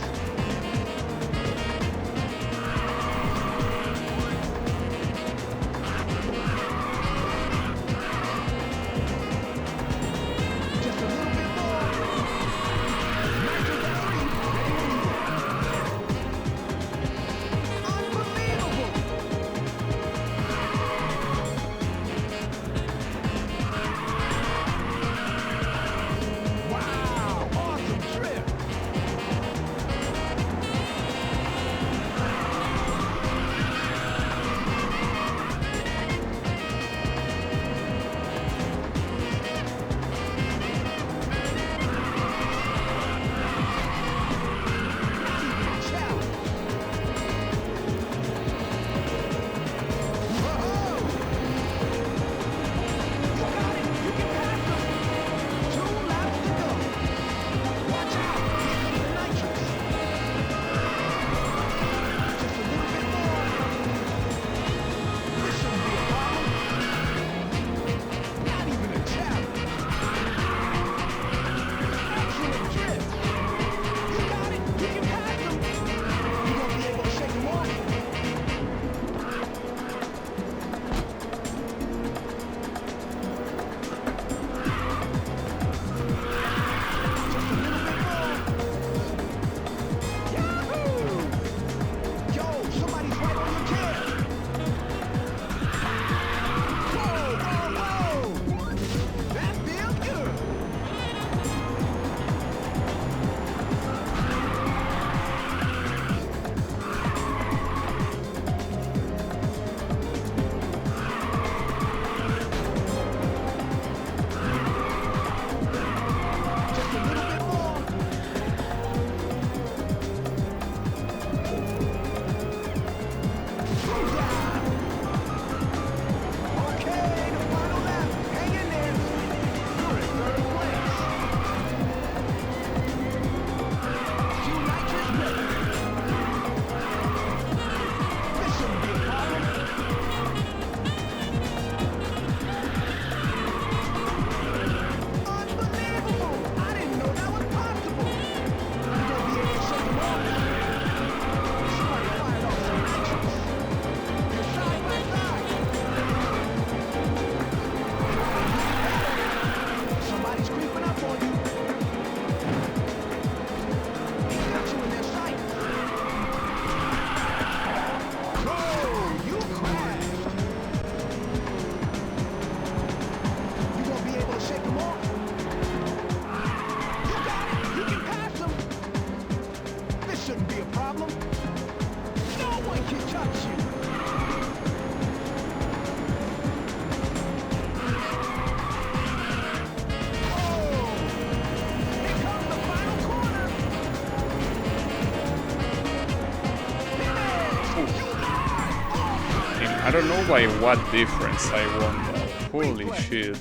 I don't know by what difference I won that. Holy shit.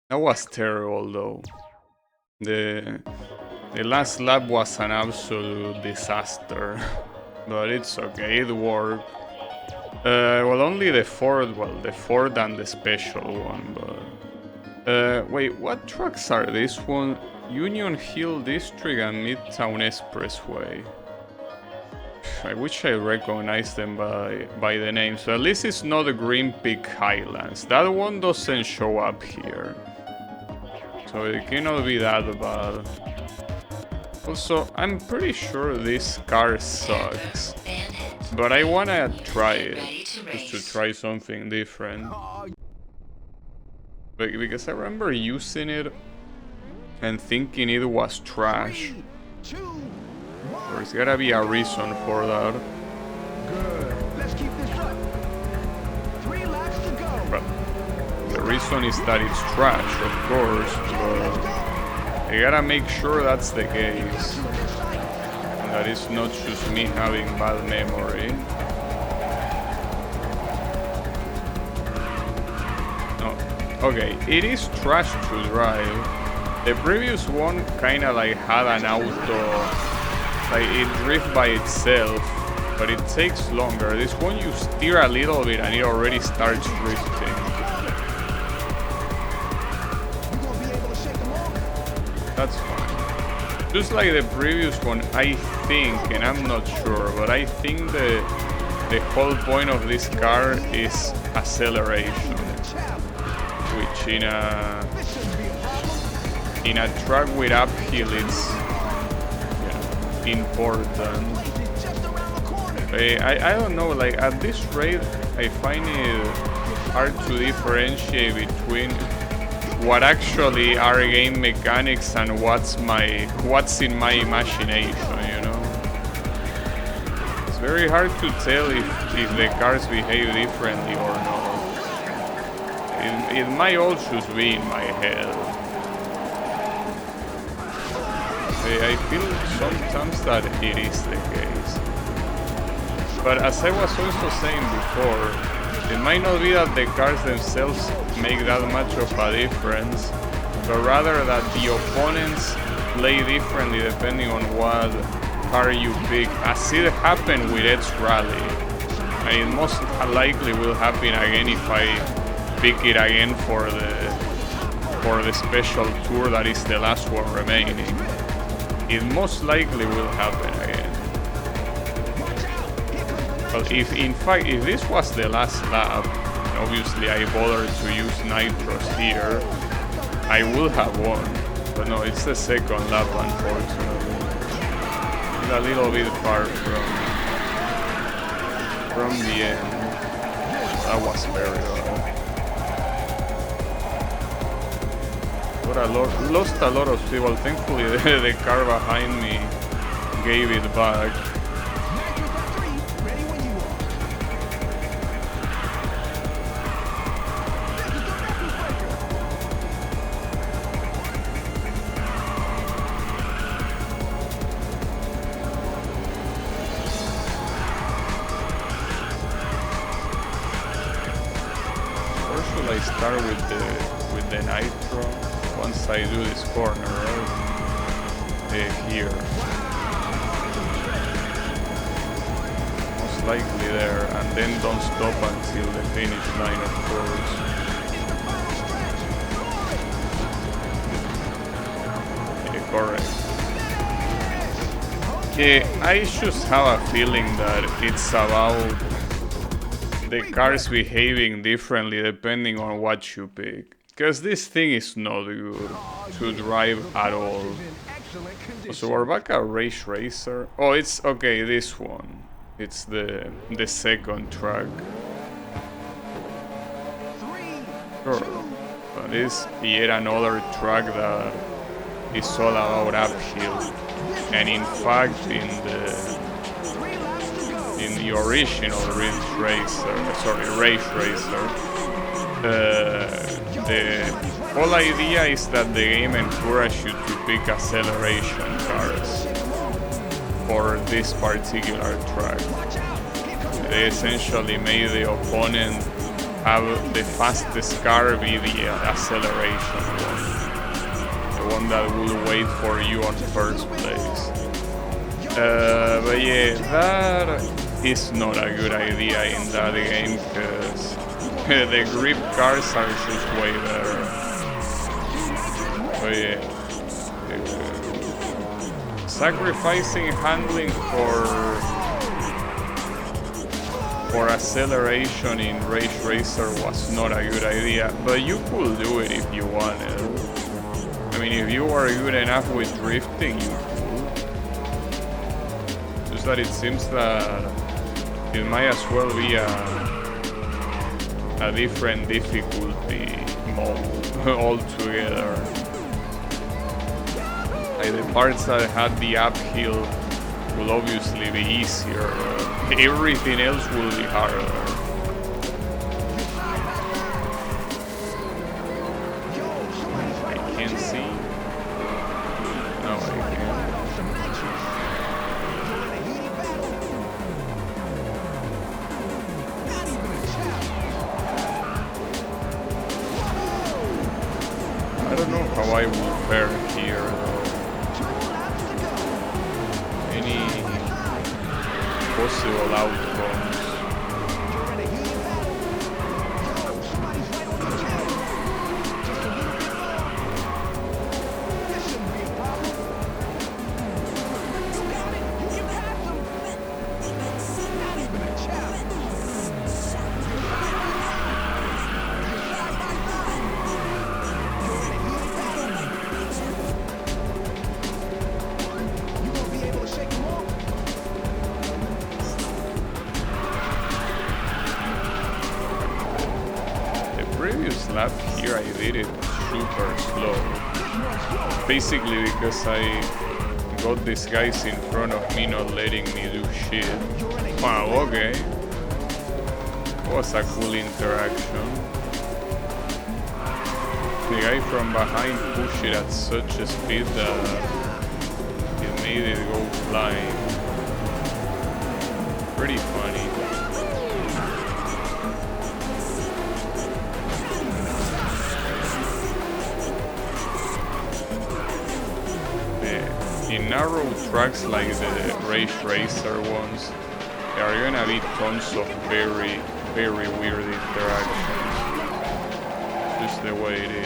That was terrible though. The last lap was an absolute disaster. But it's okay, it worked. Well, only the fourth and the special one, but... wait, what tracks are this one? Union Hill District and Midtown Expressway. I wish I recognized them by the name. So at least it's not the Green Peak Highlands. That one doesn't show up here. So it cannot be that bad. Also, I'm pretty sure this car sucks. But I wanna try it. Just to try something different. Because I remember using it and thinking it was trash. There's gotta be a reason for that. Good. Let's keep this up. 3 laps to go. But the reason is that it's trash, of course, but I gotta make sure that's the case. And that it's not just me having bad memory. No. Okay, it is trash to drive. The previous one kinda like had an auto, like it drifts by itself, but it takes longer. This one you steer a little bit and it already starts drifting. That's fine. Just like the previous one, I think, and I'm not sure, but I think the whole point of this car is acceleration, which in a track with uphill it's important. I don't know, like at this rate I find it hard to differentiate between what actually are game mechanics and what's in my imagination, you know? It's very hard to tell if the cars behave differently or not. It might all just be in my head. I feel sometimes that it is the case. But as I was also saying before, it might not be that the cars themselves make that much of a difference, but rather that the opponents play differently depending on what car you pick, as it happened with Ed's Rally. And it most likely will happen again if I pick it again for the special tour that is the last one remaining. It most likely will happen again. But if this was the last lap, and obviously I bothered to use nitros here, I would have won. But no, it's the second lap, unfortunately. It's a little bit far from the end. That was very low. But I lost a lot of people. Thankfully, the car behind me gave it back. Or should I start with the nitro? Once I do this corner, right? Here. Most likely there, and then don't stop until the finish line, of course. Yeah, correct. I just have a feeling that it's about the cars behaving differently depending on what you pick. Because this thing is not good to drive at all. So we're back at Race Racer. Oh, it's okay, this one. It's the second track. Sure. But it's yet another track that is all about uphill. And in fact, in the original Race Racer, the whole idea is that the game encourages you to pick acceleration cars for this particular track. they essentially made the opponent have the fastest car be the acceleration one. The one that will wait for you on first place. But yeah, that is not a good idea in that game because the grip cars are just way better. But yeah, sacrificing handling for acceleration in Race Racer was not a good idea, but you could do it if you wanted. I mean, if you are good enough with drifting, you could. Just that it seems that it might as well be a different difficulty mode altogether. Like the parts that had the uphill will obviously be easier. Everything else will be harder. I can't see. No, I can't. I don't know how I will fare here though. Any possible outcomes? Previous lap here I did it super slow. Basically because I got these guys in front of me not letting me do shit. Wow, okay. Was a cool interaction. The guy from behind pushed it at such a speed that it made it go flying. Pretty funny. In narrow tracks like the Race Racer ones, there are gonna be tons of very, very weird interactions. Just the way it is.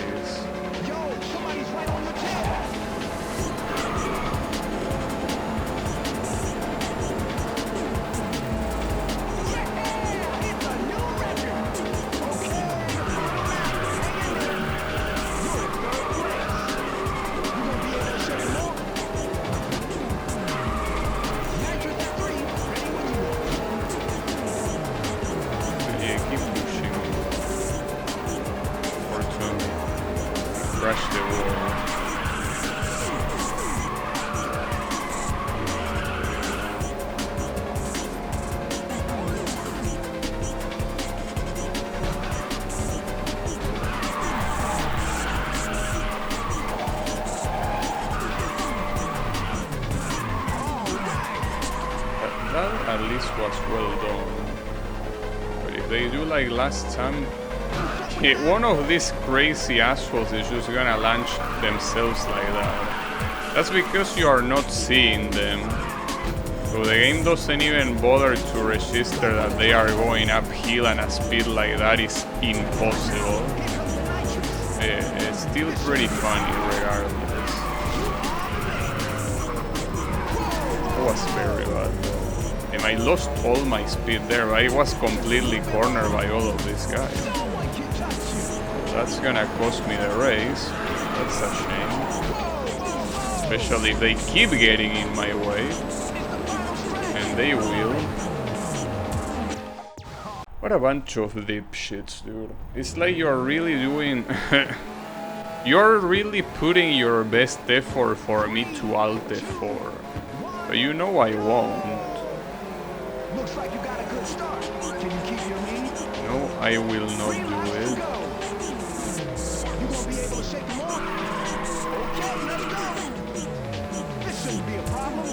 Crash the wall. That at least was well done. But if they do like last time, one of these crazy assholes is just gonna launch themselves like that. That's because you are not seeing them. So the game doesn't even bother to register that they are going uphill and a speed like that is impossible. It's still pretty funny regardless. That was very bad though. And I lost all my speed there. I was completely cornered by all of these guys. That's gonna cost me the race. That's a shame. Especially if they keep getting in my way. And they will. What a bunch of dipshits, dude. It's like you're really doing... you're really putting your best effort for me to Alt F4. But you know I won't. Looks like you got a good start. Can you keep your lead? No, I will not do it. You gonna be able to shake them off? Okay, let's go. This shouldn't be a problem.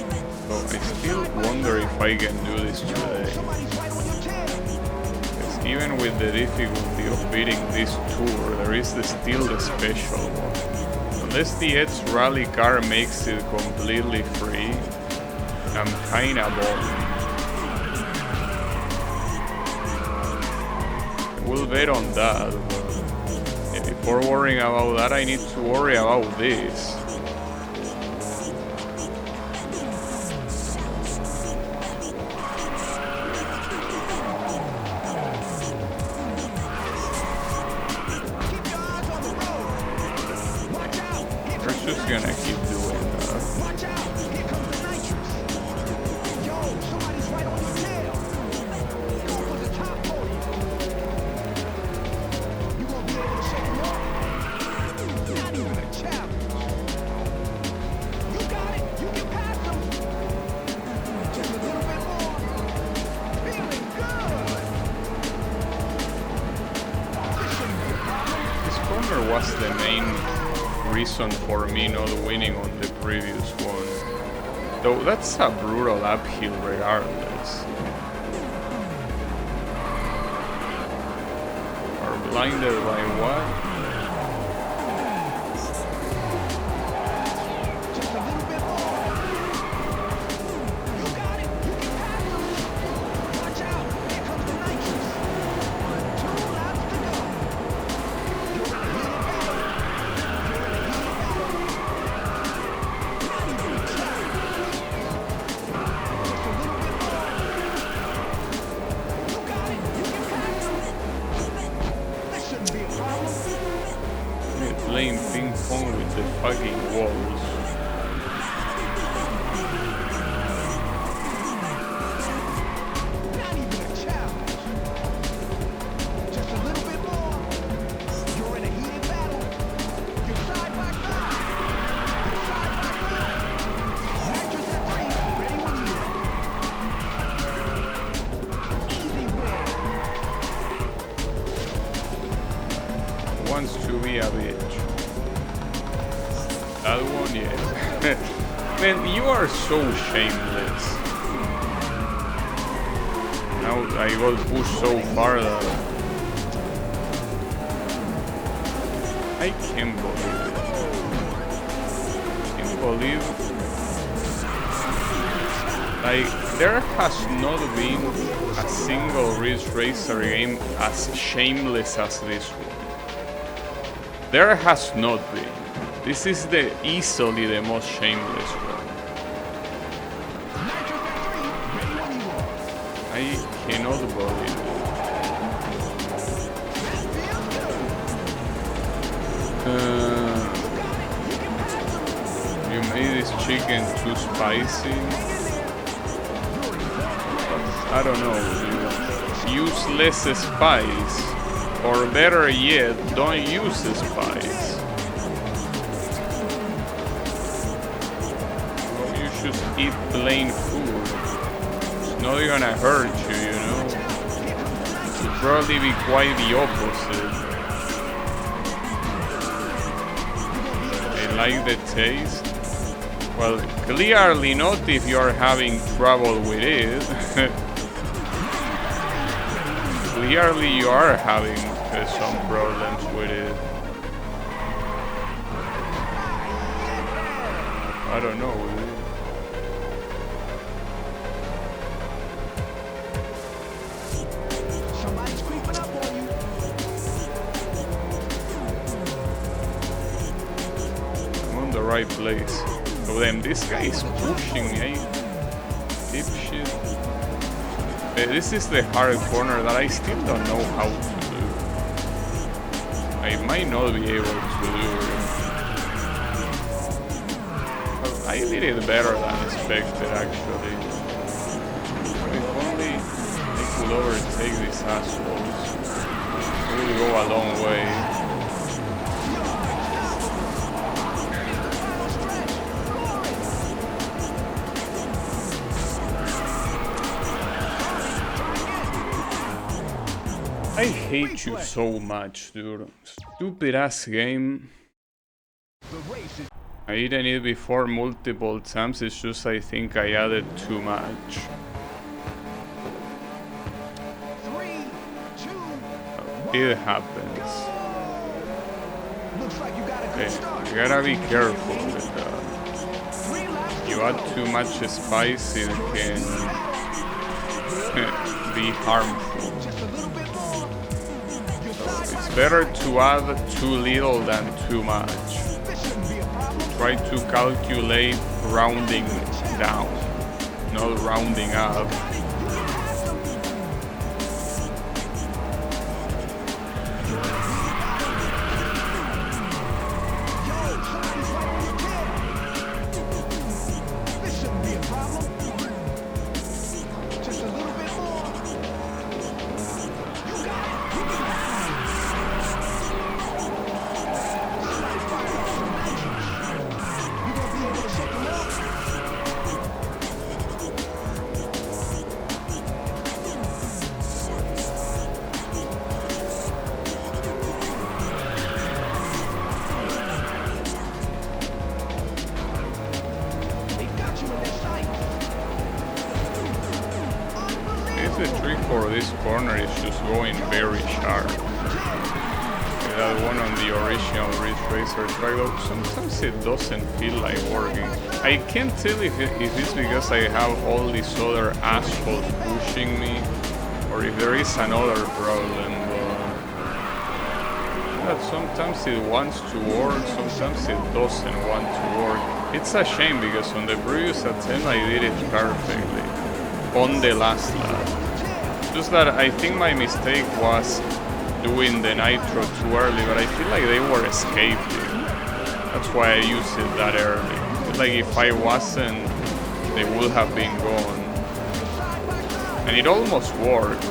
So I still wonder if I can do this today. Somebody's right on your even with the difficulty of beating this tour, there is still the special one. Unless the Ed's rally car makes it completely free, I'm kinda balling. We'll bet on that, but before worrying about that, I need to worry about this. We're just gonna keep doing that. Watch out! Here comes the nitrous. Yo, somebody's right on your tail. Go for the top podium. You won't be able to shake them off. Not even a challenge. You got it. You can pass them. Just a little bit more. Feeling good. This shouldn't be a problem. This corner was the main reason for me not winning on the previous one. Though that's a brutal uphill regardless. Are blinded by what? Just a little bit more. You got it. You can pass them. Watch out. Here comes the nitrous. 2 laps to go. You're in a heated battle. Not even a challenge. Just a little bit more. You got it. You can pass them. That shouldn't be a problem. We're playing ping pong with the fucking walls. Not even a challenge. Just a little bit more. You're in a heated battle. You're side by side. You're side by side. Nitrous at 3. Ready when you are. Easy win. Wants to be a bitch. That one, yeah. Man, you are so shameless. Now I got pushed so far that I can't believe it. Can't believe, like, there has not been a single Ridge Racer game as shameless as this one. There has not been. This is easily the most shameless one. Nitrous at 3. Ready when you are. I cannot believe it. That feels good. You made this chicken too spicy. I don't know. Use less spice. Or better yet, don't use the spice. Or you should eat plain food. It's not gonna hurt you, you know? It would probably be quite the opposite. I like the taste. Well, clearly not if you're having trouble with it. Clearly you are having some problems with it. I don't know. Somebody's creeping up on you. I'm on the right place. So then this guy is pushing me. Dipshit. This is the hard corner that I still don't know how to do. I might not be able to do it. But I did it better than expected, actually. If only I could overtake these assholes, it will go a long way. I hate you so much, dude. Stupid ass game. The race is I eaten it before multiple times, it's just I think I added too much. 3, 2, it happens. Looks like you got a good Okay, start. you gotta be careful with that. You add too much spice, it can be harmful. Just a little bit more. Your side It's by better side. to add too little than too much. This shouldn't be a problem. Try to calculate rounding down, not rounding up. This shouldn't be a problem. Just a little bit more. You got it. Somebody fired off some nitrous. You gonna be able to shake them up? They got you in their sights. The trick for this corner is just going very sharp. That one on the original Ridge Racer track, though sometimes it doesn't feel like working. I can't tell if it's because I have all these other assholes pushing me, or if there is another problem, but sometimes it wants to work, sometimes it doesn't want to work. It's a shame because on the previous attempt I did it perfectly, on the last lap. Just that I think my mistake was doing the nitro too early, but I feel like they were escaping. That's why I used it that early. It's like if I wasn't, they would have been gone. And it almost worked,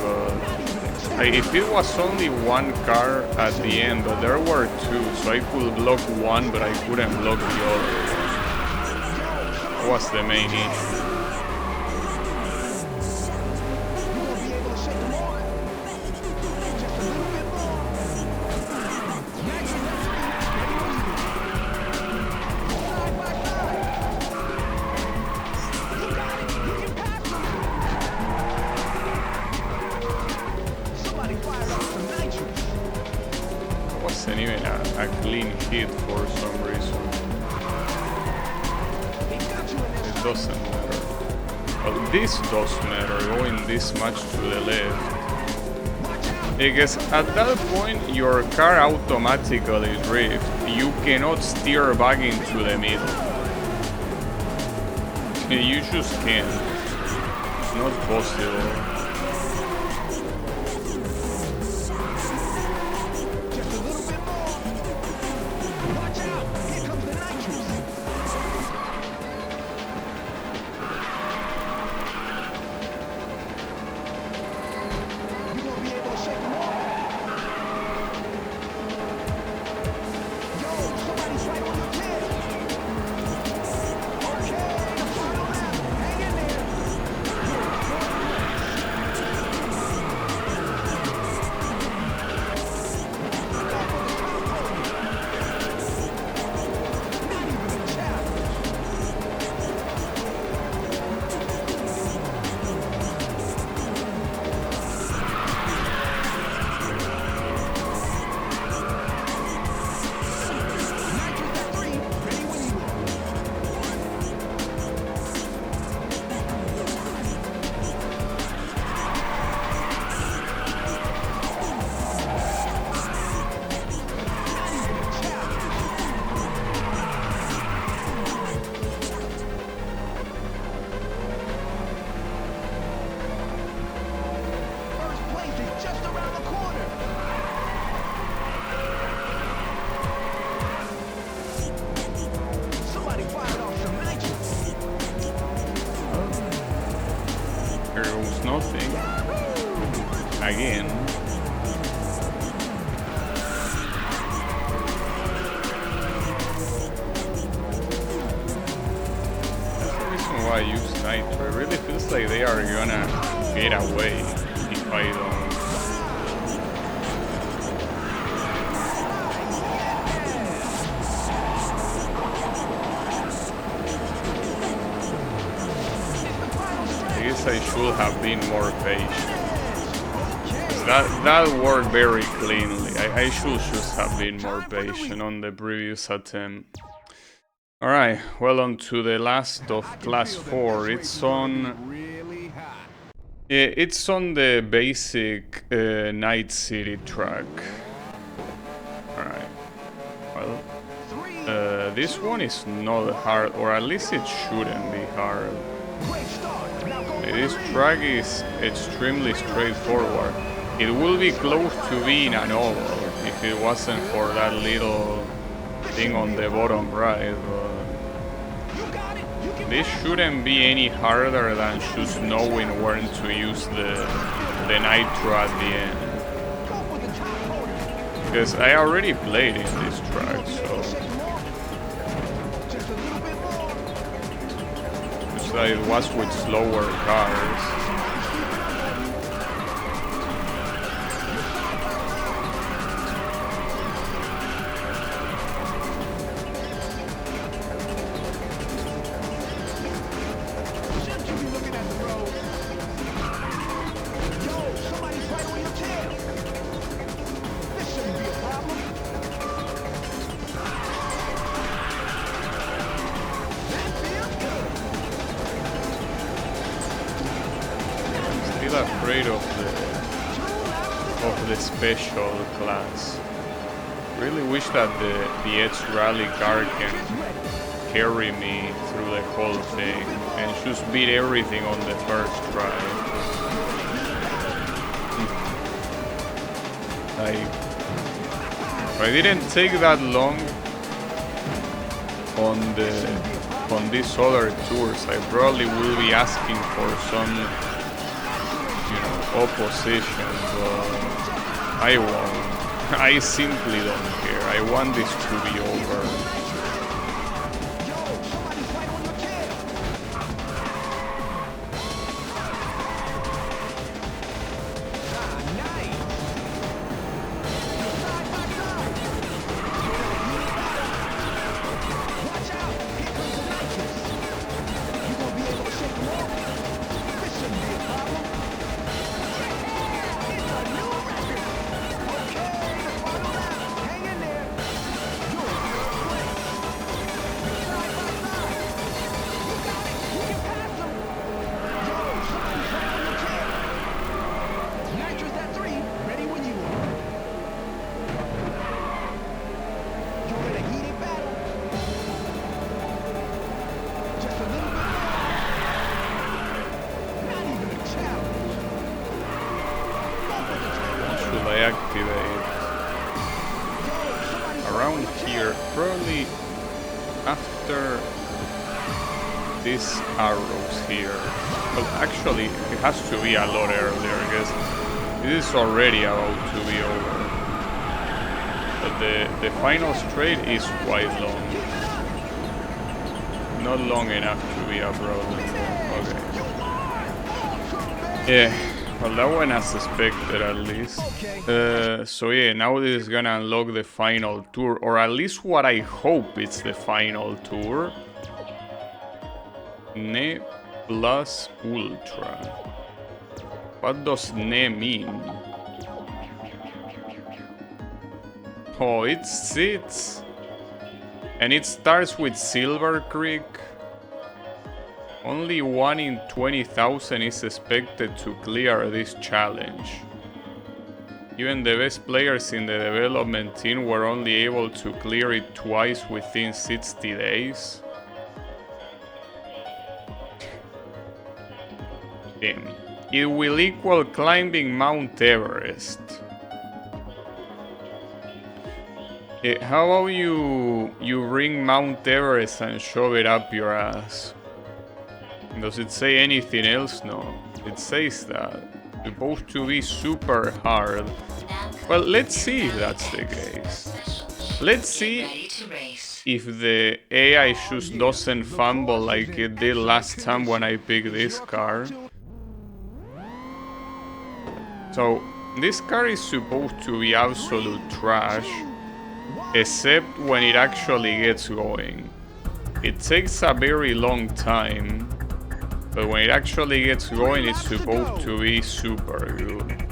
but if it was only one car at the end, but there were two, so I could block one, but I couldn't block the other. That was the main issue. Wasn't even a clean hit for some reason. It doesn't matter. Well, this does matter, going this much to the left. Because at that point your car automatically drifts. You cannot steer back into the middle. You just can't. It's not possible. Nothing. Again. That's the reason why I use nitro. It really feels like they are gonna get away if I don't. I should have been more patient. that worked very cleanly. I should just have been more patient on the previous attempt. Alright, well, on to the last of class 4. It's on the basic Night City track. Alright, well, this one is not hard, or at least it shouldn't be hard. This track is extremely straightforward. It will be close to being an oval if it wasn't for that little thing on the bottom right, but this shouldn't be any harder than just knowing when to use the nitro at the end. Because I already played in this track, so just that it was with slower cars. Afraid of the special class. Really wish that the Edge Rally car can carry me through the whole thing and just beat everything on the first try. If I didn't take that long on these other tours, I probably will be asking for some opposition, but I won't. I simply don't care. I want this to be over. Activate around here, probably after these arrows here. Well, actually, it has to be a lot earlier because this is already about to be over. But the final straight is quite long. Not long enough to be a problem. Okay. Yeah. Well, that one as expected, at least. So yeah, now this is gonna unlock the final tour, or at least what I hope it's the final tour. Ne plus Ultra. What does Ne mean? Oh, it sits. And it starts with Silver Creek. Only 1 in 20,000 is expected to clear this challenge. Even the best players in the development team were only able to clear it twice within 60 days. Damn. It will equal climbing Mount Everest. How about you ring Mount Everest and shove it up your ass? Does it say anything else? No. It says that. It's supposed to be super hard. Well, let's see if that's the case. Let's see if the AI just doesn't fumble like it did last time when I picked this car. So, this car is supposed to be absolute trash, except when it actually gets going. It takes a very long time, but when it actually gets going, it's supposed to be super good.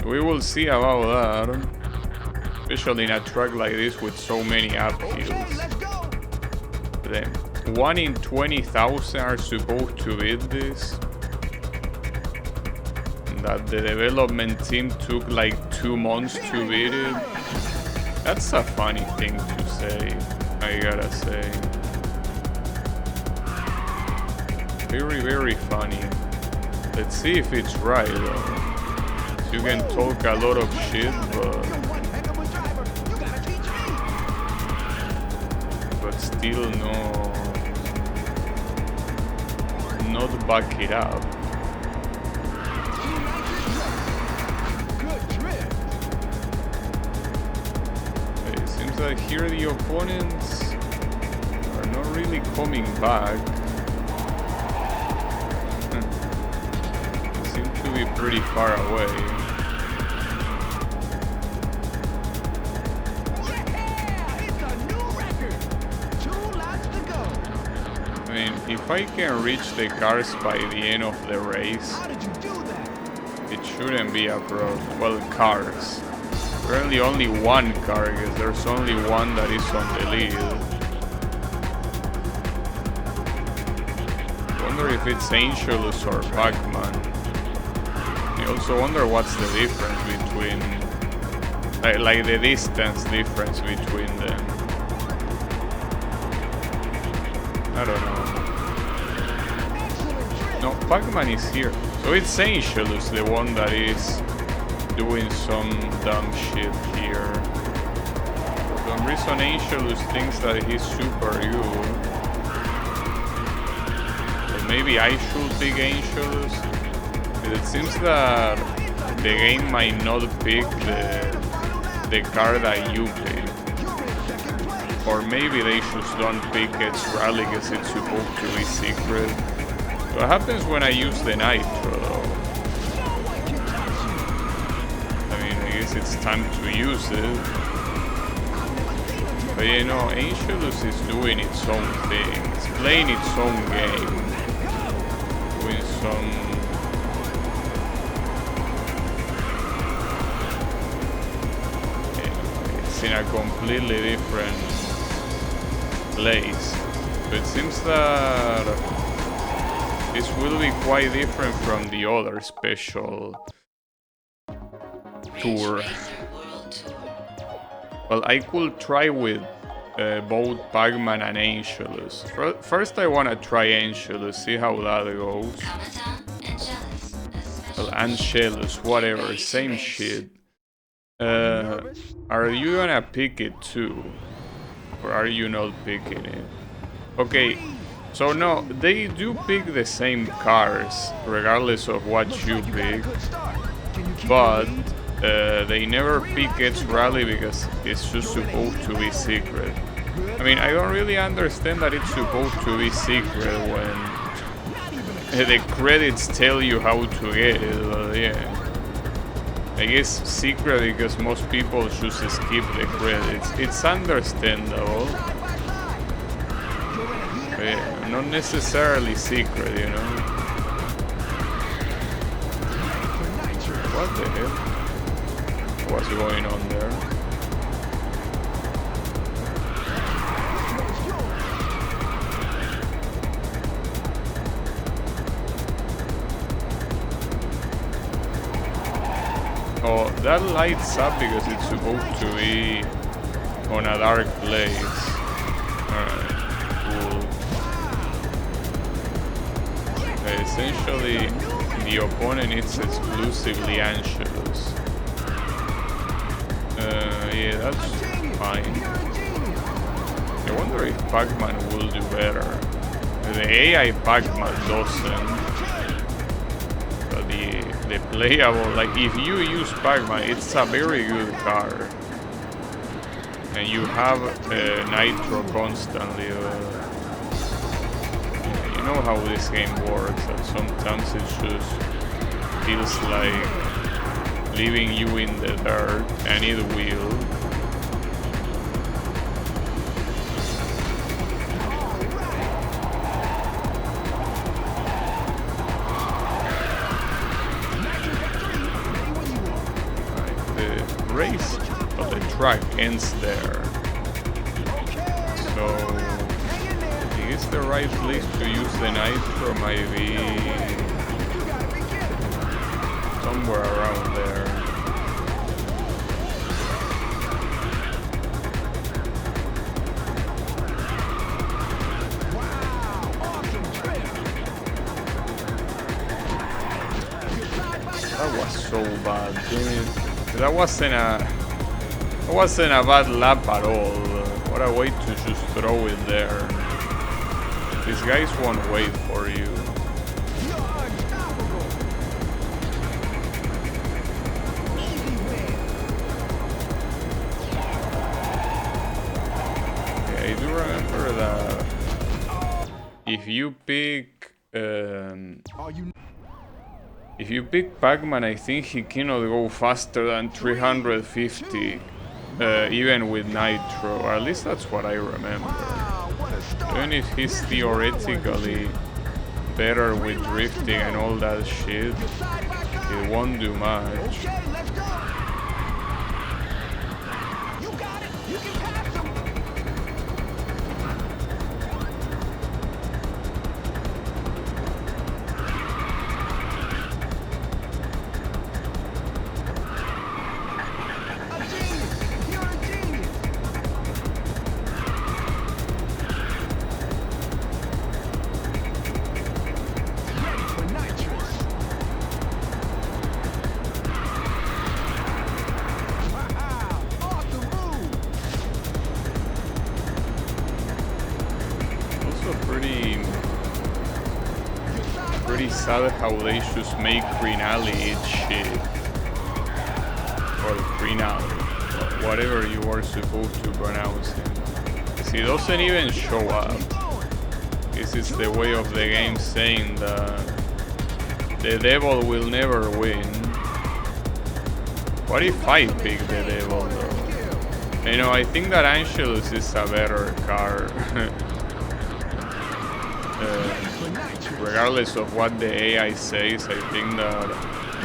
We will see about that. Especially in a track like this with so many uphills. Let's go. Then 1 in 20,000 are supposed to beat this. That the development team took like 2 months to beat it. That's a funny thing to say, I gotta say. Very, very funny. Let's see if it's right though. You can talk a lot of shit, but still not back it up. It seems like here the opponents are not really coming back. They seem to be pretty far away. I mean, if I can reach the cars by the end of the race, it shouldn't be a problem. Well, cars. Currently only one car, because there's only one that is on the lead. I wonder if it's Angelus or Pac-Man. I also wonder what's the difference between... like the distance difference between them. I don't know. No, Pac-Man is here. So it's Angelus, the one that is doing some dumb shit here. For some reason Angelus thinks that he's super good. So maybe I should pick Angelus. But it seems that the game might not pick the card that you pick. Or maybe they just don't pick its rally because it's supposed to be secret. What happens when I use the Nitro though? I mean, I guess it's time to use it. But you know, Angelus is doing its own thing. It's playing its own game. Doing some... It's in a completely different place. So it seems that this will be quite different from the other special tour. Well, I could try with both Pac-Man and Angelus. First I wanna try Angelus, see how that goes. Well, Angelus, whatever, same shit. Are you gonna pick it too? Or are you not picking it? Okay, so no, they do pick the same cars, regardless of what you pick. But they never pick its rally because it's just supposed to be secret. I mean, I don't really understand that it's supposed to be secret when the credits tell you how to get it, but yeah. I guess secret because most people just skip the credits. It's understandable. But yeah, not necessarily secret, you know? What the hell? What's going on there? Oh, that lights up because it's supposed to be on a dark place. Alright, cool. Essentially, the opponent is exclusively Angelus. Yeah, that's fine. I wonder if Pac-Man will do better. The AI Pac-Man doesn't. But the playable, like if you use Pac-Man, it's a very good card. And you have Nitro constantly. You know how this game works, that sometimes it just feels like leaving you in the dirt, and it will. track ends there. So is the right place to use the nitro? Maybe somewhere around there. That was so bad, dude. That wasn't a bad lap at all. What a way to just throw it there. These guys won't wait for you. Yeah, I do remember that if you pick Pac-Man, I think he cannot go faster than 350, even with Nitro. Or at least that's what I remember. Even if he's theoretically better with drifting and all that shit, it won't do much. Pretty sad how they just make Crinali eat shit. Or Crinali, whatever you are supposed to pronounce it. See, it doesn't even show up. This is the way of the game saying that the devil will never win. What if I pick the devil though? You know, I think that Angelus is a better car. Regardless of what the AI says, I think that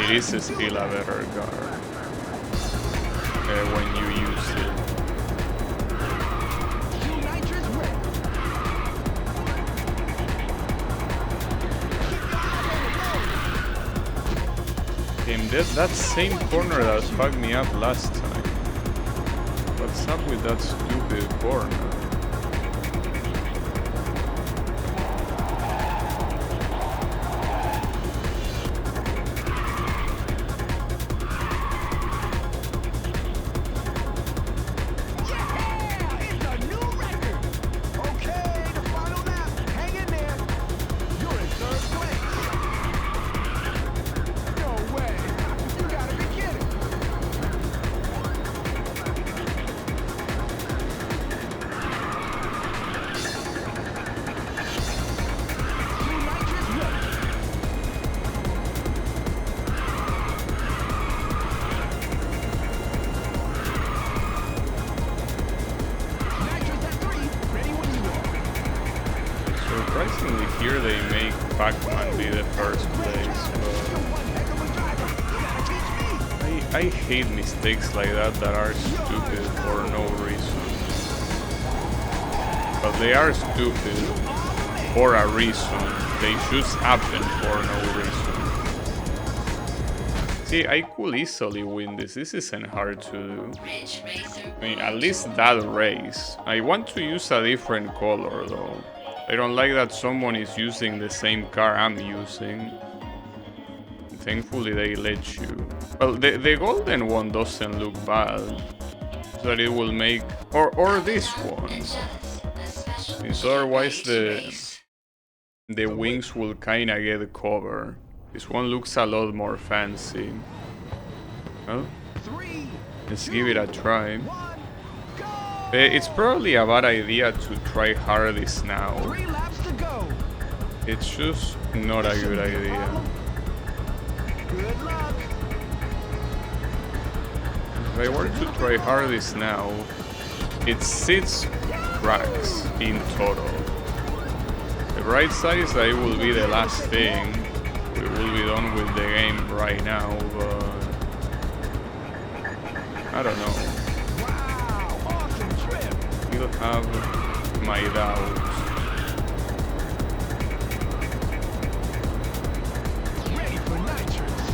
it is still a better car when you use it. Damn, that same corner that fucked me up last time. What's up with that stupid corner? Surprisingly, here they make Pac-Man be the first place, but I hate mistakes like that are stupid for no reason. But they are stupid for a reason. They just happen for no reason. See, I could easily win this. This isn't hard to do. I mean, at least that race. I want to use a different color though. I don't like that someone is using the same car I'm using. Thankfully they let you. Well, the golden one doesn't look bad. So that it will make... Or this one. Since otherwise the wings will kinda get covered. This one looks a lot more fancy. Well, let's give it a try. It's probably a bad idea to try hardest now. It's just not a good idea. If I were to try hardest now, it's 6 tracks in total. The right side is that it will be the last thing. We will be done with the game right now, but I don't know. still have my doubts. Ready for nitrous.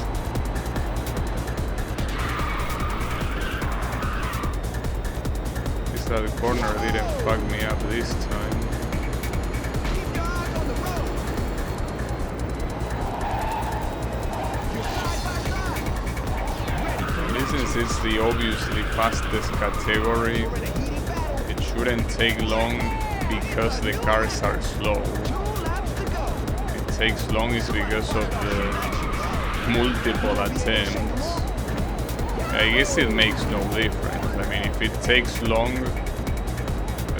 This other corner didn't fuck me up this time. Keep your eyes on the road. You're side by side. Ready for Since it's the obviously fastest category, in a heated battle. it shouldn't take long because the cars are slow. 2 laps to go. It takes long is because of the multiple attempts. I guess it makes no difference. I mean, if it takes long,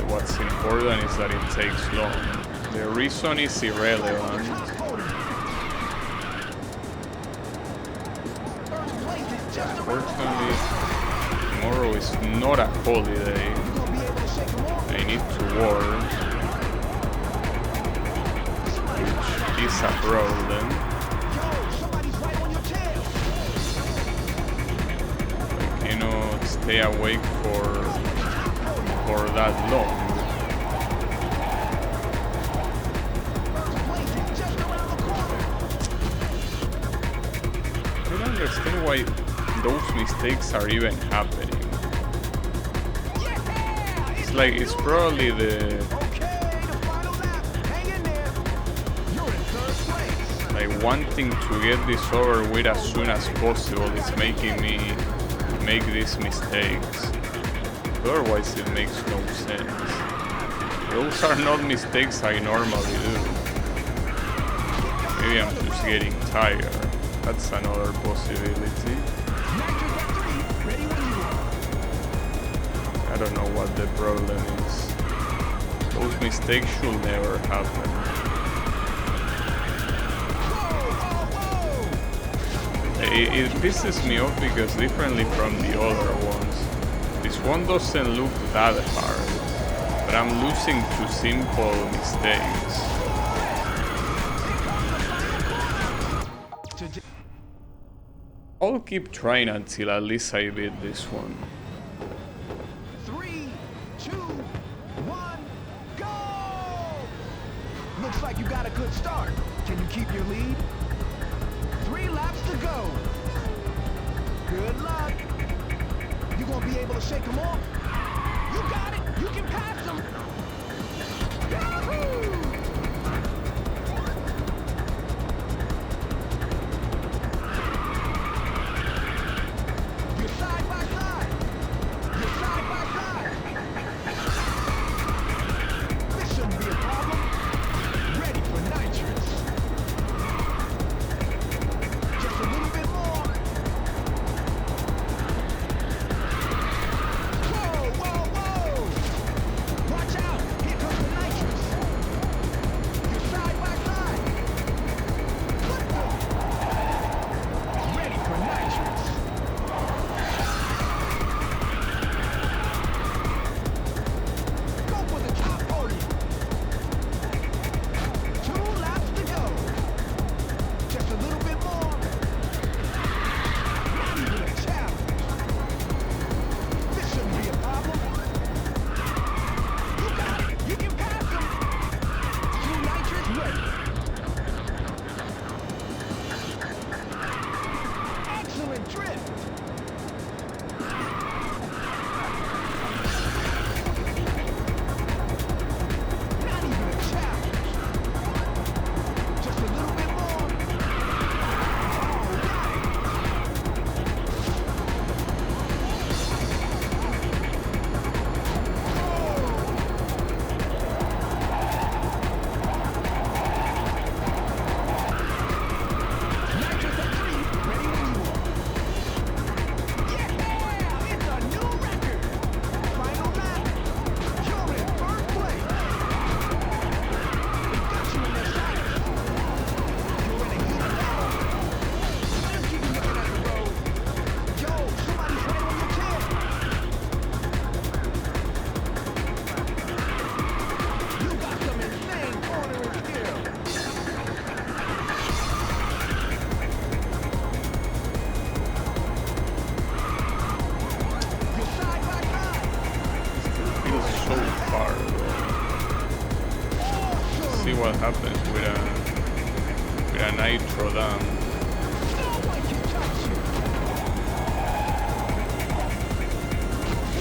what's important is that it takes long. The reason is irrelevant. First place is just around. Fortunately, tomorrow is not a holiday. You gonna be able to shake them off? I need to work, which is a problem. Yo, somebody's right on your tail. I cannot stay awake for that long. First place is just around the corner. I don't understand why those mistakes are even happening. Yeah! It's like it's probably the Okay, the final lap. Hang in there. You're in third place. like wanting to get this over with as soon as possible is making me make these mistakes. Otherwise it makes no sense. Those are not mistakes I normally do. Maybe I'm just getting tired. That's another possibility. Nitrous at 3. Ready when you are. I don't know what the problem is. Those mistakes should never happen. Whoa, It pisses me off because differently from the other ones, this one doesn't look that hard, but I'm losing to simple mistakes. whoa. I'll keep trying until at least I beat this one. 3, 2, 1, go! Looks like you got a good start. Can you keep your lead? 3 laps to go. Good luck. You gonna be able to shake them off? You got it. You can pass them. Yahoo! You're side by side. You're side by side. This shouldn't be a problem. Ready for nitrous. Just a little bit more. Whoa, whoa, whoa! Watch out! Here comes the nitrous. happens with a nitro dam. No one can touch you.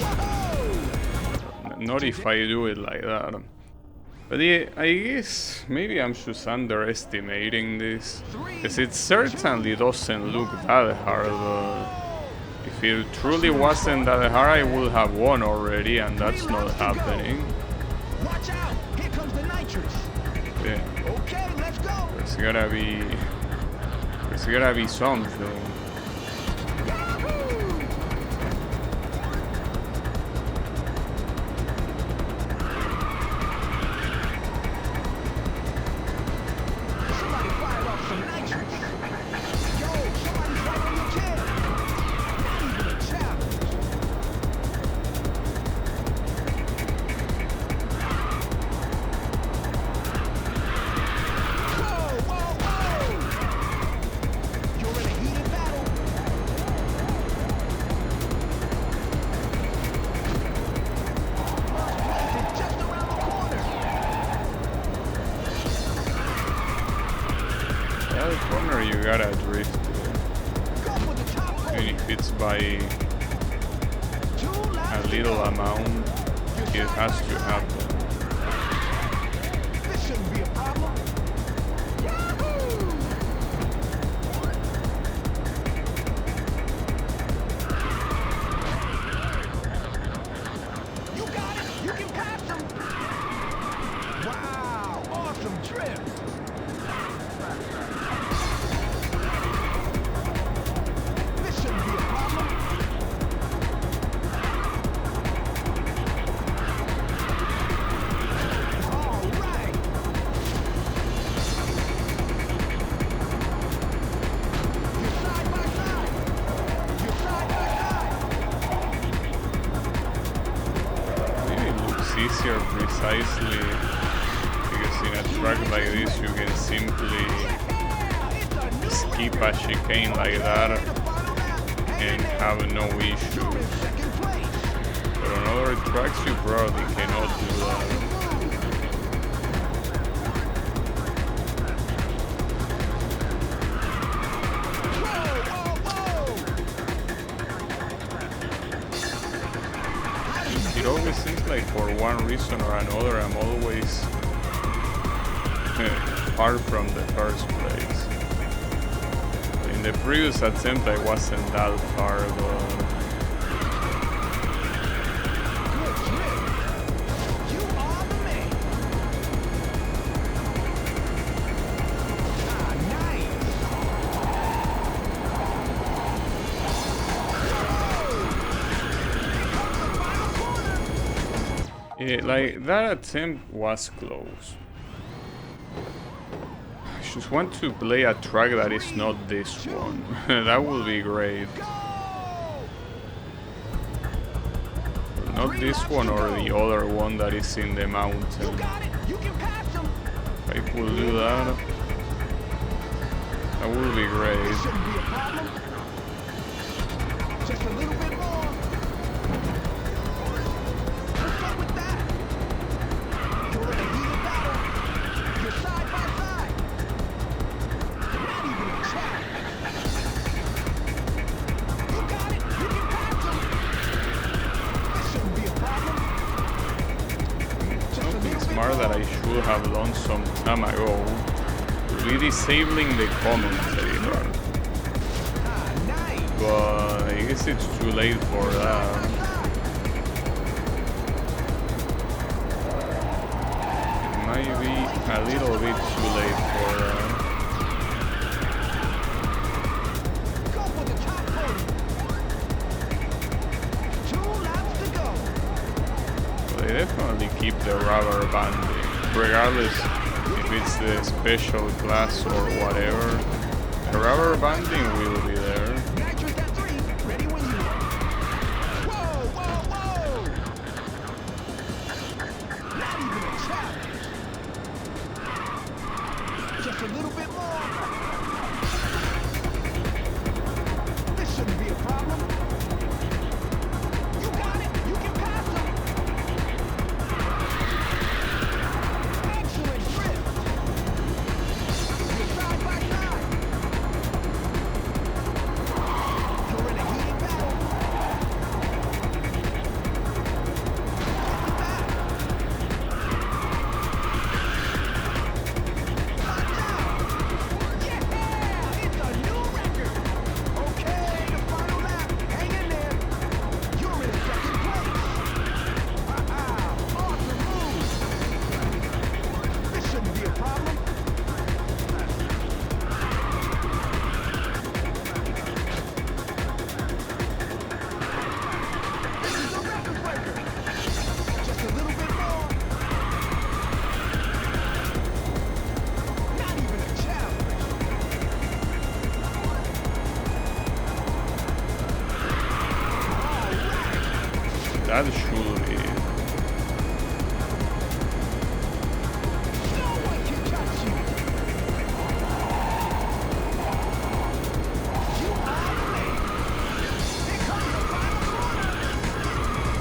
Whoa! Not if I do it like that. But yeah, I guess maybe I'm just underestimating this. Because it certainly doesn't look that hard, but if it truly wasn't that hard, I would have won already, and that's not happening. Watch out! Here comes the nitrous. Yeah, Okay, let's go. there's gotta be something. Yahoo! Somebody fired off some nitrous. Yo, somebody's right on your tail. Not even a challenge. Whoa, whoa, whoa! You're in a heated battle. It's just around the corner. That corner you gotta drift Go for the top even hole. if it's by 2 a laps to little go. amount, it has to happen. This shouldn't be a problem. Yahoo! You got it. You can pass him. Wow, awesome trip. This shouldn't be a problem. All right. You're side by side. You're side by side. Maybe it looks easier precisely because in a track like this you can simply Yeah, it's a new skip a record. chicane like that The final lap. and have no You're in issues. second place. But on other tracks you probably cannot do that. It always seems like for one reason or another I'm always far from the first place. In the previous attempt I wasn't that far, but You are the man. Ah, nice. like that attempt was close. I just want to play a track that is not this one. That would be great. Not this one or the other one that is in the You mountain. got it. You can pass him. If I could do that, that would be great. Shouldn't be a problem. Just a little bit more. What's up with that? You're in a heated battle. You're side by side. Not even a challenge. You got it. You can pass him. This shouldn't be a problem. Just a Something little bit smart that I more. should have done some time ago would be disabling the commentary bar. Ah, nice. But I guess it's too late for that. It might be a little bit too late for that. Go for the top 40. 2 laps to go. They definitely keep the rubber banding, regardless if it's the special class or whatever. The rubber banding will be there. Nitrous at 3. Ready when you are. Whoa, whoa, whoa! Not even a challenge. Just a little bit more. This shouldn't be a problem. You got it. You can pass him. Excellent drift. That should be it. No one can touch you. You are the man. Here comes the final corner.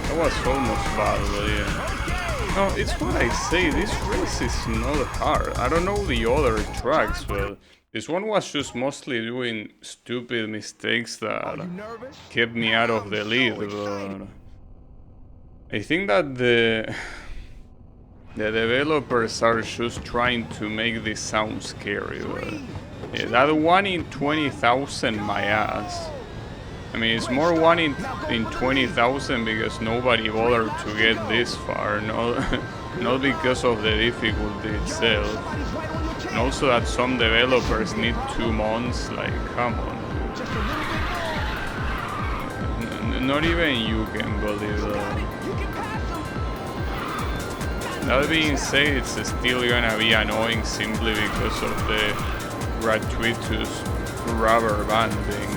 That was almost bad, but yeah. No, it's what I say, this race is not hard. I don't know the other tracks, but this one was just mostly doing stupid mistakes that You nervous? kept me out of the lead, but I think that the developers are just trying to make this sound scary, but yeah, that 1 in 20,000, my ass. I mean, it's more 1 in 20,000 because nobody bothered to get this far, not because of the difficulty itself. Somebody's right on your tail. And also that some developers need 2 months, like, come on. Just a little bit more. Not even you can believe that. You can pass him. That being said, it's still gonna be annoying simply because of the gratuitous rubber banding.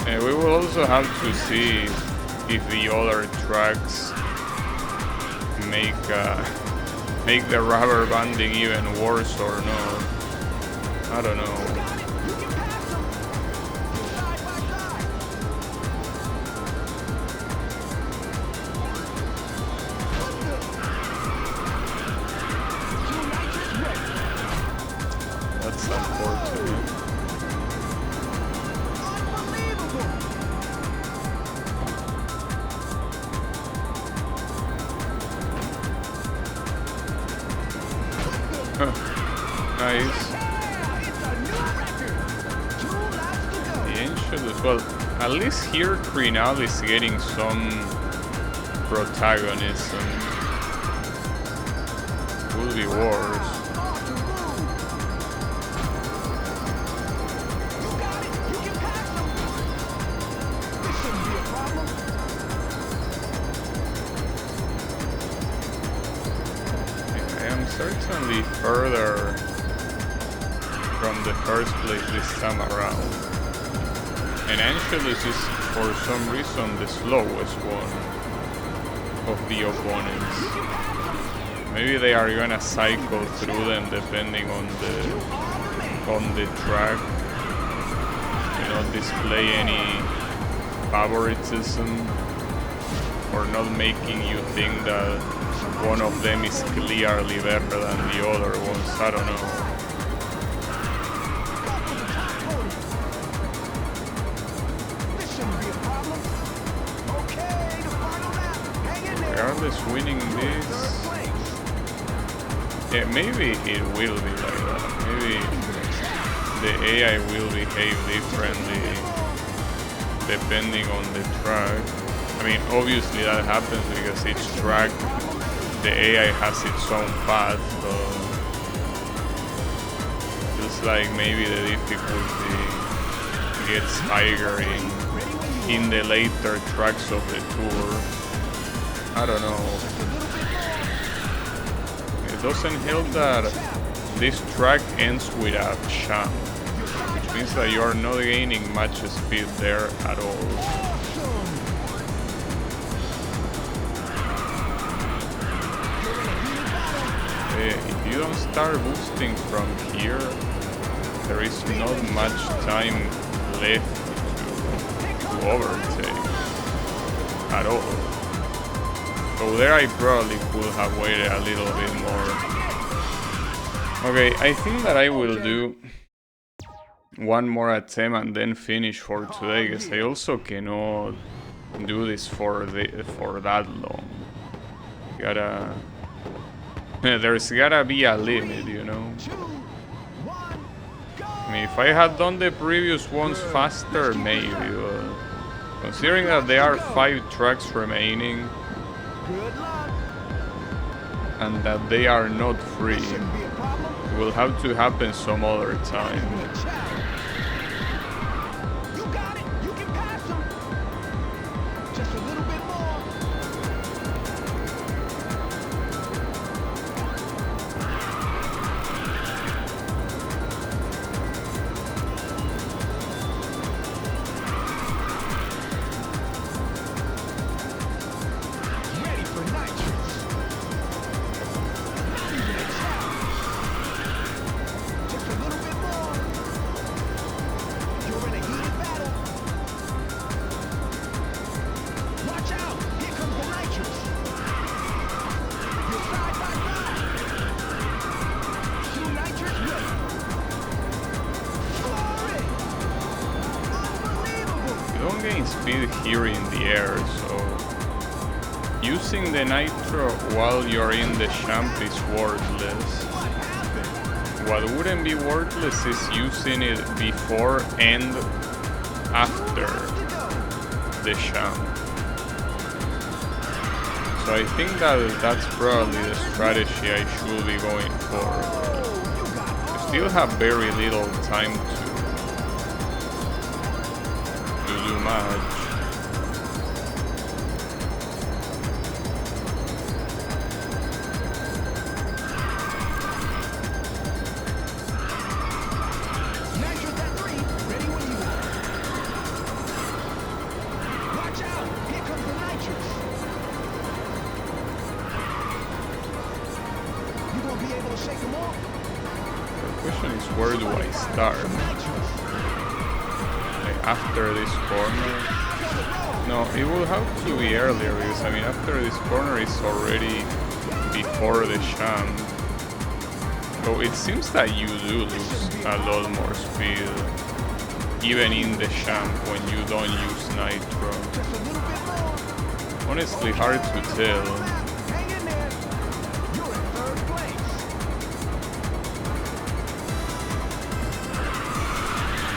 We will also have to see if the other tracks make the rubber banding even worse or not. I don't know. You can pass him. Side by side. Two nitrous ready. That's unfortunate. Unbelievable. Nice. It's a new record. 2 laps to go. The Ancient as well. At least here Crinal is getting some protagonism. Will be worse. Off the move. You got it. You can pass him. This shouldn't be a problem. I am certainly further from the first place this time around. And Angelus is for some reason the slowest one of the opponents. Maybe they are gonna cycle through them depending on the track. You know, display any favoritism or not making you think that one of them is clearly better than the other ones. I don't know. This shouldn't be a problem. Okay, the final lap. Hang in there. Regardless, winning this, Third place. yeah, maybe it will be like that. Maybe the AI will behave differently depending on the track. I mean, obviously that happens because each track, the AI has its own path, so just like maybe the difficulty gets higher in the later tracks of the tour. I don't know. It doesn't help that this track ends with a champ, which means that you are not gaining much speed there at all. If you don't start boosting from here, there is not much time left to overtake at all. So there I probably could have waited a little bit more. Okay, I think that I will do one more attempt and then finish for today, because I also cannot do this for that long. There's gotta be a limit, you know. I mean, if I had done the previous ones faster, maybe, but considering that there are 5 tracks remaining and that they are not free, it will have to happen some other time. You got it. You can pass him. Just a little bit more. gain speed here in the air, so using the nitro while you're in the champ is worthless. What wouldn't be worthless is using it before and after the champ. So I think that's probably the strategy I should be going for. I still have very little time to do much. Nitrous at 3, ready when you are. Watch out, here comes the nitrous. You gonna be able to shake them off? The question is, where do I start? Like after this corner? No, it will have to be earlier because I mean after this corner is already before the champ. So it seems that you do lose a lot more speed even in the champ when you don't use nitro. Just a little bit more. Honestly hard to tell. Hang in there. You're in third place.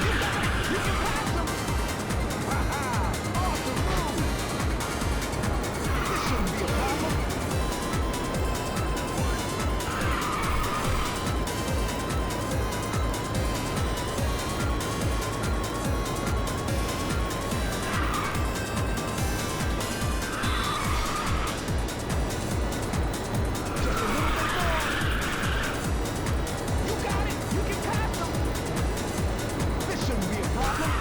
You got it. You can pass them. Ha-ha. Awesome move. This shouldn't be a problem. You got it. You can pass them. This shouldn't be a problem.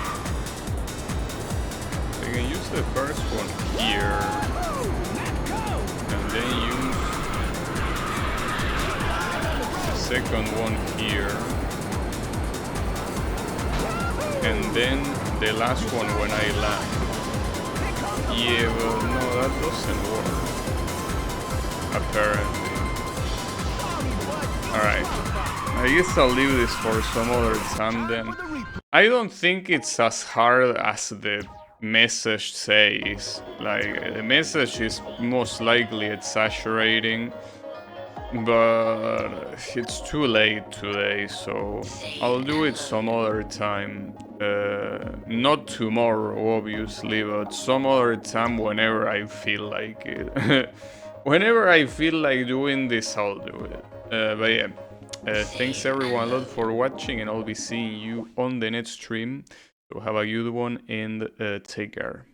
You can use the first one here Let's go. and then use the second one here. And then the last one when I land. Yeah, but no, that doesn't work. Apparently. Alright. I guess I'll leave this for some other time then. I don't think it's as hard as the message says. Like, the message is most likely exaggerating. But it's too late today, so I'll do it some other time. Not tomorrow, obviously, but some other time whenever I feel like it. Whenever I feel like doing this, I'll do it. But yeah, thanks everyone a lot for watching, and I'll be seeing you on the next stream. So have a good one and take care.